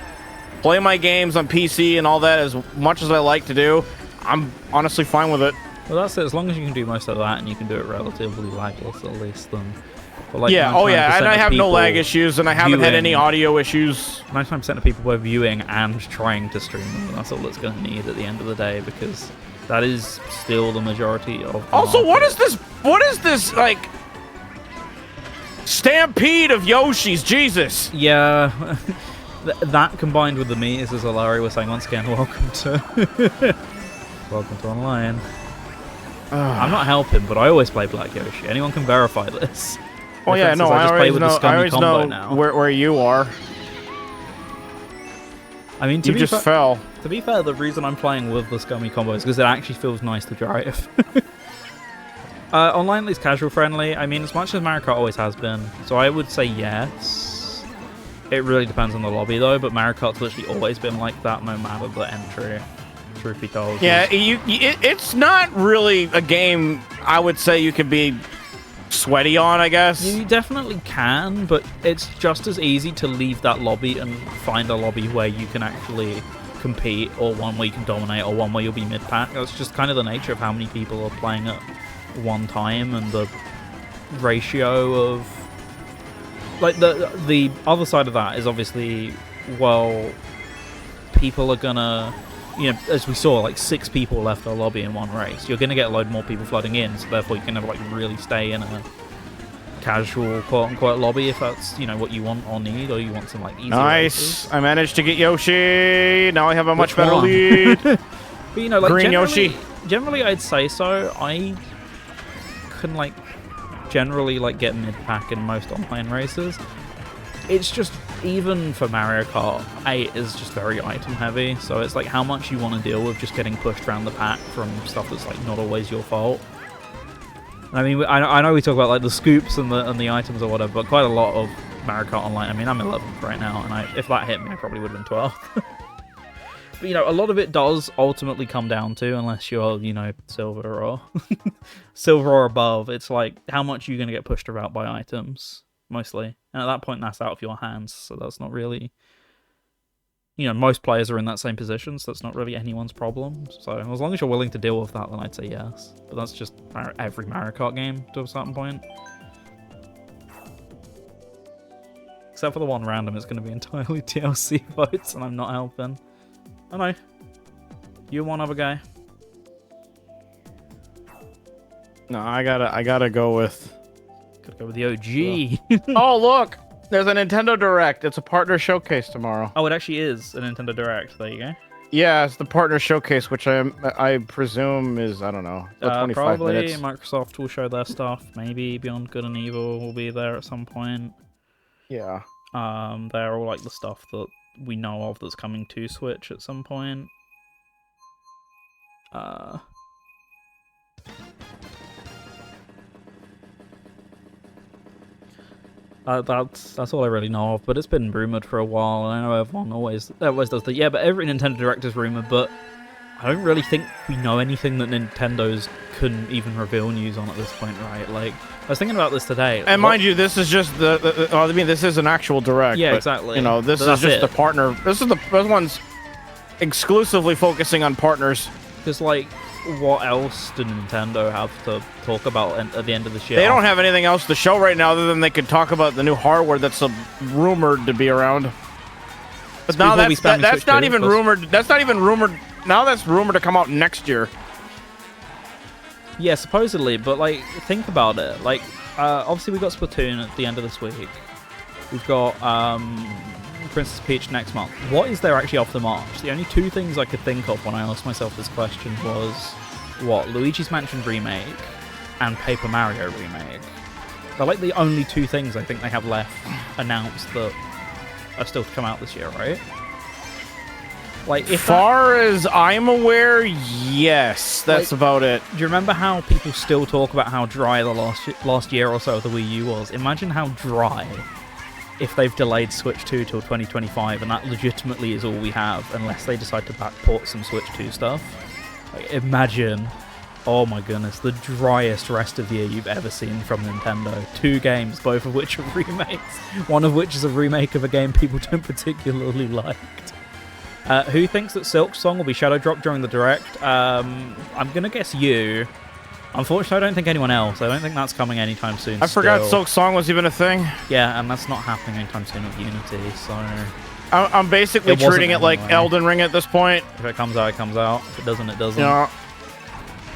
play my games on PC and all that as much as I like to do, I'm honestly fine with it. Well, that's it. As long as you can do most of that and you can do it relatively lagless at least, then... and I have no lag issues, and I haven't had any audio issues. 99% of people were viewing and trying to stream them, and that's all it's going to need at the end of the day, because that is still the majority of the Also, market. what is this, like, stampede of Yoshis? Jesus. Yeah, that combined with the meters, as Larry was saying, once again, welcome to online. I'm not helping, but I always play Black Yoshi. Anyone can verify this. Oh yeah, no, I always know where you are. I mean, you just fell. To be fair, the reason I'm playing with the scummy combo is because it actually feels nice to drive. Online, at least casual friendly. I mean, as much as Mario Kart always has been, so I would say yes. It really depends on the lobby though, but Mario Kart's literally always been like that, no matter the entry. Truth be told. Yeah, it's not really a game I would say you could be sweaty on, I guess. You definitely can, but it's just as easy to leave that lobby and find a lobby where you can actually compete, or one where you can dominate, or one where you'll be mid-pack. That's just kind of the nature of how many people are playing at one time, and the ratio of... Like, the other side of that is obviously, well, people are gonna... as we saw, like 6 people left the lobby in one race. You're going to get a load more people flooding in, so therefore you can never like really stay in a casual quote-unquote lobby if that's, what you want or need, or you want some like easy races. I managed to get Yoshi. Now I have a much better lead. But like Green Yoshi. Generally, I'd say so. I can generally get mid-pack in most online races. It's just, even for Mario Kart, 8 is just very item heavy, so it's like how much you want to deal with just getting pushed around the pack from stuff that's not always your fault. I mean, I know we talk about the scoops and the items or whatever, but quite a lot of Mario Kart Online. I mean, I'm 11th right now, and if that hit me, I probably would have been 12th. But, a lot of it does ultimately come down to, unless you're, silver or silver or above, it's like, how much are you going to get pushed about by items, mostly. And at that point, that's out of your hands, so that's not really... most players are in that same position, so that's not really anyone's problem. So as long as you're willing to deal with that, then I'd say yes. But that's just every Mario Kart game to a certain point. Except for the one random, it's going to be entirely TLC votes, and I'm not helping. I know. You one other guy. No, I gotta go with... Gotta go with the OG. Oh, look! There's a Nintendo Direct. It's a partner showcase tomorrow. Oh, it actually is a Nintendo Direct. There you go. Yeah, it's the partner showcase, which I presume is, I don't know, 25 probably minutes. Microsoft will show their stuff. Maybe Beyond Good and Evil will be there at some point. Yeah. They're all like the stuff that we know of that's coming to Switch at some point. That's all I really know of, but it's been rumored for a while. I know everyone always does that. Yeah, but every Nintendo Direct is rumored, but I don't really think we know anything that Nintendo's couldn't even reveal news on at this point, right? Like, I was thinking about this today. And mind you, this is just this is an actual Direct. Yeah, but, exactly. This is just the partner. This one's exclusively focusing on partners. Because, like, what else did Nintendo have to talk about at the end of this year? They don't have anything else to show right now other than they could talk about the new hardware that's rumored to be around. But now that's not even rumored. That's not even rumored. Now that's rumored to come out next year. Yeah, supposedly, but like, think about it. Like, obviously we got Splatoon at the end of this week. We've got Princess Peach next month. What is there actually off the march? The only two things I could think of when I asked myself this question was, what, Luigi's Mansion Remake and Paper Mario Remake. They're like the only two things I think they have left announced that are still to come out this year, right? Like, as far as I'm aware, yes, that's about it. Do you remember how people still talk about how dry the last year or so of the Wii U was? Imagine how dry if they've delayed Switch 2 till 2025, and that legitimately is all we have, unless they decide to backport some Switch 2 stuff. Like, imagine, oh my goodness, the driest rest of the year you've ever seen from Nintendo. 2 games, both of which are remakes. One of which is a remake of a game people don't particularly like. Who thinks that Silk Song will be shadow dropped during the Direct? I'm gonna guess you. Unfortunately, I don't think anyone else. I don't think that's coming anytime soon. I forgot Silk Song was even a thing. Yeah, and that's not happening anytime soon with Unity, so... I'm basically treating it like Elden Ring at this point. If it comes out, it comes out. If it doesn't, it doesn't. Yeah.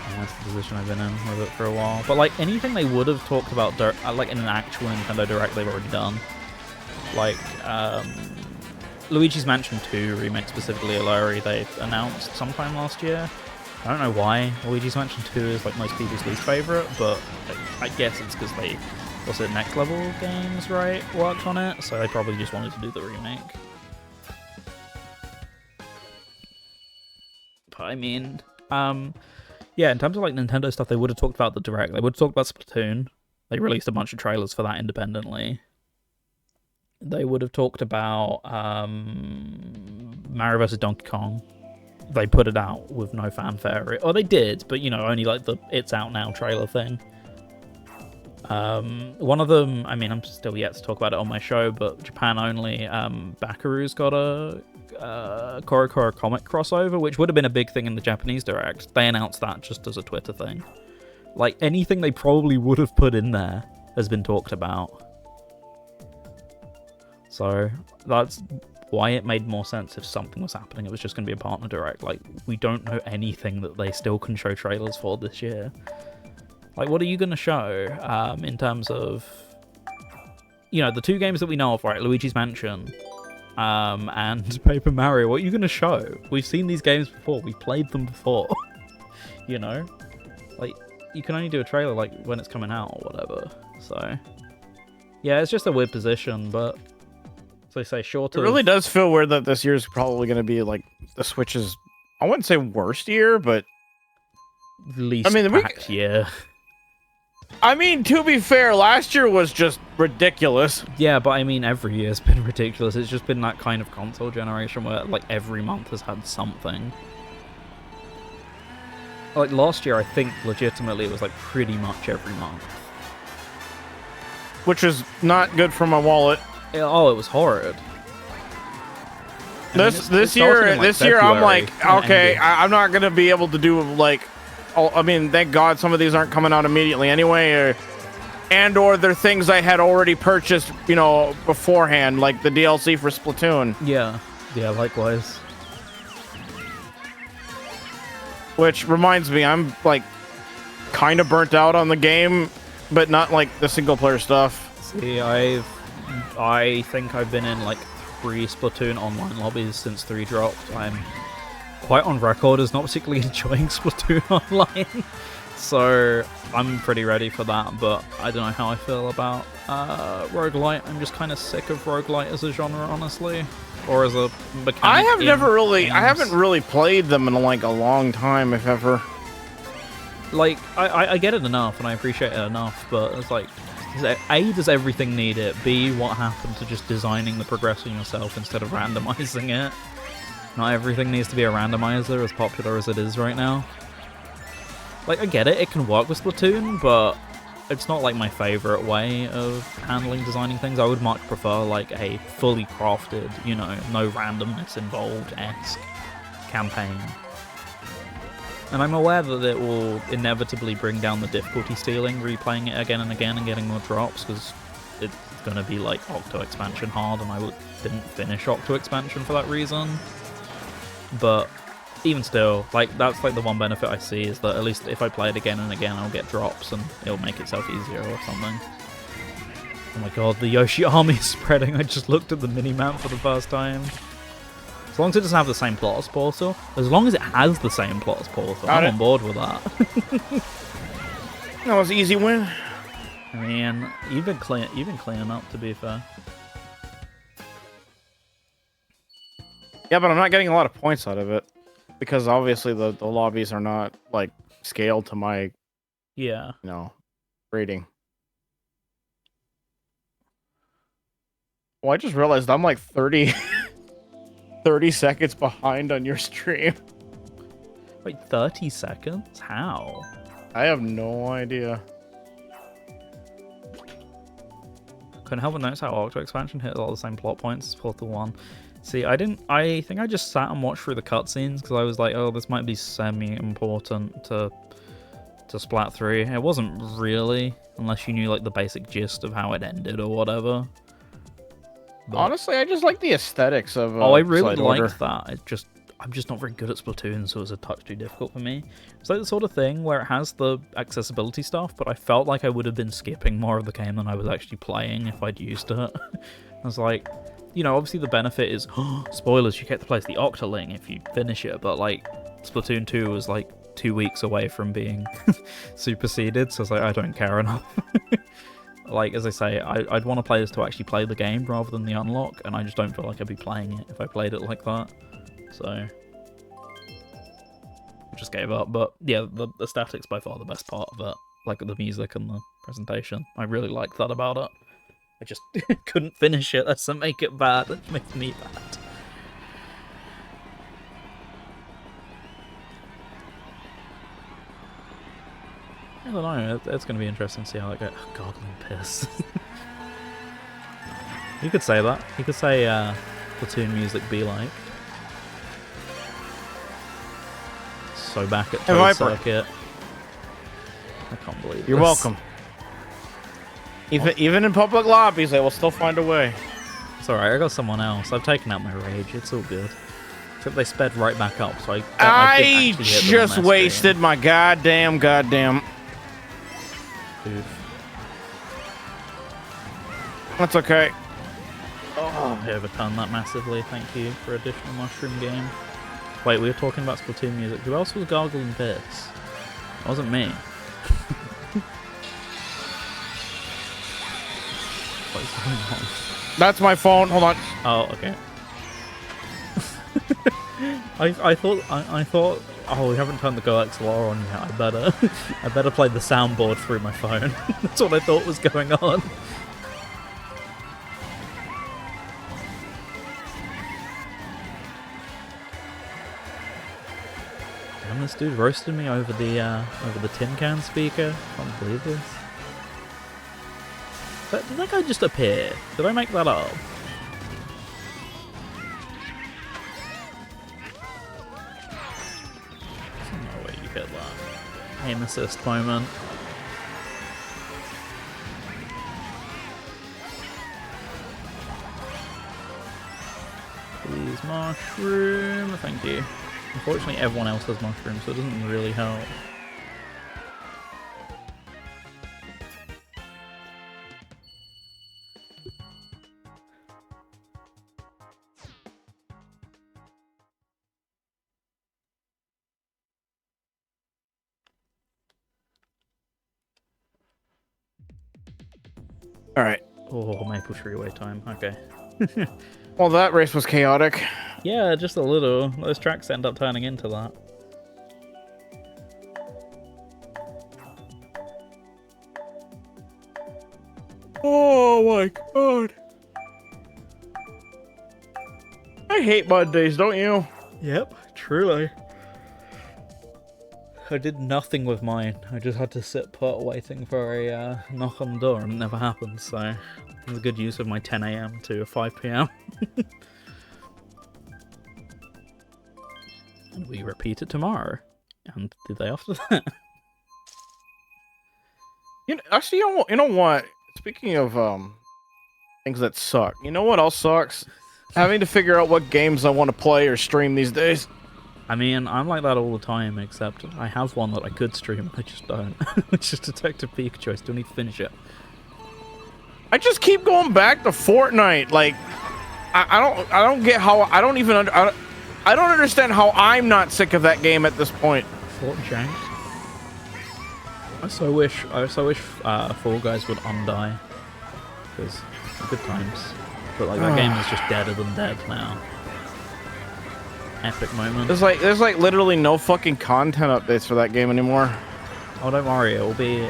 And that's the position I've been in with it for a while. But, like, anything they would have talked about, like, in an actual Nintendo Direct, they've already done. Like, Luigi's Mansion 2 remake, specifically Alori, they announced sometime last year. I don't know why Luigi's Mansion 2 is like most people's least favourite, but I guess it's because they, what's it, Next Level Games, right, worked on it, so they probably just wanted to do the remake. But I mean, yeah, in terms of like Nintendo stuff, they would have talked about the Direct. They would have talked about Splatoon. They released a bunch of trailers for that independently. They would have talked about Mario vs. Donkey Kong. They put it out with no fanfare. Or they did, but, you know, only like the It's Out Now trailer thing. One of them, I mean, I'm still yet to talk about it on my show, but Japan only, Bakaru's got a Korokoro comic crossover, which would have been a big thing in the Japanese Direct. They announced that just as a Twitter thing. Like, anything they probably would have put in there has been talked about. So, that's why it made more sense if something was happening. It was just going to be a partner Direct. Like, we don't know anything that they still can show trailers for this year. Like, what are you going to show in terms of, you know, the 2 games that we know of, right? Luigi's Mansion and Paper Mario. What are you going to show? We've seen these games before. We've played them before. You know? Like, you can only do a trailer, like, when it's coming out or whatever. So, yeah, it's just a weird position, but... So they say short of... It really does feel weird that this year is probably going to be like the Switch's, I wouldn't say worst year, but least packed year. I mean, to be fair, last year was just ridiculous. Yeah, but I mean, every year's been ridiculous. It's just been that kind of console generation where, like, every month has had something. Like, last year, I think, legitimately, it was, like, pretty much every month. Which is not good for my wallet. It was horrid. This year, I'm like, okay, I'm not gonna be able to do like, I mean, thank God some of these aren't coming out immediately anyway, or they're things I had already purchased, you know, beforehand, like the DLC for Splatoon. Yeah, likewise. Which reminds me, I'm like, kind of burnt out on the game, but not like the single player stuff. See, I think I've been in like 3 Splatoon online lobbies since 3 dropped. I'm quite on record as not particularly enjoying Splatoon online, so I'm pretty ready for that, but I don't know how I feel about roguelite. I'm just kind of sick of roguelite as a genre, honestly, or as a mechanic. I haven't really played them in like a long time, if ever. Like, I get it enough, and I appreciate it enough, but it's like, A, does everything need it? B, what happened to just designing the progression yourself instead of randomizing it? Not everything needs to be a randomizer, as popular as it is right now. Like, I get it, it can work with Splatoon, but it's not like my favorite way of handling designing things. I would much prefer like a fully crafted, you know, no randomness involved-esque campaign. And I'm aware that it will inevitably bring down the difficulty ceiling, replaying it again and again and getting more drops, because it's going to be like Octo Expansion hard, and I didn't finish Octo Expansion for that reason. But even still, like, that's like the one benefit I see, is that at least if I play it again and again, I'll get drops and it'll make itself easier or something. Oh my god, the Yoshi army is spreading. I just looked at the mini-map for the first time. As long as it doesn't have the same plot as Portal, as long as it has the same plot as Portal, I'm on board with that. That was an easy win. I mean, you've been cleaning up, to be fair. Yeah, but I'm not getting a lot of points out of it, because obviously the lobbies are not like scaled to my rating. Well, I just realized I'm like 30 seconds behind on your stream. Wait, 30 seconds? How? I have no idea. Couldn't help but notice how Octo Expansion hit all the same plot points as Portal 1. See, I think I just sat and watched through the cutscenes because I was like, oh, this might be semi-important to Splat 3. It wasn't really, unless you knew like the basic gist of how it ended or whatever. But honestly, I just like the aesthetics of I really liked that. I'm just not very good at Splatoon, so it's a touch too difficult for me. It's like the sort of thing where it has the accessibility stuff, but I felt like I would have been skipping more of the game than I was actually playing if I'd used it. I was like, you know, obviously the benefit is, spoilers, you get to play as the Octoling if you finish it, but like, Splatoon 2 was like 2 weeks away from being superseded, so I was like, I don't care enough. Like, as I say, I'd want to play this to actually play the game rather than the unlock, and I just don't feel like I'd be playing it if I played it like that. So, I just gave up. But yeah, the aesthetics by far the best part of it, like the music and the presentation. I really liked that about it. I just couldn't finish it. That doesn't make it bad. That makes me bad. I don't know. It's going to be interesting to see how it goes. Oh, gargling piss. You could say that. You could say Platoon music be like. So back at Toad Circuit. I can't believe You're welcome. Even in public lobbies, they will still find a way. It's alright, I got someone else. I've taken out my rage, it's all good. Except they sped right back up, so I just wasted my goddamn. Oof. That's okay. Oh, I overturned that massively, thank you for additional mushroom game. Wait, we were talking about Splatoon music. Who else was gargling piss? It wasn't me. What is going on? That's my phone. Hold on. Oh, okay. I thought Oh, we haven't turned the Go XLR on yet. I better play the soundboard through my phone. That's what I thought was going on. Damn, this dude roasted me over the tin can speaker. Can't believe this. But did that guy just appear? Did I make that up? There's no way you get that. Aim assist moment. Please, mushroom. Thank you. Unfortunately, everyone else has mushrooms, so it doesn't really help. All right. Oh, Maple Tree wait time. Okay. Well, that race was chaotic. Yeah, just a little. Those tracks end up turning into that. Oh my god. I hate Mondays, don't you? Yep, truly. I did nothing with mine. I just had to sit put waiting for a knock on the door, and it never happened, so it was a good use of my 10 AM to 5 PM. And we repeat it tomorrow. And the day after that. Actually, you know what? Speaking of things that suck, you know what else sucks? Having to figure out what games I want to play or stream these days. I mean, I'm like that all the time, except I have one that I could stream, I just don't. Which is Detective Pikachu. I still need to finish it. I just keep going back to Fortnite. Like, I don't get how I don't understand how I'm not sick of that game at this point. Fortnite. I so wish Fall Guys would undie, because good times. But like that game is just deader than dead now. Epic moment. There's like literally no fucking content updates for that game anymore. Oh, don't worry, it'll be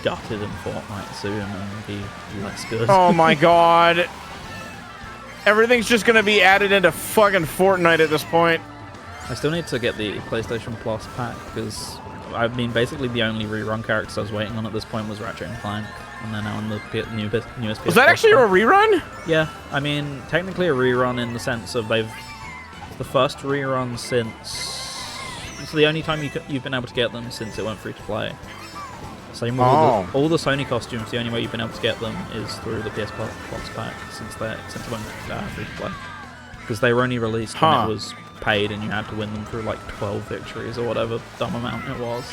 gutted in Fortnite soon and be less good. Oh my god. Everything's just gonna be added into fucking Fortnite at this point. I still need to get the PlayStation Plus pack, because I mean basically the only rerun characters I was waiting on at this point was Ratchet and Clank, and they're now on the newest PS Was that actually a rerun? Yeah, I mean technically a rerun in the sense of the first rerun since it's the only time you've been able to get them since it went free to play. Same with all the Sony costumes. The only way you've been able to get them is through the PS Plus pack since it went free to play. Because they were only released when it was paid, and you had to win them through like 12 victories or whatever dumb amount it was.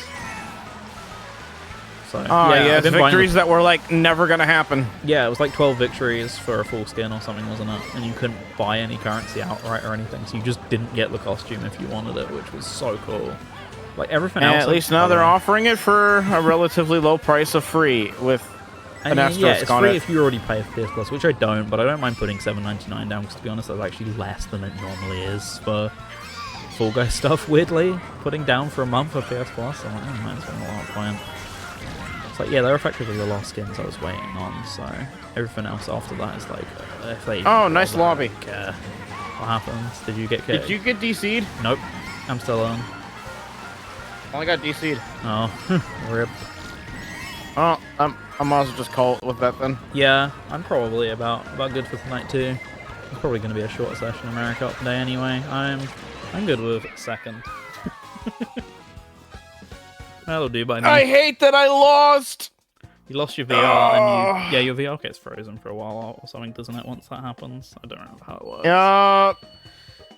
So yeah, victories that were like never gonna happen. Yeah, it was like 12 victories for a full skin or something, wasn't it? And you couldn't buy any currency outright or anything, so you just didn't get the costume if you wanted it, which was so cool. Like everything else. At least now they're offering it for a relatively low price of free with an asterisk yeah, it's on free it. if you already pay for PS Plus, which I don't, but I don't mind putting $7.99 down, because to be honest, that's actually less than it normally is for Fall Guys stuff. Weirdly, putting down for a month for PS Plus, I'm like, oh man, it's been a lot of fun. It's like, yeah, they're effectively the last skins I was waiting on, so everything else after that is like, if they... Oh, nice lobby. What happens? Did you get... Did you get DC'd? Nope. I'm still on. Only got DC'd. Oh, rip. Oh, I might as well just call it with that then. Yeah, I'm probably about good for tonight too. It's probably going to be a short session in America today anyway. I'm good with second. That'll do by now. I hate that I lost! You lost your VR and your VR gets frozen for a while or something, doesn't it, once that happens? I don't remember how it works. Yeah.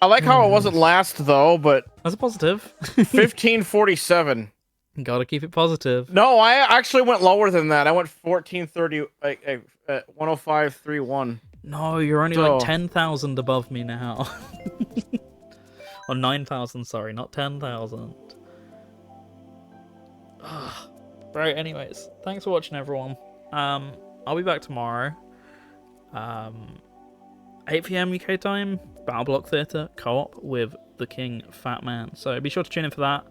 I like how it wasn't last though, but... That's a positive. 1547. Gotta keep it positive. No, I actually went lower than that. I went 1430, 10531. No, you're only like 10,000 above me now. Or 9,000, sorry, not 10,000. Right, anyways, thanks for watching, everyone. I'll be back tomorrow. 8 PM UK time, Battle Block Theatre, co-op with the King Fat Man. So be sure to tune in for that.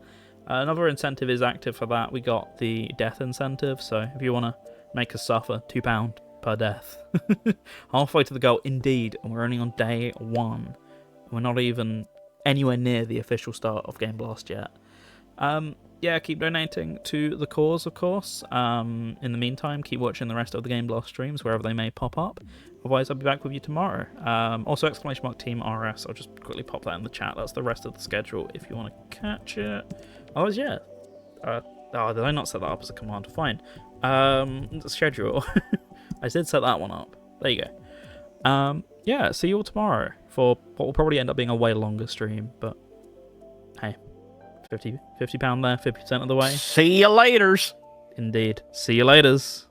Another incentive is active for that. We got the death incentive, so if you want to make us suffer, £2 per death. Halfway to the goal, indeed, and we're only on day 1. We're not even anywhere near the official start of Game Blast yet. Yeah, keep donating to the cause, of course. In the meantime, keep watching the rest of the Game Blast streams, wherever they may pop up. Otherwise, I'll be back with you tomorrow. Also, !Team RS. I'll just quickly pop that in the chat. That's the rest of the schedule if you want to catch it. Otherwise, yeah. Oh, did I not set that up as a command? Fine. The schedule. I did set that one up. There you go. Yeah, see you all tomorrow for what will probably end up being a way longer stream, but hey, £50 there, 50% of the way. See you laters. Indeed. See you laters.